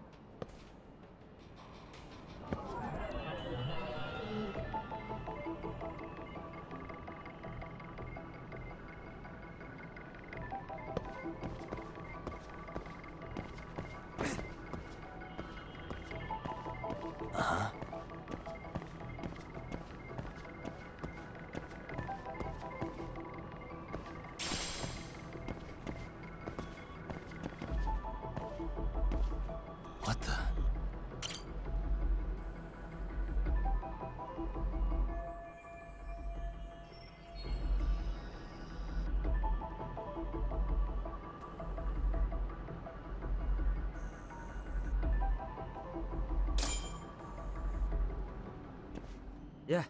C: Uh-huh. What the?
D: Yeah,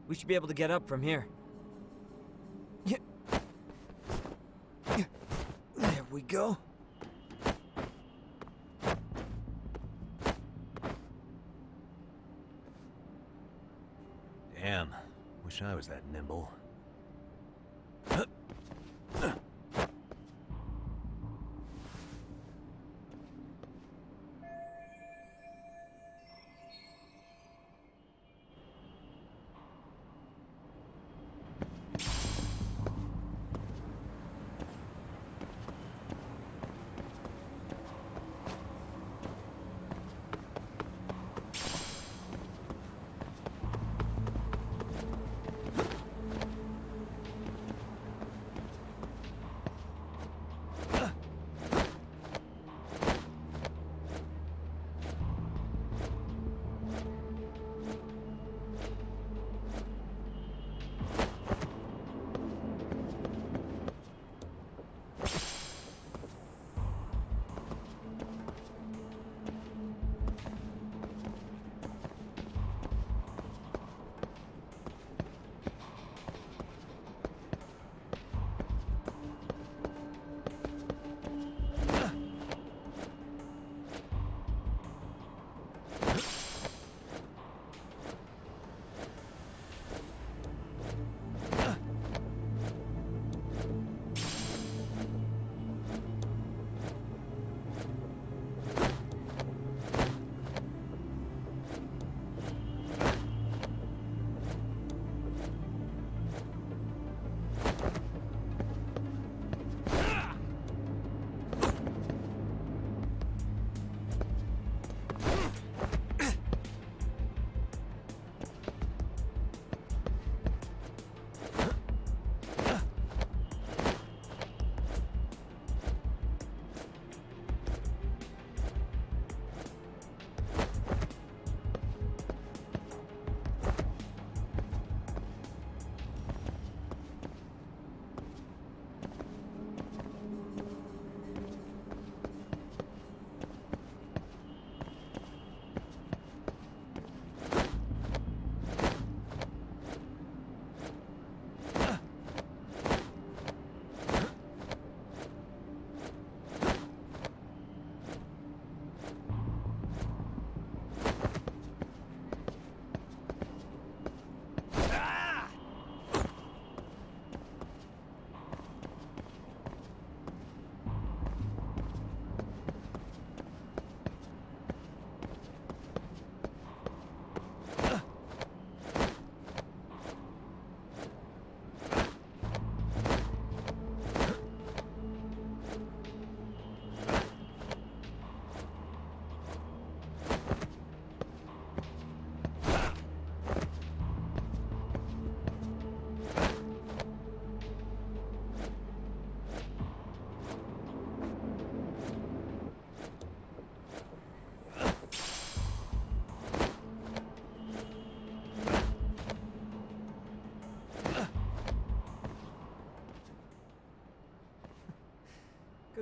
D: we should be able to get up from here. There we go.
C: Damn, wish I was that nimble.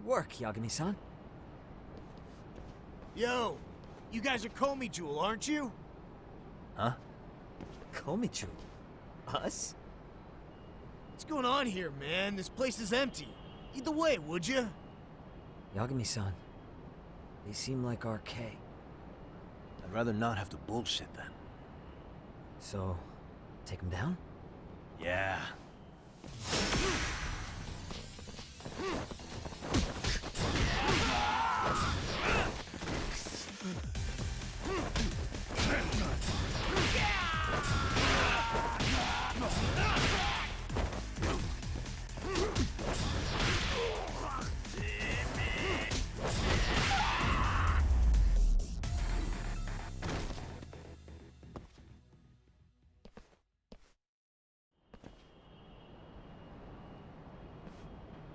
D: work, Yagami-san.
H: Yo, you guys are Komi Jewel, aren't you?
D: Huh? Komichu? Us?
H: What's going on here, man? This place is empty. Lead the way, would you?
D: Yagami-san, they seem like RK.
C: I'd rather not have to bullshit then.
D: So, take them down?
C: Yeah.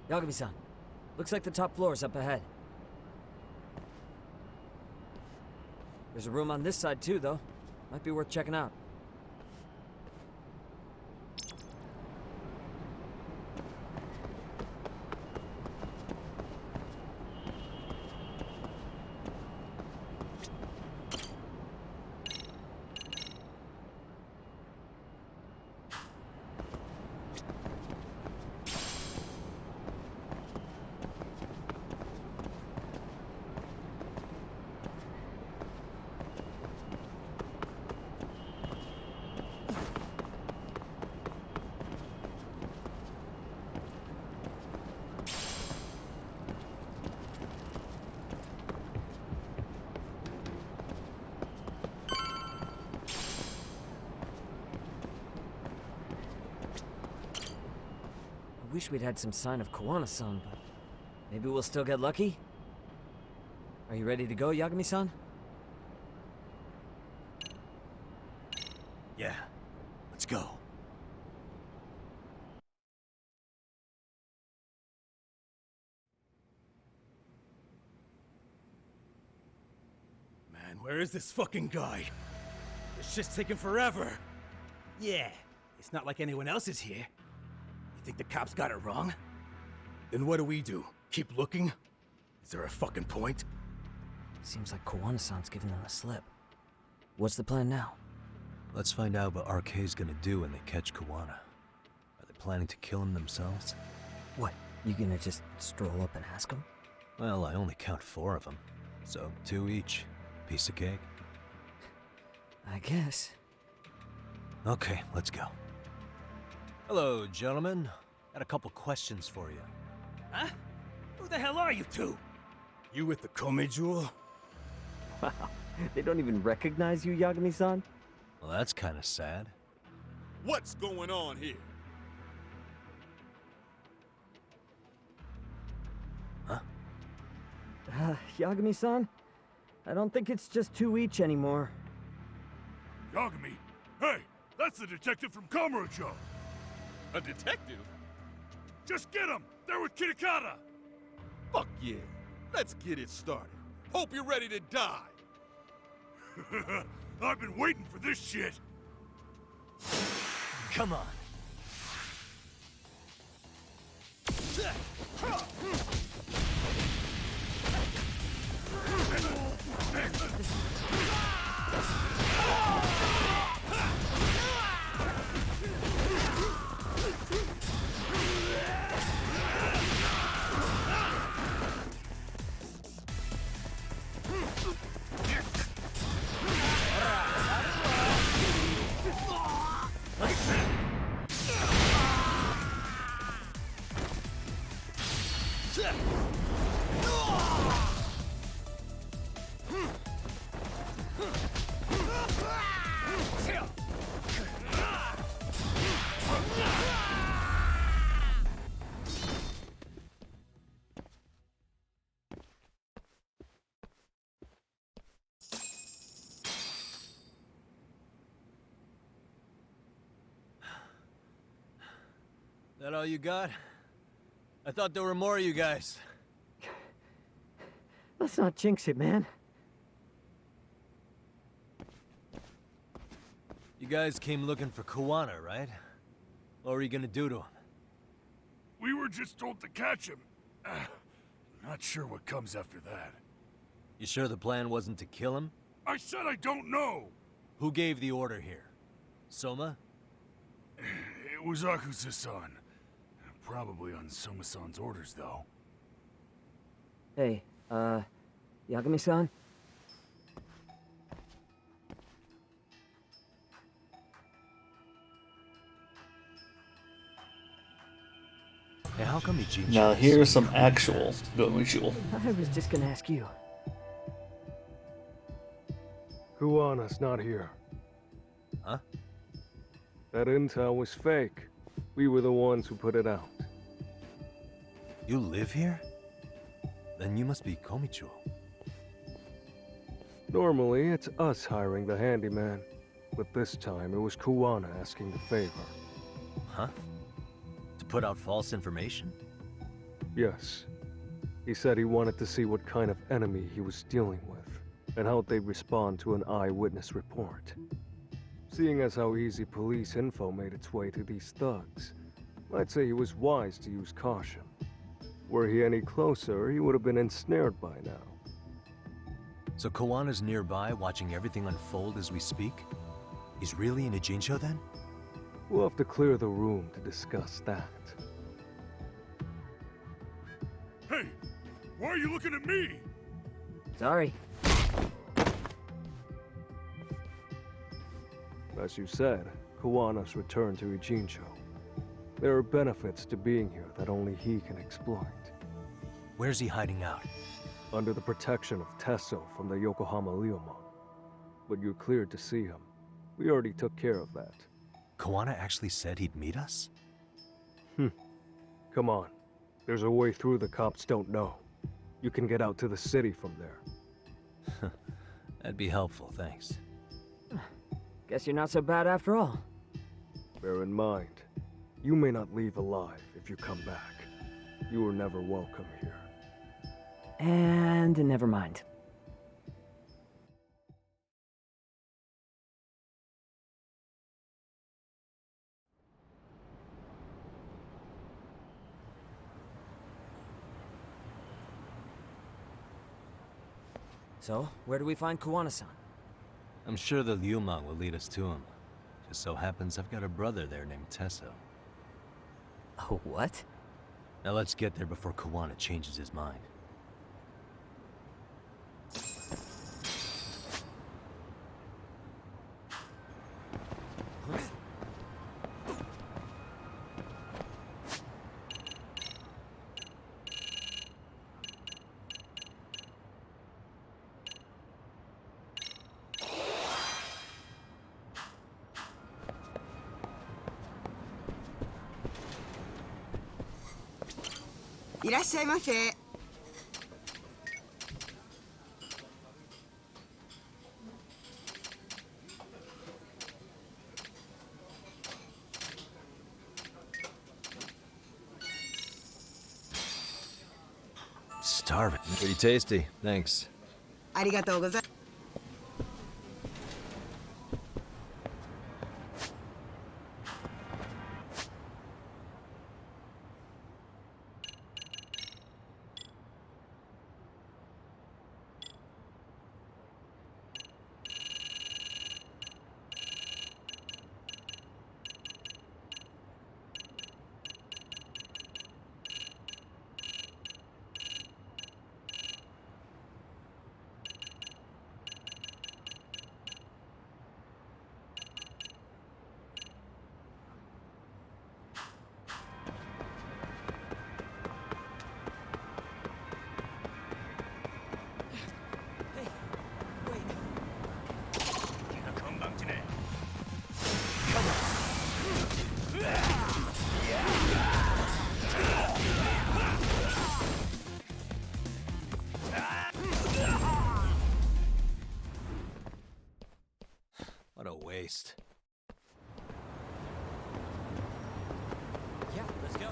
D: Yagami-san, looks like the top floor is up ahead. There's a room on this side too, though. Might be worth checking out. I wish we'd had some sign of Kawana-san, but maybe we'll still get lucky? Are you ready to go, Yagami-san?
C: Yeah. Let's go.
H: Man, where is this fucking guy? This shit's taking forever. Yeah, it's not like anyone else is here. You think the cops got it wrong? Then what do? Keep looking? Is there a fucking point?
D: Seems like Kawana-san's giving them a slip. What's the plan now?
C: Let's find out what RK's gonna do when they catch Kawana. Are they planning to kill him themselves?
D: What, you gonna just stroll up and ask them?
C: Well, I only count 4 of them, so 2 each. Piece of cake.
D: I guess.
C: Okay, let's go. Hello, gentlemen. Got a couple questions for you.
H: Huh? Who the hell are you two? You with the Komi Jewel?
D: Wow, they don't even recognize you, Yagami-san?
C: Well, that's kind of sad.
G: What's going on here?
D: Yagami-san? I don't think it's just 2 each anymore.
G: Yagami? Hey, that's the detective from Kamurocho. A detective? Just get him! They're with Kitakata! Fuck yeah. Let's get it started. Hope you're ready to die. I've been waiting for this shit.
C: Come on. That all you got? I thought there were more of you guys.
D: Let's not jinx it, man.
C: You guys came looking for Kawana, right? What were you gonna do to him?
G: We were just told to catch him. Not sure what comes after that.
C: You sure the plan wasn't to kill him?
G: I said I don't know!
C: Who gave the order here? Soma?
G: It was Akusa-san. Probably on Soma-san's orders, though.
D: Hey, Yagami-san?
C: Hey, how come Ijincho
A: Now
C: is
A: here's
C: so
A: some actual visual.
D: I was just gonna ask you.
U: Kuwana's not here.
C: Huh?
U: That intel was fake. We were the ones who put it out.
C: You live here? Then you must be Komicho.
U: Normally, it's us hiring the handyman. But this time, it was Kuwana asking the favor.
C: Huh? To put out false information?
U: Yes. He said he wanted to see what kind of enemy he was dealing with, and how they'd respond to an eyewitness report. Seeing as how easy police info made its way to these thugs, I'd say he was wise to use caution. Were he any closer, he would have been ensnared by now.
C: So Kawana's nearby, watching everything unfold as we speak? He's really in Ijincho then?
U: We'll have to clear the room to discuss that.
G: Hey! Why are you looking at me?
D: Sorry.
U: As you said, Kawana's returned to Ijincho. There are benefits to being here that only he can exploit.
C: Where's he hiding out?
U: Under the protection of Tesso from the Yokohama Ryomon. But you're cleared to see him. We already took care of that.
C: Kawana actually said he'd meet us?
U: Come on. There's a way through the cops don't know. You can get out to the city from there.
C: That'd be helpful, thanks.
D: Guess you're not so bad after all.
U: Bear in mind, you may not leave alive if you come back. You were never welcome here.
D: And never mind. So, where do we find Kuwana-san?
C: I'm sure the Ryumon will lead us to him. Just so happens I've got a brother there named Tesso.
D: Oh, what?
C: Now let's get there before Kawana changes his mind. Starving. Pretty tasty, thanks.
M: ありがとうございます。
C: What a waste.
D: Yeah, let's go.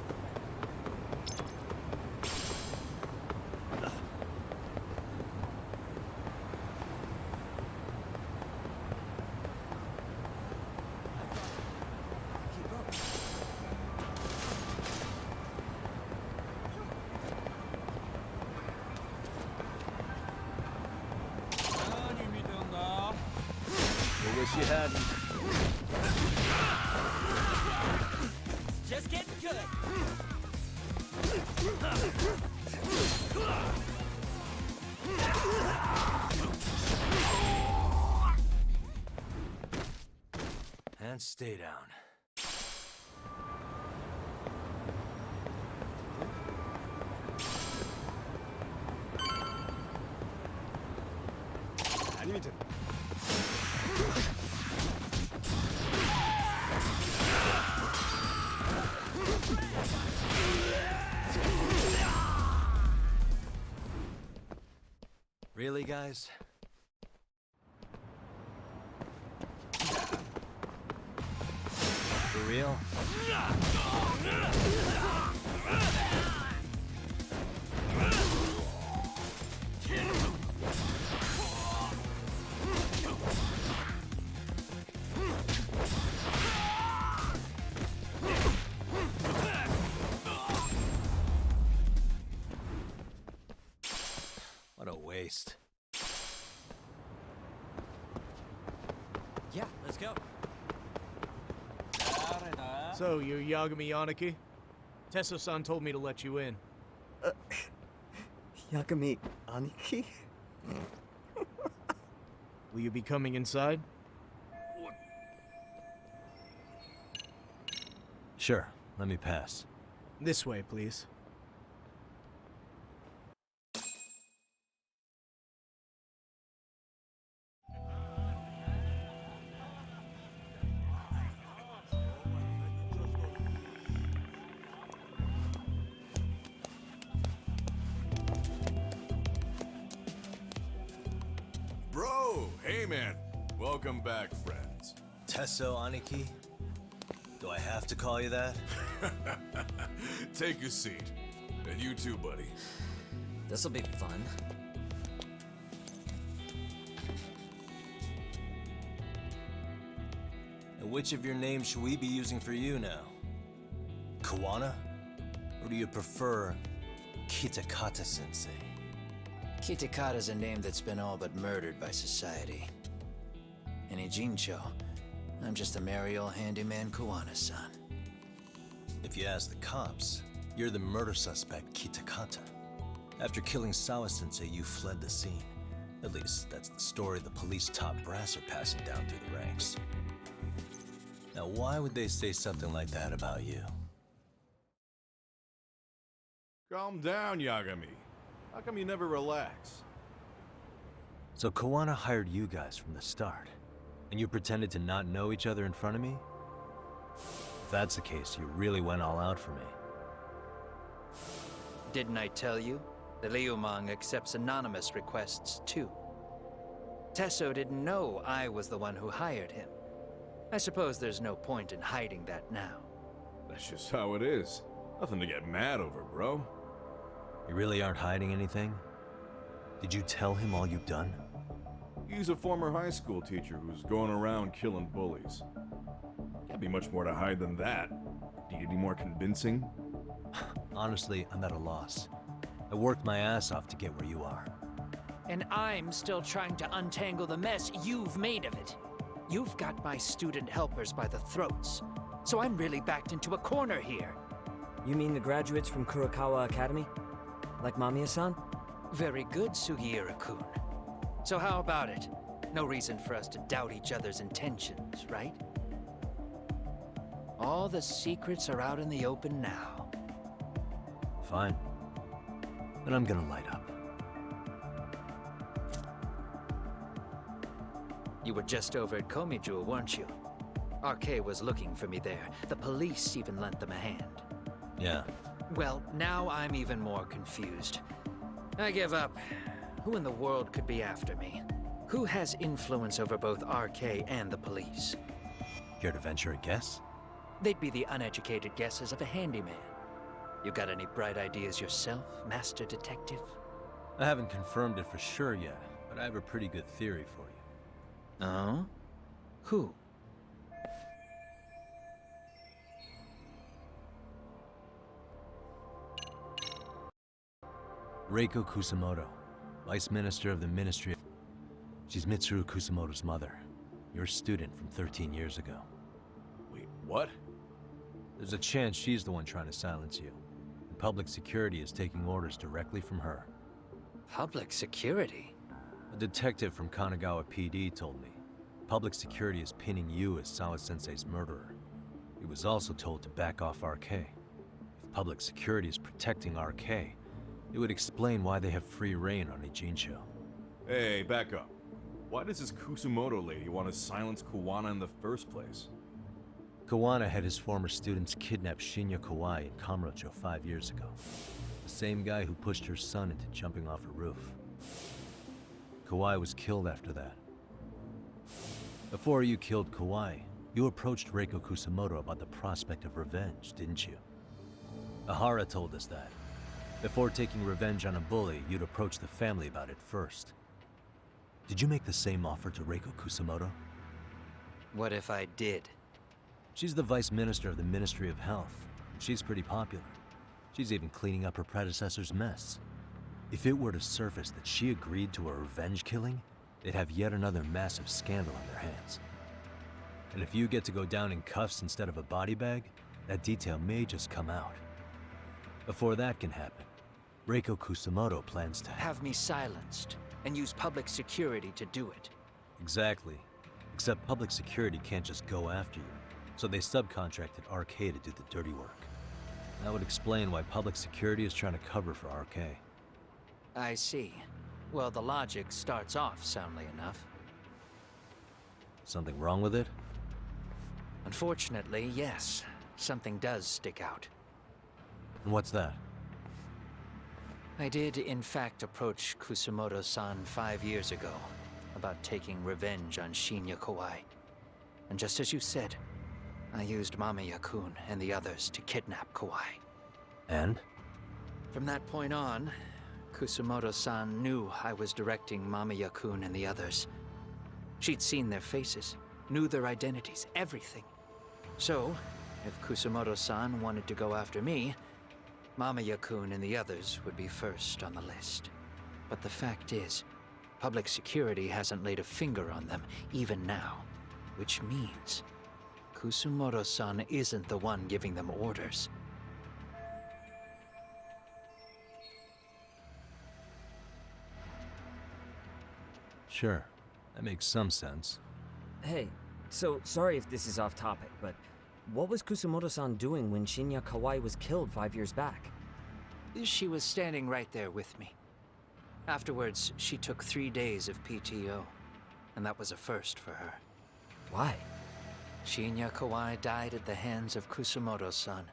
C: Wish you hadn't.
M: Just getting good.
C: And stay down. Really, guys? For real? What a waste.
M: Yeah, let's go.
H: So, you're Yagami Aniki? Tesso-san told me to let you in.
I: Yagami Aniki?
H: Will you be coming inside?
C: Sure, let me pass.
H: This way, please.
J: Bro, hey man. Welcome back, friends.
F: Tesso Aniki? Do I have to call you that?
J: Take a seat. And you too, buddy.
D: This'll be fun.
F: And which of your names should we be using for you now? Kawana? Or do you prefer Kitakata-sensei?
W: Kitakata's a name that's been all but murdered by society. In Ijincho, I'm just a merry old handyman Kawana-san.
F: If you ask the cops, you're the murder suspect Kitakata. After killing Sawa-sensei, you fled the scene. At least, that's the story the police top brass are passing down through the ranks. Now, why would they say something like that about you?
J: Calm down, Yagami. How come you never relax?
C: So Kawana hired you guys from the start, and you pretended to not know each other in front of me? If that's the case, you really went all out for me.
W: Didn't I tell you? The Liumang accepts anonymous requests too. Tesso didn't know I was the one who hired him. I suppose there's no point in hiding that now.
J: That's just how it is. Nothing to get mad over, bro.
C: You really aren't hiding anything? Did you tell him all you've done?
J: He's a former high school teacher who's going around killing bullies. Can't be much more to hide than that. Need any more convincing?
C: Honestly, I'm at a loss. I worked my ass off to get where you are.
W: And I'm still trying to untangle the mess you've made of it. You've got my student helpers by the throats, so I'm really backed into a corner here.
D: You mean the graduates from Kurokawa Academy? Like Mamiya-san?
W: Very good, Sugiura-kun. So how about it? No reason for us to doubt each other's intentions, right? All the secrets are out in the open now.
C: Fine. Then I'm gonna light up.
W: You were just over at Komijul, weren't you? RK was looking for me there. The police even lent them a hand.
C: Yeah.
W: Well, now I'm even more confused. I give up. Who in the world could be after me? Who has influence over both RK and the police?
C: Care to venture a guess?
W: They'd be the uneducated guesses of a handyman. You got any bright ideas yourself, Master Detective?
C: I haven't confirmed it for sure yet, but I have a pretty good theory for you.
W: Oh? Who?
C: Reiko Kusamoto, Vice Minister of the Ministry of... She's Mitsuru Kusamoto's mother. your student from 13 years ago.
J: Wait, what?
C: There's a chance she's the one trying to silence you. And public security is taking orders directly from her.
W: Public security?
C: A detective from Kanagawa PD told me. Public security is pinning you as Sawa-sensei's murderer. He was also told to back off RK. If public security is protecting RK, it would explain why they have free reign on Ijincho.
J: Hey, back up. Why does this Kusumoto lady want to silence Kawana in the first place?
C: Kawana had his former students kidnap Shinya Kawai in Kamurocho 5 years ago. The same guy who pushed her son into jumping off a roof. Kawai was killed after that. Before you killed Kawai, you approached Reiko Kusumoto about the prospect of revenge, didn't you? Ahara told us that. Before taking revenge on a bully, you'd approach the family about it first. Did you make the same offer to Reiko Kusumoto?
W: What if I did?
C: She's the vice minister of the Ministry of Health. She's pretty popular. She's even cleaning up her predecessor's mess. If it were to surface that she agreed to a revenge killing, they'd have yet another massive scandal on their hands. And if you get to go down in cuffs instead of a body bag, that detail may just come out. Before that can happen, Reiko Kusumoto plans to
W: have me silenced and use public security to do it.
C: Exactly. Except public security can't just go after you, so they subcontracted RK to do the dirty work. That would explain why public security is trying to cover for RK.
W: I see. Well, the logic starts off soundly enough.
C: Something wrong with it?
W: Unfortunately, yes. Something does stick out.
C: And what's that?
W: I did, in fact, approach Kusumoto-san 5 years ago about taking revenge on Shinya Kawai. And just as you said, I used Mamiya-kun and the others to kidnap Kawai.
C: And?
W: From that point on, Kusumoto-san knew I was directing Mamiya-kun and the others. She'd seen their faces, knew their identities, everything. So, if Kusumoto-san wanted to go after me, Mamiya-kun and the others would be first on the list. But the fact is, public security hasn't laid a finger on them, even now. Which means, Kusumoto-san isn't the one giving them orders.
C: Sure, that makes some sense.
D: Hey, so sorry if this is off topic, but what was Kusumoto-san doing when Shinya Kawai was killed 5 years back?
W: She was standing right there with me. Afterwards, she took 3 days of PTO, and that was a first for her.
D: Why?
W: Shinya Kawai died at the hands of Kusumoto-san.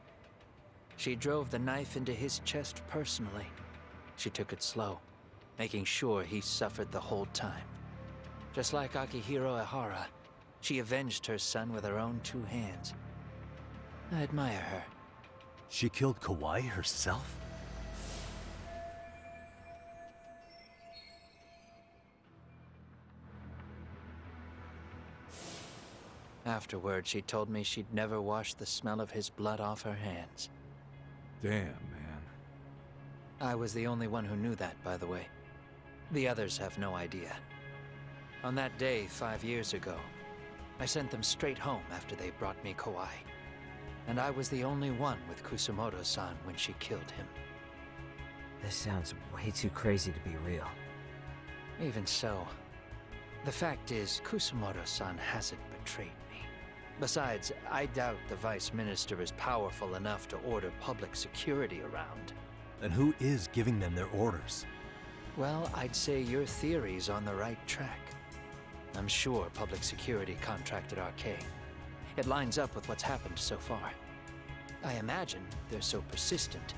W: She drove the knife into his chest personally. She took it slow, making sure he suffered the whole time. Just like Akihiro Ehara, she avenged her son with her own 2 hands. I admire her.
C: She killed Kawai herself?
W: Afterward, she told me she'd never wash the smell of his blood off her hands.
J: Damn, man.
W: I was the only one who knew that, by the way. The others have no idea. On that day, 5 years ago, I sent them straight home after they brought me Kawai. And I was the only one with Kusumoto-san when she killed him.
D: This sounds way too crazy to be real.
W: Even so, the fact is, Kusumoto-san hasn't betrayed me. Besides, I doubt the Vice Minister is powerful enough to order public security around.
C: Then who is giving them their orders?
W: Well, I'd say your theory's on the right track. I'm sure public security contracted RK. It lines up with what's happened so far. I imagine they're so persistent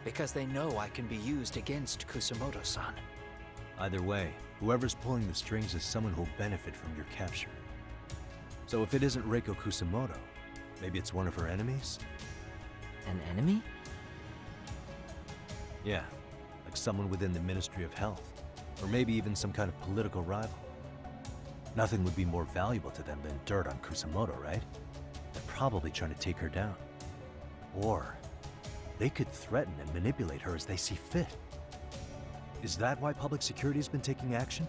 W: because they know I can be used against Kusumoto-san.
C: Either way, whoever's pulling the strings is someone who'll benefit from your capture. So if it isn't Reiko Kusumoto, maybe it's one of her enemies?
D: An enemy?
C: Yeah, like someone within the Ministry of Health, or maybe even some kind of political rival. Nothing would be more valuable to them than dirt on Kusumoto, right? They're probably trying to take her down. Or they could threaten and manipulate her as they see fit. Is that why public security's been taking action?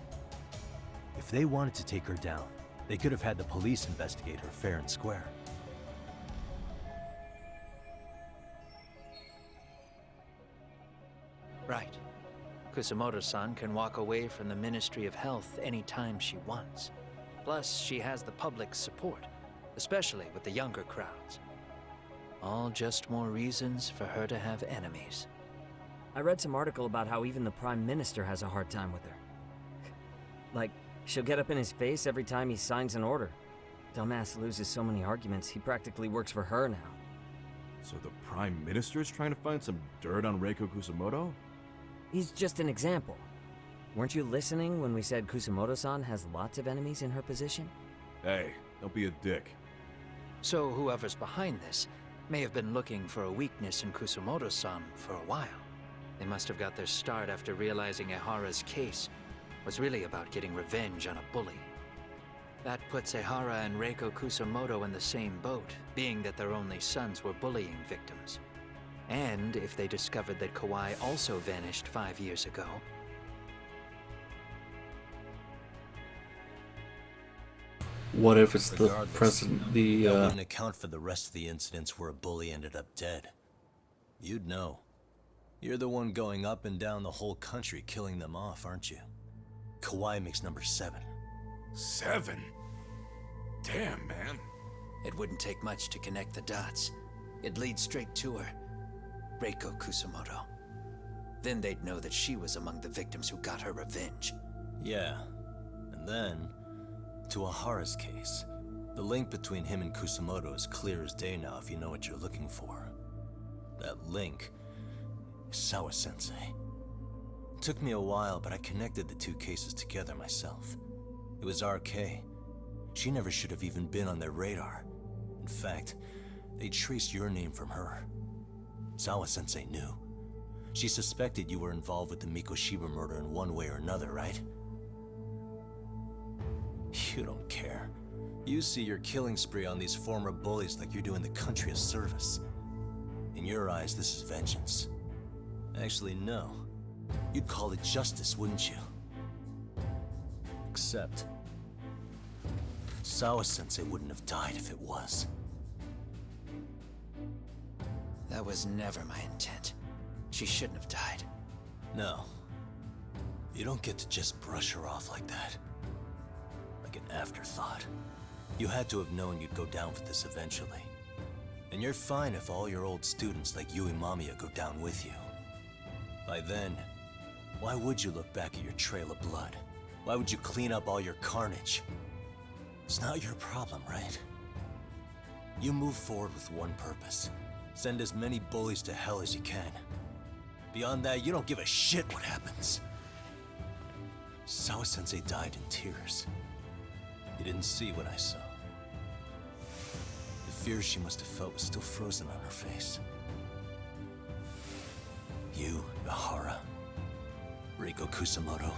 C: If they wanted to take her down, They could have had the police investigate her fair and square.
W: Right. Kusamoto-san can walk away from the Ministry of Health anytime she wants. Plus, she has the public's support, especially with the younger crowds. All just more reasons for her to have enemies.
D: I read some article about how even the Prime Minister has a hard time with her. Like, she'll get up in his face every time he signs an order. Dumbass loses so many arguments, he practically works for her now.
J: So the Prime Minister's trying to find some dirt on Reiko Kusamoto?
D: He's just an example. Weren't you listening when we said Kusamoto-san has lots of enemies in her position?
J: Hey, don't be a dick.
W: So whoever's behind this may have been looking for a weakness in Kusamoto-san for a while. They must have got their start after realizing Ehara's case was really about getting revenge on a bully. That puts Ehara and Reiko Kusamoto in the same boat, being that their only sons were bullying victims. And if they discovered that Kawai also vanished 5 years ago,
A: what if it's the
F: Regardless,
A: president, the,
F: that wouldn't account for the rest of the incidents where a bully ended up dead. You'd know. You're the one going up and down the whole country killing them off, aren't you? Kawai makes number 7.
G: 7? Damn, man.
W: it wouldn't take much to connect the dots. It'd lead straight to her, Reiko Kusamoto. Then they'd know that she was among the victims who got her revenge.
F: Yeah, and then, to Ahara's case, the link between him and Kusamoto is clear as day now if you know what you're looking for. That link is Sawa-sensei. It took me a while, but I connected the two cases together myself. It was RK. She never should have even been on their radar. In fact, they traced your name from her. Sawa-sensei knew. She suspected you were involved with the Mikoshiba murder in one way or another, right? You don't care. You see your killing spree on these former bullies like you're doing the country a service. In your eyes, this is vengeance. Actually, no. You'd call it justice, wouldn't you? Except, Sawa-sensei wouldn't have died if it was.
W: That was never my intent. She shouldn't have died.
F: No. You don't get to just brush her off like that. Like an afterthought. You had to have known you'd go down for this eventually. And you're fine if all your old students like Yui Mamiya go down with you. By then, why would you look back at your trail of blood? Why would you clean up all your carnage? It's not your problem, right? You move forward with one purpose. Send as many bullies to hell as you can. Beyond that, you don't give a shit what happens. Sawa-sensei died in tears. You didn't see what I saw. The fear she must have felt was still frozen on her face. You, Ehara, Reiko Kusamoto,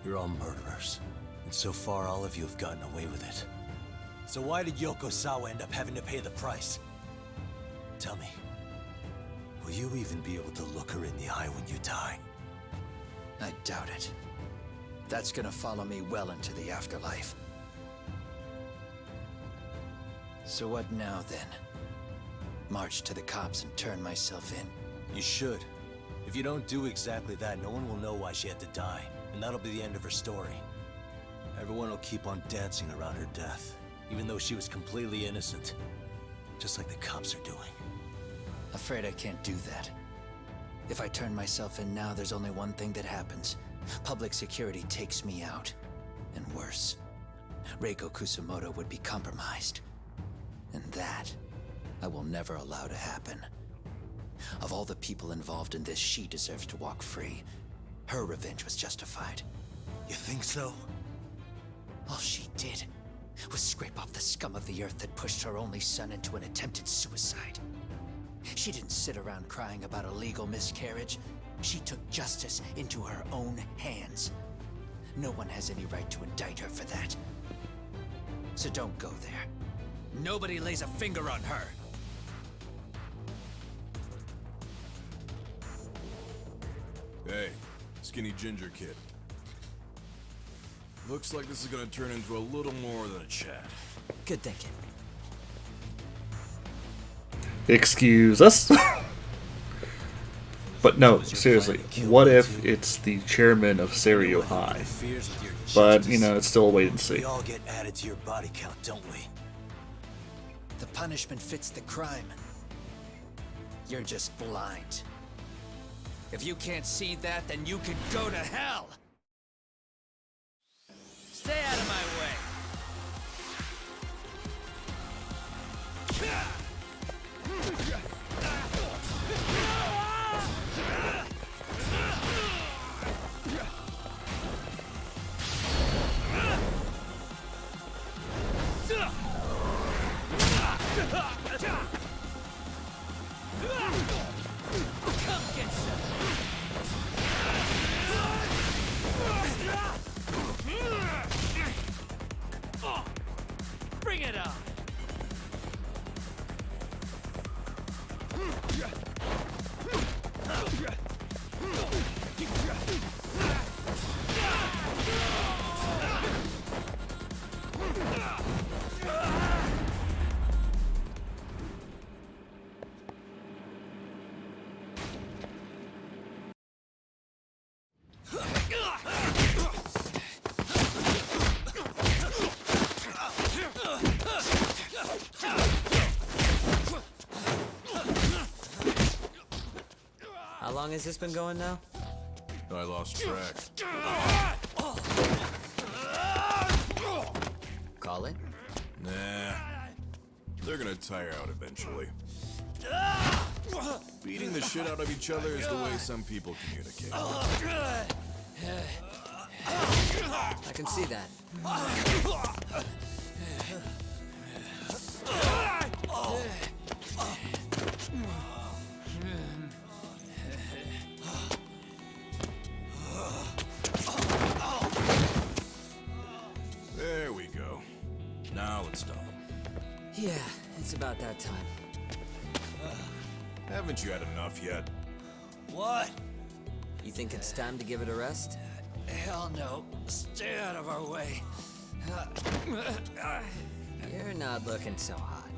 F: you're all murderers. And so far, all of you have gotten away with it. So why did Yoko Sawa end up having to pay the price? Tell me, will you even be able to look her in the eye when you die?
W: I doubt it. That's gonna follow me well into the afterlife. So what now, then? March to the cops and turn myself in?
F: You should. If you don't do exactly that, no one will know why she had to die, and that'll be the end of her story. Everyone will keep on dancing around her death, even though she was completely innocent. Just like the cops are doing.
W: Afraid I can't do that. If I turn myself in now, there's only one thing that happens. Public security takes me out. And worse, Reiko Kusamoto would be compromised. And that, I will never allow to happen. Of all the people involved in this, she deserves to walk free. Her revenge was justified.
F: You think so?
W: All she did was scrape off the scum of the earth that pushed her only son into an attempted suicide. She didn't sit around crying about a legal miscarriage. She took justice into her own hands. No one has any right to indict her for that. So don't go there. Nobody lays a finger on her.
J: Hey, skinny ginger kid. Looks like this is gonna turn into a little more than a chat.
D: Good thinking.
A: Excuse us? But no, seriously, what if it's the chairman of Serio High? But, you know, it's still a wait and see.
F: We all get added to your body count, don't we? The punishment fits the crime. You're just blind. If you can't see that, then you can go to hell! Stay out of my way! Bring it on!
D: How long has this been going now?
J: I lost track.
D: Call it?
J: Nah. They're gonna tire out eventually. Beating the shit out of each other is the way some people communicate.
D: I can see that.
J: There we go. Now let's stop them.
D: Yeah, it's about that time.
J: Haven't you had enough yet?
F: What?
D: You think it's time to give it a rest?
F: Hell no. Stay out of our way.
D: You're not looking so hot.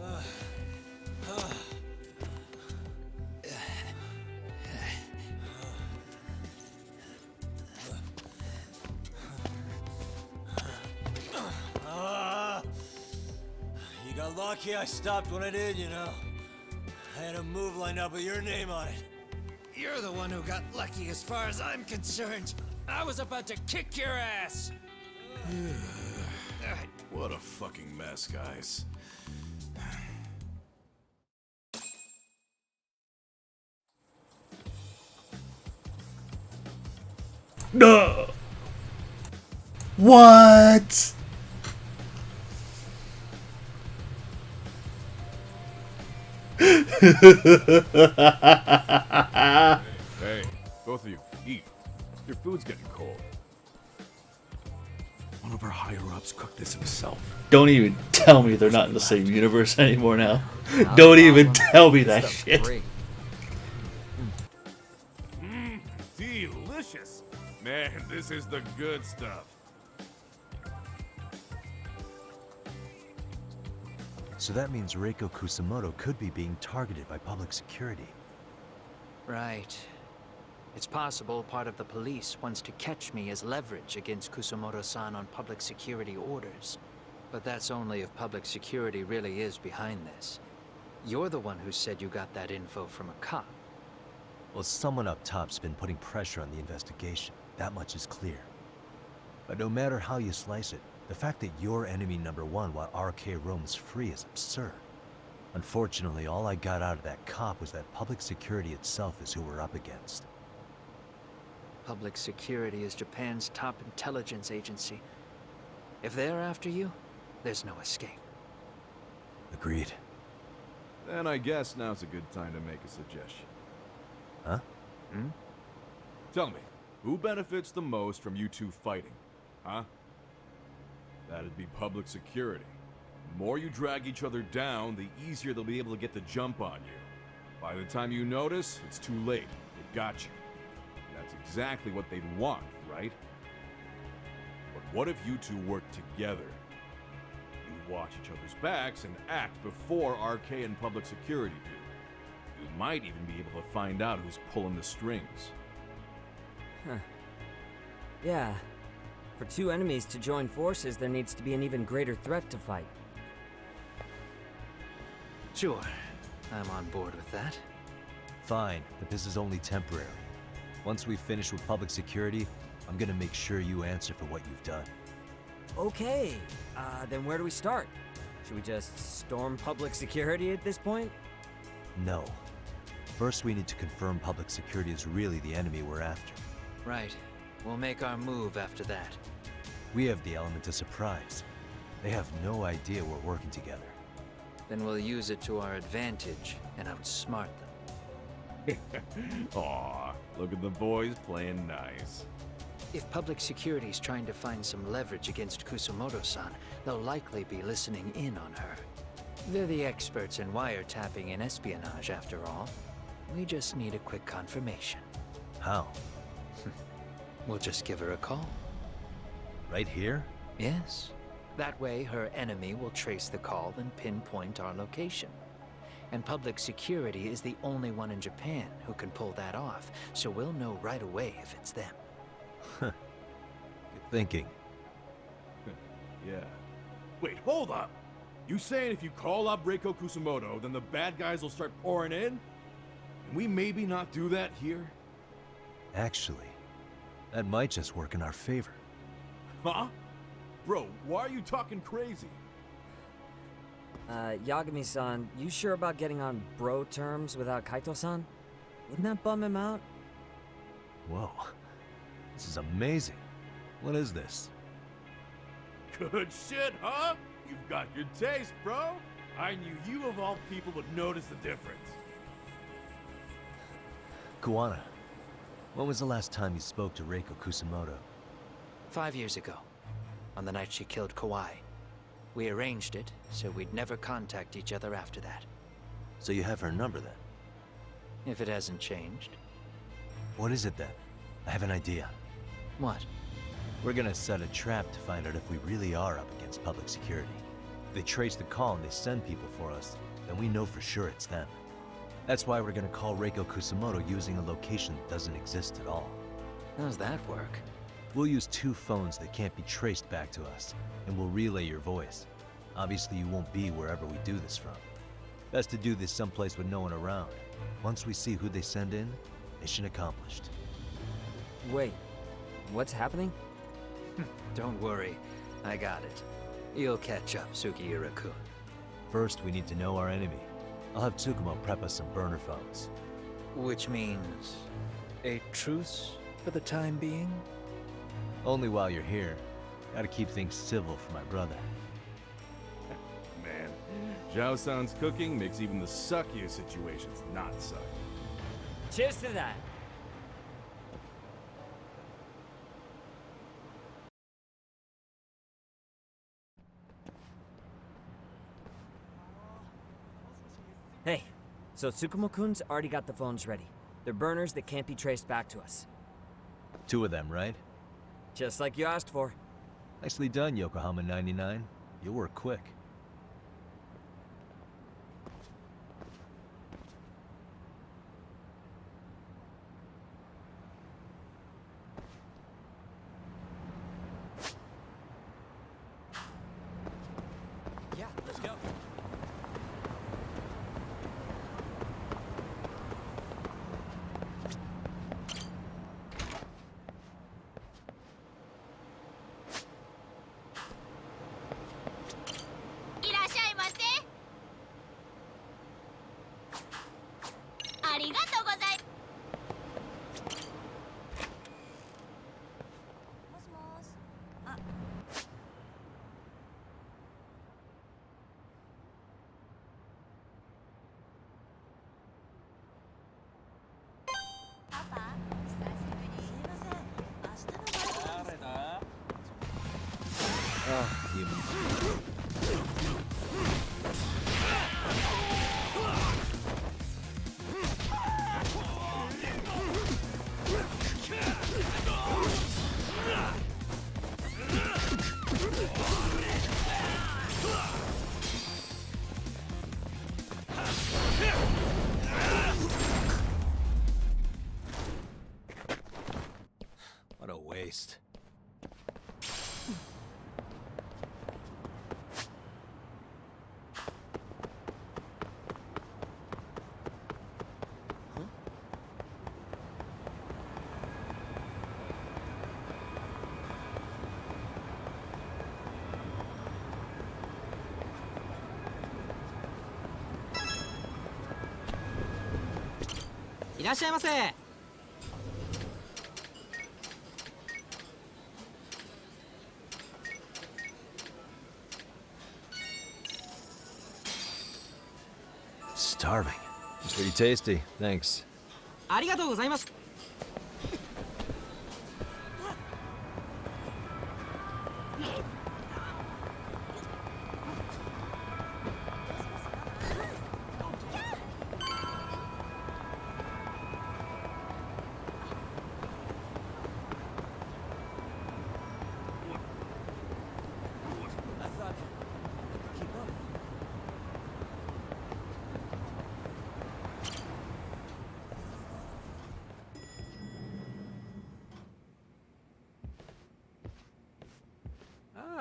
F: You got lucky I stopped when I did, you know. I had a move lined up with your name on it. You're the one who got lucky as far as I'm concerned. I was about to kick your ass.
J: What a fucking mess, guys.
A: No! What?
J: Hey, both of you, eat. Your food's getting cold.
U: One of our higher-ups cooked this himself.
A: Don't even tell me they're not in the same universe anymore now. Don't even tell me that shit.
G: Delicious. Man, this is the good stuff.
C: So that means Reiko Kusamoto could be being targeted by public security.
W: Right. It's possible part of the police wants to catch me as leverage against Kusamoto-san on public security orders. But that's only if public security really is behind this. You're the one who said you got that info from a cop.
C: Well, someone up top's been putting pressure on the investigation. That much is clear. But no matter how you slice it, the fact that you're enemy number one while RK roams free is absurd. Unfortunately, all I got out of that cop was that public security itself is who we're up against.
W: Public security is Japan's top intelligence agency. If they're after you, there's no escape.
C: Agreed.
J: Then I guess now's a good time to make a suggestion.
C: Huh?
J: Tell me, who benefits the most from you two fighting? Huh? That'd be public security. The more you drag each other down, the easier they'll be able to get the jump on you. By the time you notice, it's too late. They've got you. That's exactly what they'd want, right? But What if you two work together? You watch each other's backs and act before RK and public security do. You might even be able to find out who's pulling the strings.
D: Huh. Yeah. For two enemies to join forces, there needs to be an even greater threat to fight.
W: Sure. I'm on board with that.
C: Fine, but this is only temporary. Once we finish with public security, I'm gonna make sure you answer for what you've done.
D: Okay, then where do we start? Should we just storm public security at this point?
C: No. First, we need to confirm public security is really the enemy we're after.
W: Right. We'll make our move after that.
C: We have the element of surprise. They have no idea we're working together.
W: Then we'll use it to our advantage and outsmart them.
J: Aw, look at the boys playing nice.
W: If public security's trying to find some leverage against Kusumoto-san, they'll likely be listening in on her. They're the experts in wiretapping and espionage, after all. We just need a quick confirmation.
C: How?
W: We'll just give her a call.
C: Right here?
W: Yes. That way, her enemy will trace the call and pinpoint our location. And public security is the only one in Japan who can pull that off, so we'll know right away if it's them.
C: Good thinking.
J: Yeah. Wait, hold up! You saying if you call up Reiko Kusumoto, then the bad guys will start pouring in? Can we maybe not do that here?
C: Actually, that might just work in our favor.
J: Huh? Bro, why are you talking crazy?
D: Yagami-san, you sure about getting on bro terms without Kaito-san? Wouldn't that bum him out?
C: Whoa. This is amazing. What is this?
J: Good shit, huh? You've got good taste, bro. I knew you of all people would notice the difference.
C: Kuwana, when was the last time you spoke to Reiko Kusumoto?
W: 5 years ago, on the night she killed Kawai. We arranged it, so we'd never contact each other after that.
C: So you have her number then?
W: If it hasn't changed.
C: What is it then? I have an idea.
W: What?
C: We're gonna set a trap to find out if we really are up against public security. If they trace the call and they send people for us, then we know for sure it's them. That's why we're gonna call Reiko Kusumoto using a location that doesn't exist at all.
W: How's that work?
C: We'll use 2 phones that can't be traced back to us, and we'll relay your voice. Obviously, you won't be wherever we do this from. Best to do this someplace with no one around. Once we see who they send in, mission accomplished.
D: Wait, what's happening?
W: Don't worry, I got it. You'll catch up, Sugiura-kun.
C: First, we need to know our enemy. I'll have Tsukumo prep us some burner phones.
W: Which means a truce for the time being?
C: Only while you're here. Gotta keep things civil for my brother.
J: Man, Zhao-san's cooking makes even the suckiest situations not suck.
D: Cheers to that! Hey, so Tsukumo-kun's already got the phones ready. They're burners that can't be traced back to us.
C: 2 of them, right?
D: Just like you asked for.
C: Nicely done, Yokohama 99. You'll work quick.
R: Yeah, let's go.
M: いらっしゃいませ。
C: Starving. It's pretty tasty. Thanks.
M: ありがとうございます。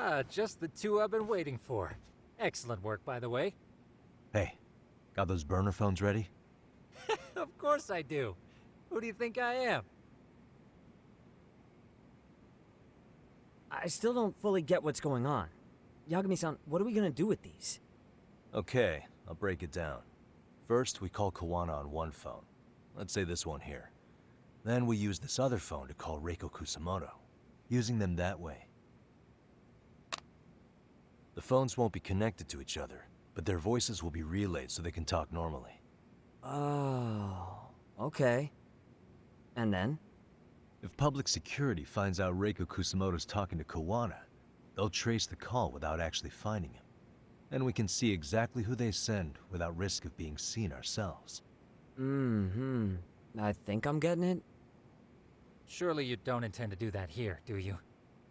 R: Ah, just the two I've been waiting for. Excellent work, by the way.
C: Hey, got those burner phones ready?
R: Of course I do. Who do you think I am?
D: I still don't fully get what's going on. Yagami-san, what are we gonna do with these?
C: Okay, I'll break it down. First, we call Kawana on one phone. Let's say this one here. Then we use this other phone to call Reiko Kusamoto. Using them that way. The phones won't be connected to each other, but their voices will be relayed so they can talk normally.
D: Oh, okay. And then?
C: If public security finds out Reiko Kusamoto's talking to Kawana, they'll trace the call without actually finding him. Then we can see exactly who they send without risk of being seen ourselves.
D: Mm-hmm. I think I'm getting it.
R: Surely you don't intend to do that here, do you?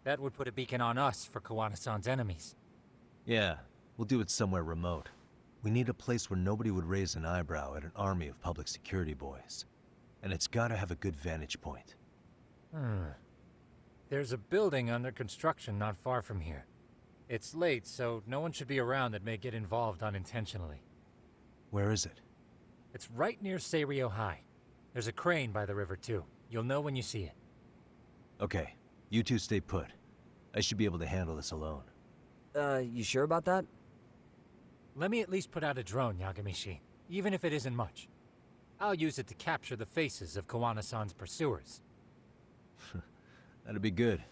R: That would put a beacon on us for Kawana-san's enemies.
C: Yeah, we'll do it somewhere remote. We need a place where nobody would raise an eyebrow at an army of public security boys. And it's gotta have a good vantage point.
R: There's a building under construction not far from here. It's late, so no one should be around that may get involved unintentionally.
C: Where is it?
R: It's right near Seirio High. There's a crane by the river, too. You'll know when you see it.
C: Okay, you two stay put. I should be able to handle this alone.
D: You sure about that?
R: Let me at least put out a drone, Yagami-shi, even if it isn't much. I'll use it to capture the faces of Kawana-san's pursuers.
C: That'd be good.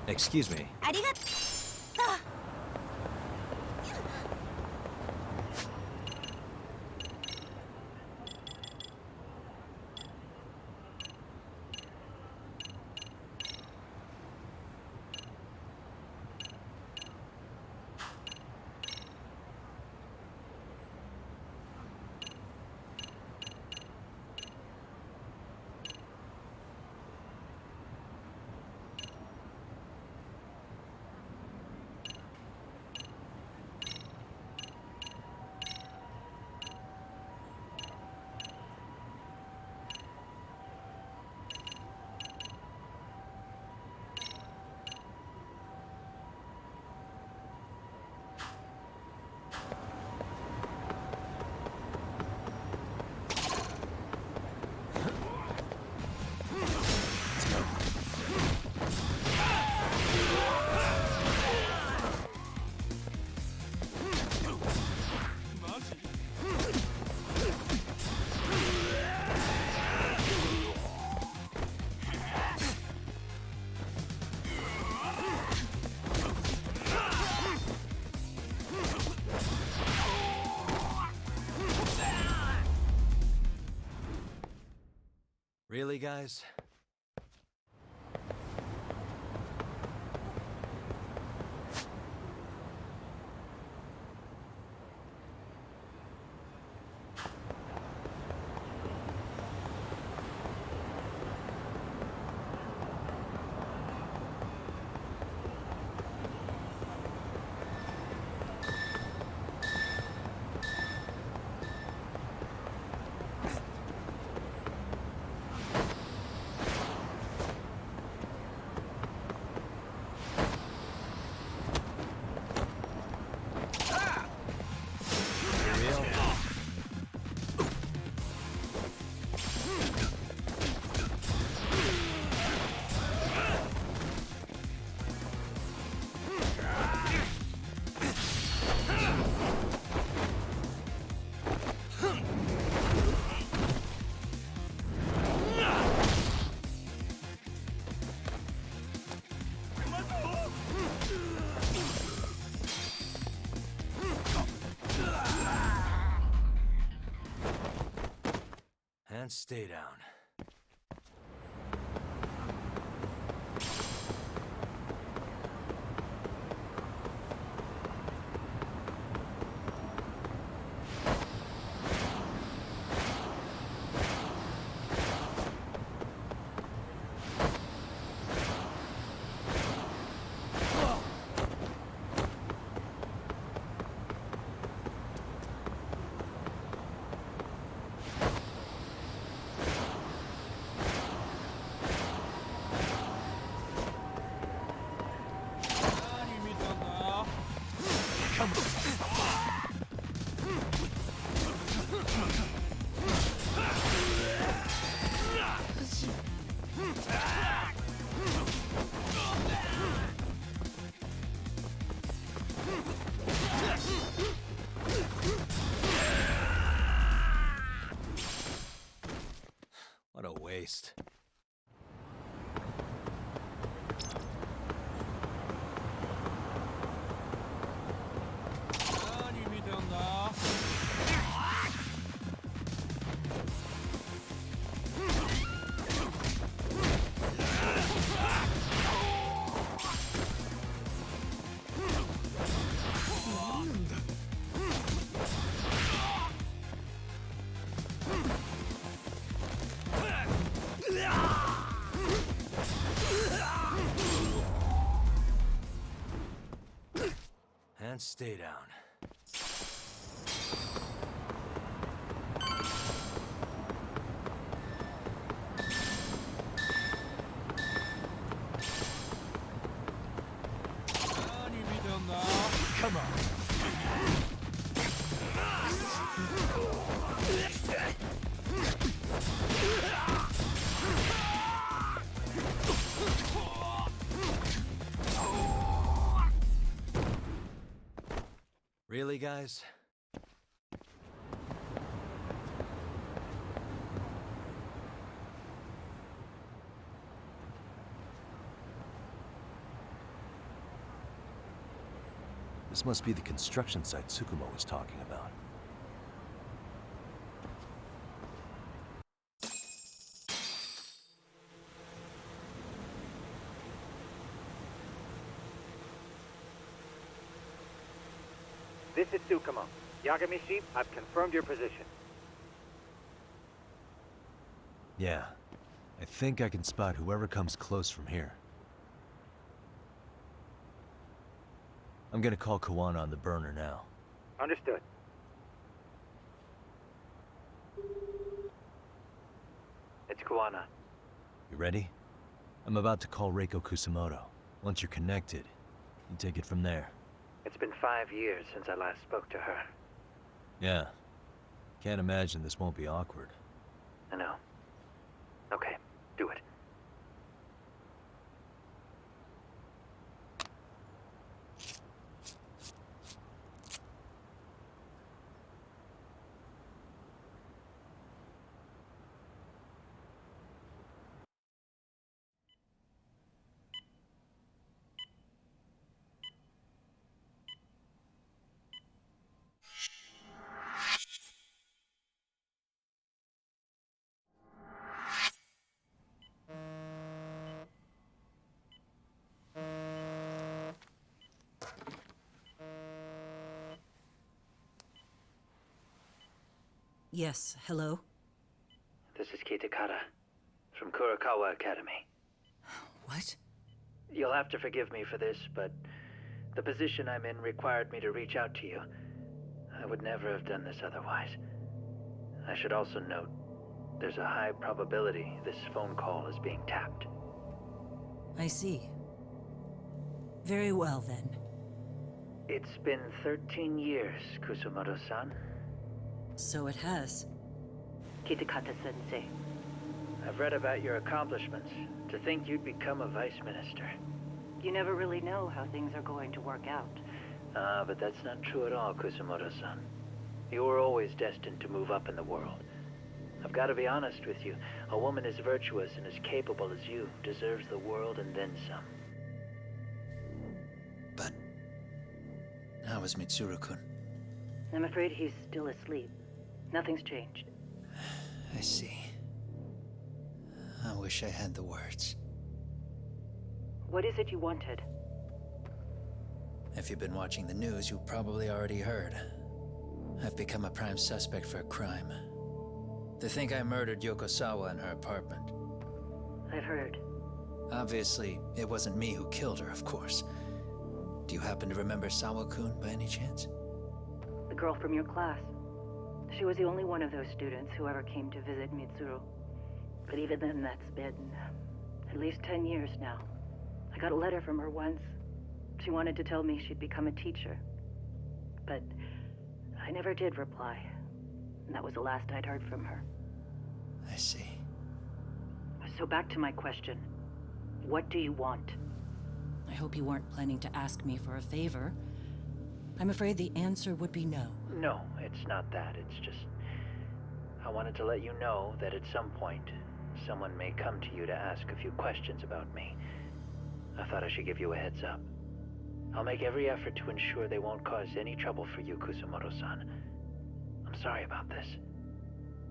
C: Excuse me. Really, guys? And stay down. What a waste. And stay down. Come on. Really, guys? This must be the construction site Tsukumo was talking about.
Q: This is Tsukumo. Yagami Sheep, I've confirmed your position.
C: Yeah. I think I can spot whoever comes close from here. I'm gonna call Kawana on the burner now.
Q: Understood. It's Kawana.
C: You ready? I'm about to call Reiko Kusamoto. Once you're connected, you take it from there.
Q: It's been 5 years since I last spoke to her.
C: Yeah. Can't imagine this won't be awkward.
Q: I know. Okay, do it.
E: Yes, hello?
Q: This is Kitakata, from Kurakawa Academy.
E: What?
Q: You'll have to forgive me for this, but the position I'm in required me to reach out to you. I would never have done this otherwise. I should also note, there's a high probability this phone call is being tapped.
E: I see. Very well, then.
Q: It's been 13 years, Kusumoto-san.
E: So it has.
Q: Kitakata-sensei. I've read about your accomplishments. To think you'd become a vice minister.
I: You never really know how things are going to work out.
Q: But that's not true at all, Kusumoto-san. You were always destined to move up in the world. I've got to be honest with you. A woman as virtuous and as capable as you deserves the world and then some.
L: But how is Mitsuru-kun?
I: I'm afraid he's still asleep. Nothing's changed.
L: I see. I wish I had the words.
I: What is it you wanted?
L: If you've been watching the news, you probably already heard. I've become a prime suspect for a crime. They think I murdered Yokosawa in her apartment.
I: I've heard.
L: Obviously, it wasn't me who killed her, of course. Do you happen to remember Sawa-kun by any chance?
I: The girl from your class. She was the only one of those students who ever came to visit Mitsuru. But even then, that's been at least 10 years now. I got a letter from her once. She wanted to tell me she'd become a teacher. But I never did reply. And that was the last I'd heard from her.
L: I see.
I: So back to my question. What do you want?
E: I hope you weren't planning to ask me for a favor. I'm afraid the answer would be no.
Q: No, it's not that. It's just... I wanted to let you know that at some point, someone may come to you to ask a few questions about me. I thought I should give you a heads up. I'll make every effort to ensure they won't cause any trouble for you, Kusumoto-san. I'm sorry about this.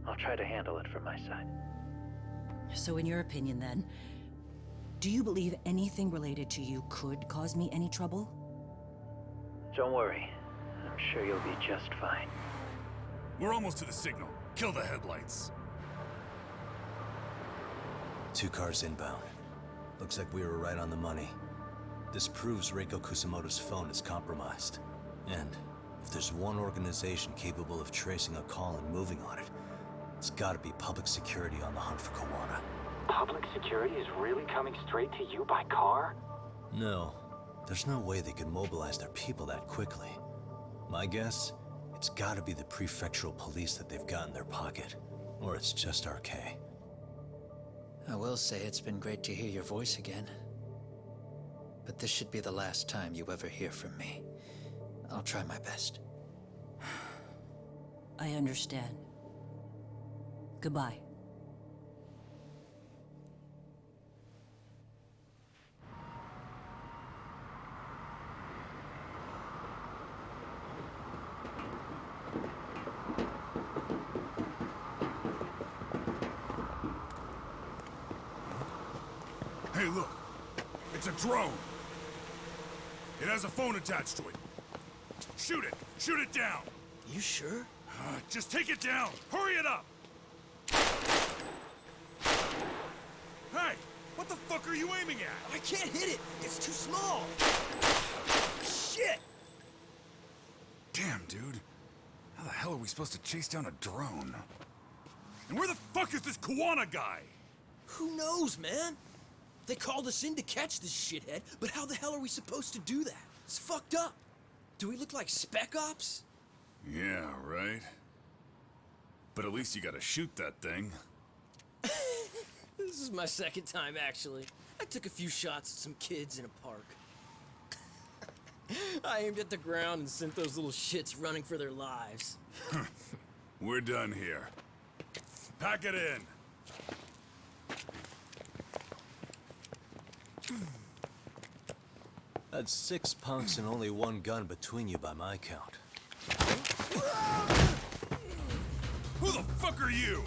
Q: I'll try to handle it from my side.
E: So in your opinion then, do you believe anything related to you could cause me any trouble?
Q: Don't worry. I'm sure you'll be just fine.
G: We're almost to the signal. Kill the headlights.
F: 2 cars inbound. Looks like we were right on the money. This proves Reiko Kusumoto's phone is compromised. And if there's one organization capable of tracing a call and moving on it, it's gotta be public security on the hunt for Kawana.
K: Public security is really coming straight to you by car?
F: No. There's no way they could mobilize their people that quickly. My guess, it's gotta be the prefectural police that they've got in their pocket. Or it's just RK.
L: I will say it's been great to hear your voice again. But this should be the last time you ever hear from me. I'll try my best.
E: I understand. Goodbye.
G: Hey, look. It's a drone. It has a phone attached to it. Shoot it! Shoot it down!
H: You sure?
G: Just take it down! Hurry it up! Hey! What the fuck are you aiming at?
H: I can't hit it! It's too small! Shit!
G: Damn, dude. How the hell are we supposed to chase down a drone? And where the fuck is this Kawana guy?
H: Who knows, man? They called us in to catch this shithead, but how the hell are we supposed to do that? It's fucked up. Do we look like Spec Ops?
G: Yeah, right. But at least you gotta shoot that thing.
H: This is my second time, actually. I took a few shots at some kids in a park. I aimed at the ground and sent those little shits running for their lives.
G: We're done here. Pack it in.
F: That's 6 punks and only 1 gun between you by my count.
G: Who the fuck are you?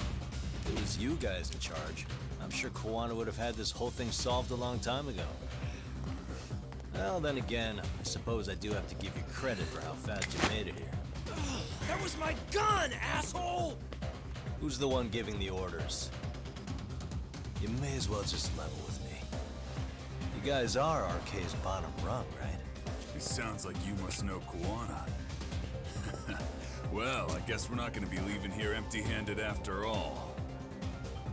F: If it was you guys in charge, I'm sure Kawana would have had this whole thing solved a long time ago. Well, then again, I suppose I do have to give you credit for how fast you made it here.
H: That was my gun, asshole!
F: Who's the one giving the orders? You may as well just level with me. You guys are RK's bottom rung, right?
G: It sounds like you must know Kawana. Well, I guess we're not gonna be leaving here empty-handed after all.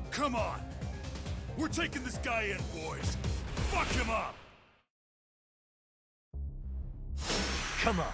G: Come on! We're taking this guy in, boys! Fuck him up!
H: Come on!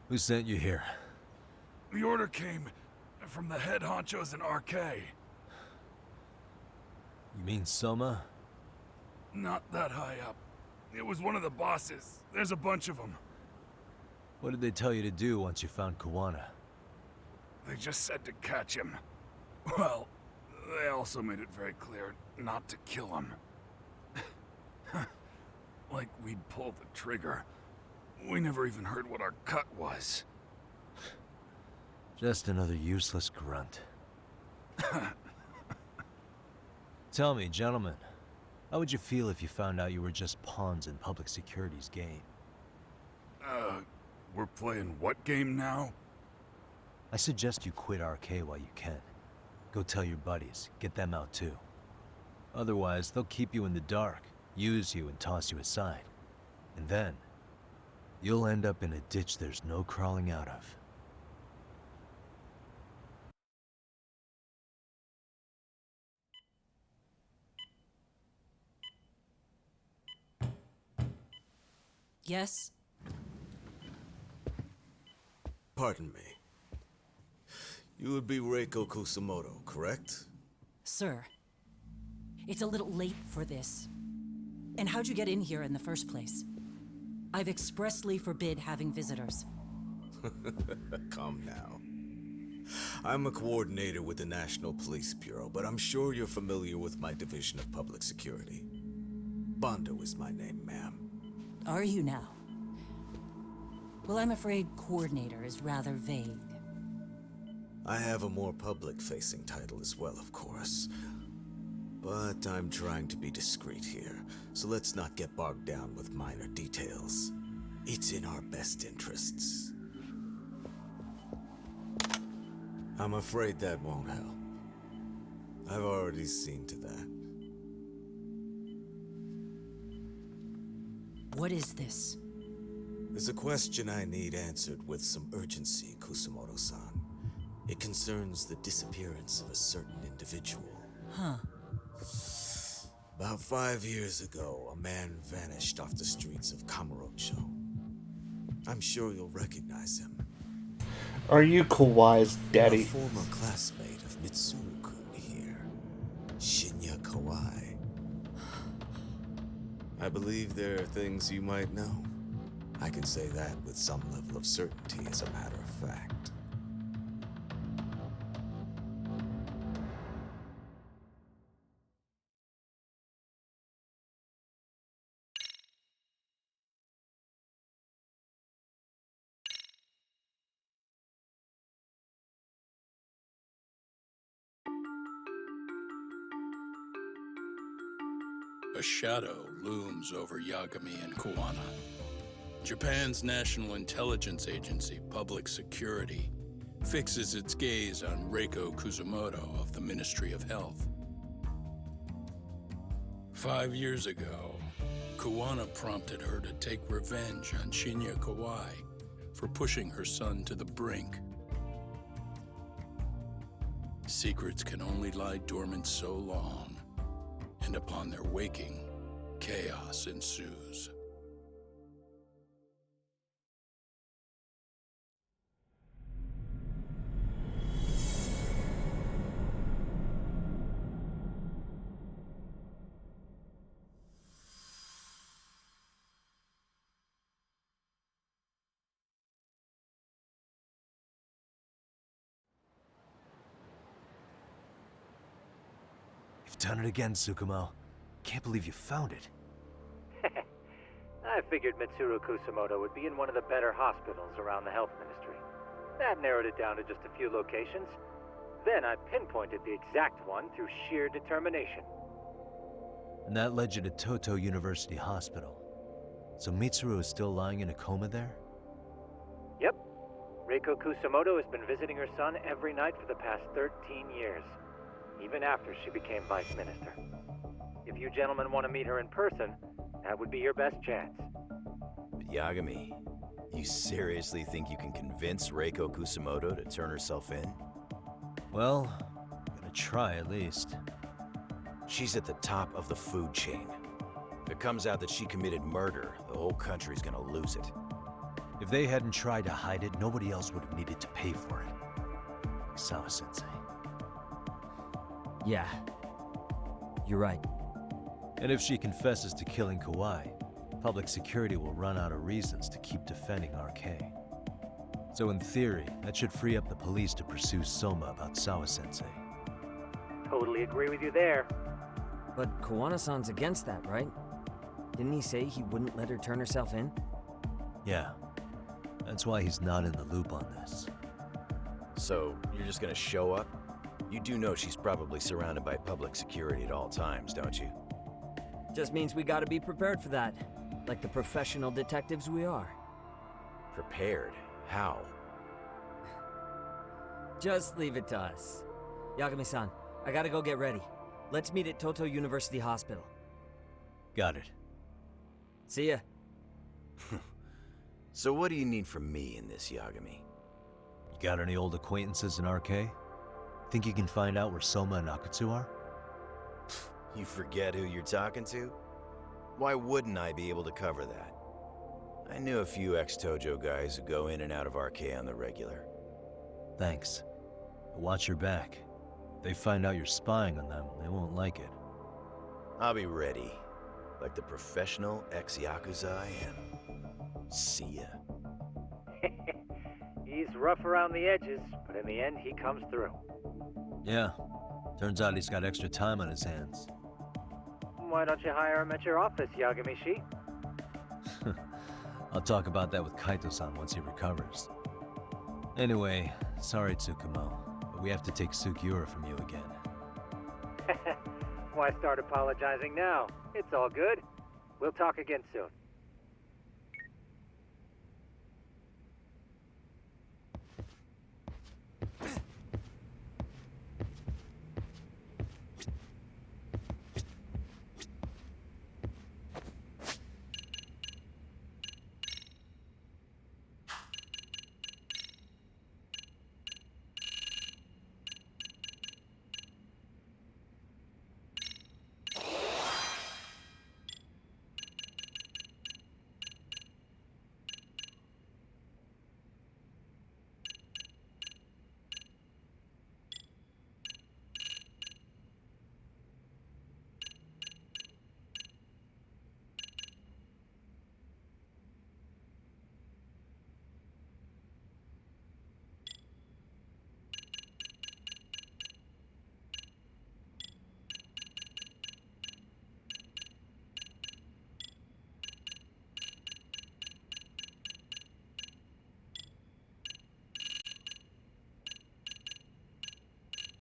C: Who sent you here?
G: The order came from the head honchos in RK.
C: You mean Soma?
G: Not that high up. It was one of the bosses. There's a bunch of them.
C: What did they tell you to do once you found Kuwana?
G: They just said to catch him. Well, they also made it very clear not to kill him. Like we'd pulled the trigger. We never even heard what our cut was.
C: Just another useless grunt. Tell me, gentlemen, how would you feel if you found out you were just pawns in public security's game?
G: We're playing what game now?
C: I suggest you quit RK while you can. Go tell your buddies, get them out too. Otherwise, they'll keep you in the dark, use you and toss you aside. And then, you'll end up in a ditch there's no crawling out of.
E: Yes?
N: Pardon me. You would be Reiko Kusumoto, correct?
E: Sir, it's a little late for this. And how'd you get in here in the first place? I've expressly forbid having visitors.
N: Calm now. I'm a coordinator with the National Police Bureau, but I'm sure you're familiar with my Division of Public Security. Bondo is my name, ma'am.
E: Are you now? Well, I'm afraid coordinator is rather vague.
N: I have a more public-facing title as well, of course. But I'm trying to be discreet here, so let's not get bogged down with minor details. It's in our best interests. I'm afraid that won't help. I've already seen to that.
E: What is this?
N: There's a question I need answered with some urgency, Kusumoto-san. It concerns the disappearance of a certain individual.
E: Huh.
N: About 5 years ago, a man vanished off the streets of Kamurocho. I'm sure you'll recognize him.
A: Are you Kawai's daddy?
N: A former classmate of Mitsuru-kun here, Shinya Kawai. I believe there are things you might know. I can say that with some level of certainty, as a matter of fact.
P: A shadow looms over Yagami and Kuwana. Japan's National Intelligence Agency, Public Security, fixes its gaze on Reiko Kusumoto of the Ministry of Health. 5 years ago, Kuwana prompted her to take revenge on Shinya Kawai for pushing her son to the brink. Secrets can only lie dormant so long, and upon their waking, chaos ensues.
C: You've done it again, Tsukumo. Can't believe you found it.
Q: I figured Mitsuru Kusumoto would be in one of the better hospitals around the health ministry. That narrowed it down to just a few locations. Then I pinpointed the exact one through sheer determination.
C: And that led you to Toto University Hospital. So Mitsuru is still lying in a coma there?
Q: Yep. Reiko Kusumoto has been visiting her son every night for the past 13 years. Even after she became vice minister. If you gentlemen want to meet her in person, that would be your best chance.
S: But Yagami, you seriously think you can convince Reiko Kusumoto to turn herself in?
C: Well, I'm gonna try at least.
S: She's at the top of the food chain. If it comes out that she committed murder, the whole country's gonna lose it.
C: If they hadn't tried to hide it, nobody else would have needed to pay for it. Like Sawa-sensei.
D: Yeah. You're right.
C: And if she confesses to killing Kawhi, public security will run out of reasons to keep defending RK. So in theory, that should free up the police to pursue Soma about Sawa-sensei.
M: Totally agree with you there.
D: But Kawana-san's against that, right? Didn't he say he wouldn't let her turn herself in?
C: Yeah. That's why he's not in the loop on this.
S: So, you're just gonna show up? You do know she's probably surrounded by public security at all times, don't you?
D: Just means we gotta be prepared for that. Like the professional detectives we are.
S: Prepared? How?
D: Just leave it to us. Yagami-san, I gotta go get ready. Let's meet at Toto University Hospital.
C: Got it.
D: See ya.
S: So what do you need from me in this, Yagami?
C: You got any old acquaintances in RK? Think you can find out where Soma and Akutsu are?
S: You forget who you're talking to? Why wouldn't I be able to cover that? I knew a few ex-Tojo guys who go in and out of RK on the regular.
C: Thanks. But watch your back. If they find out you're spying on them, they won't like it.
S: I'll be ready. Like the professional ex-Yakuza I am. See ya.
M: He's rough around the edges, but in the end, he comes through.
C: Yeah. Turns out he's got extra time on his hands.
M: Why don't you hire him at your office, Yagami-shi?
C: I'll talk about that with Kaito-san once he recovers. Anyway, sorry Tsukumo, but we have to take Sugiura from you again.
M: Why start apologizing now? It's all good. We'll talk again soon.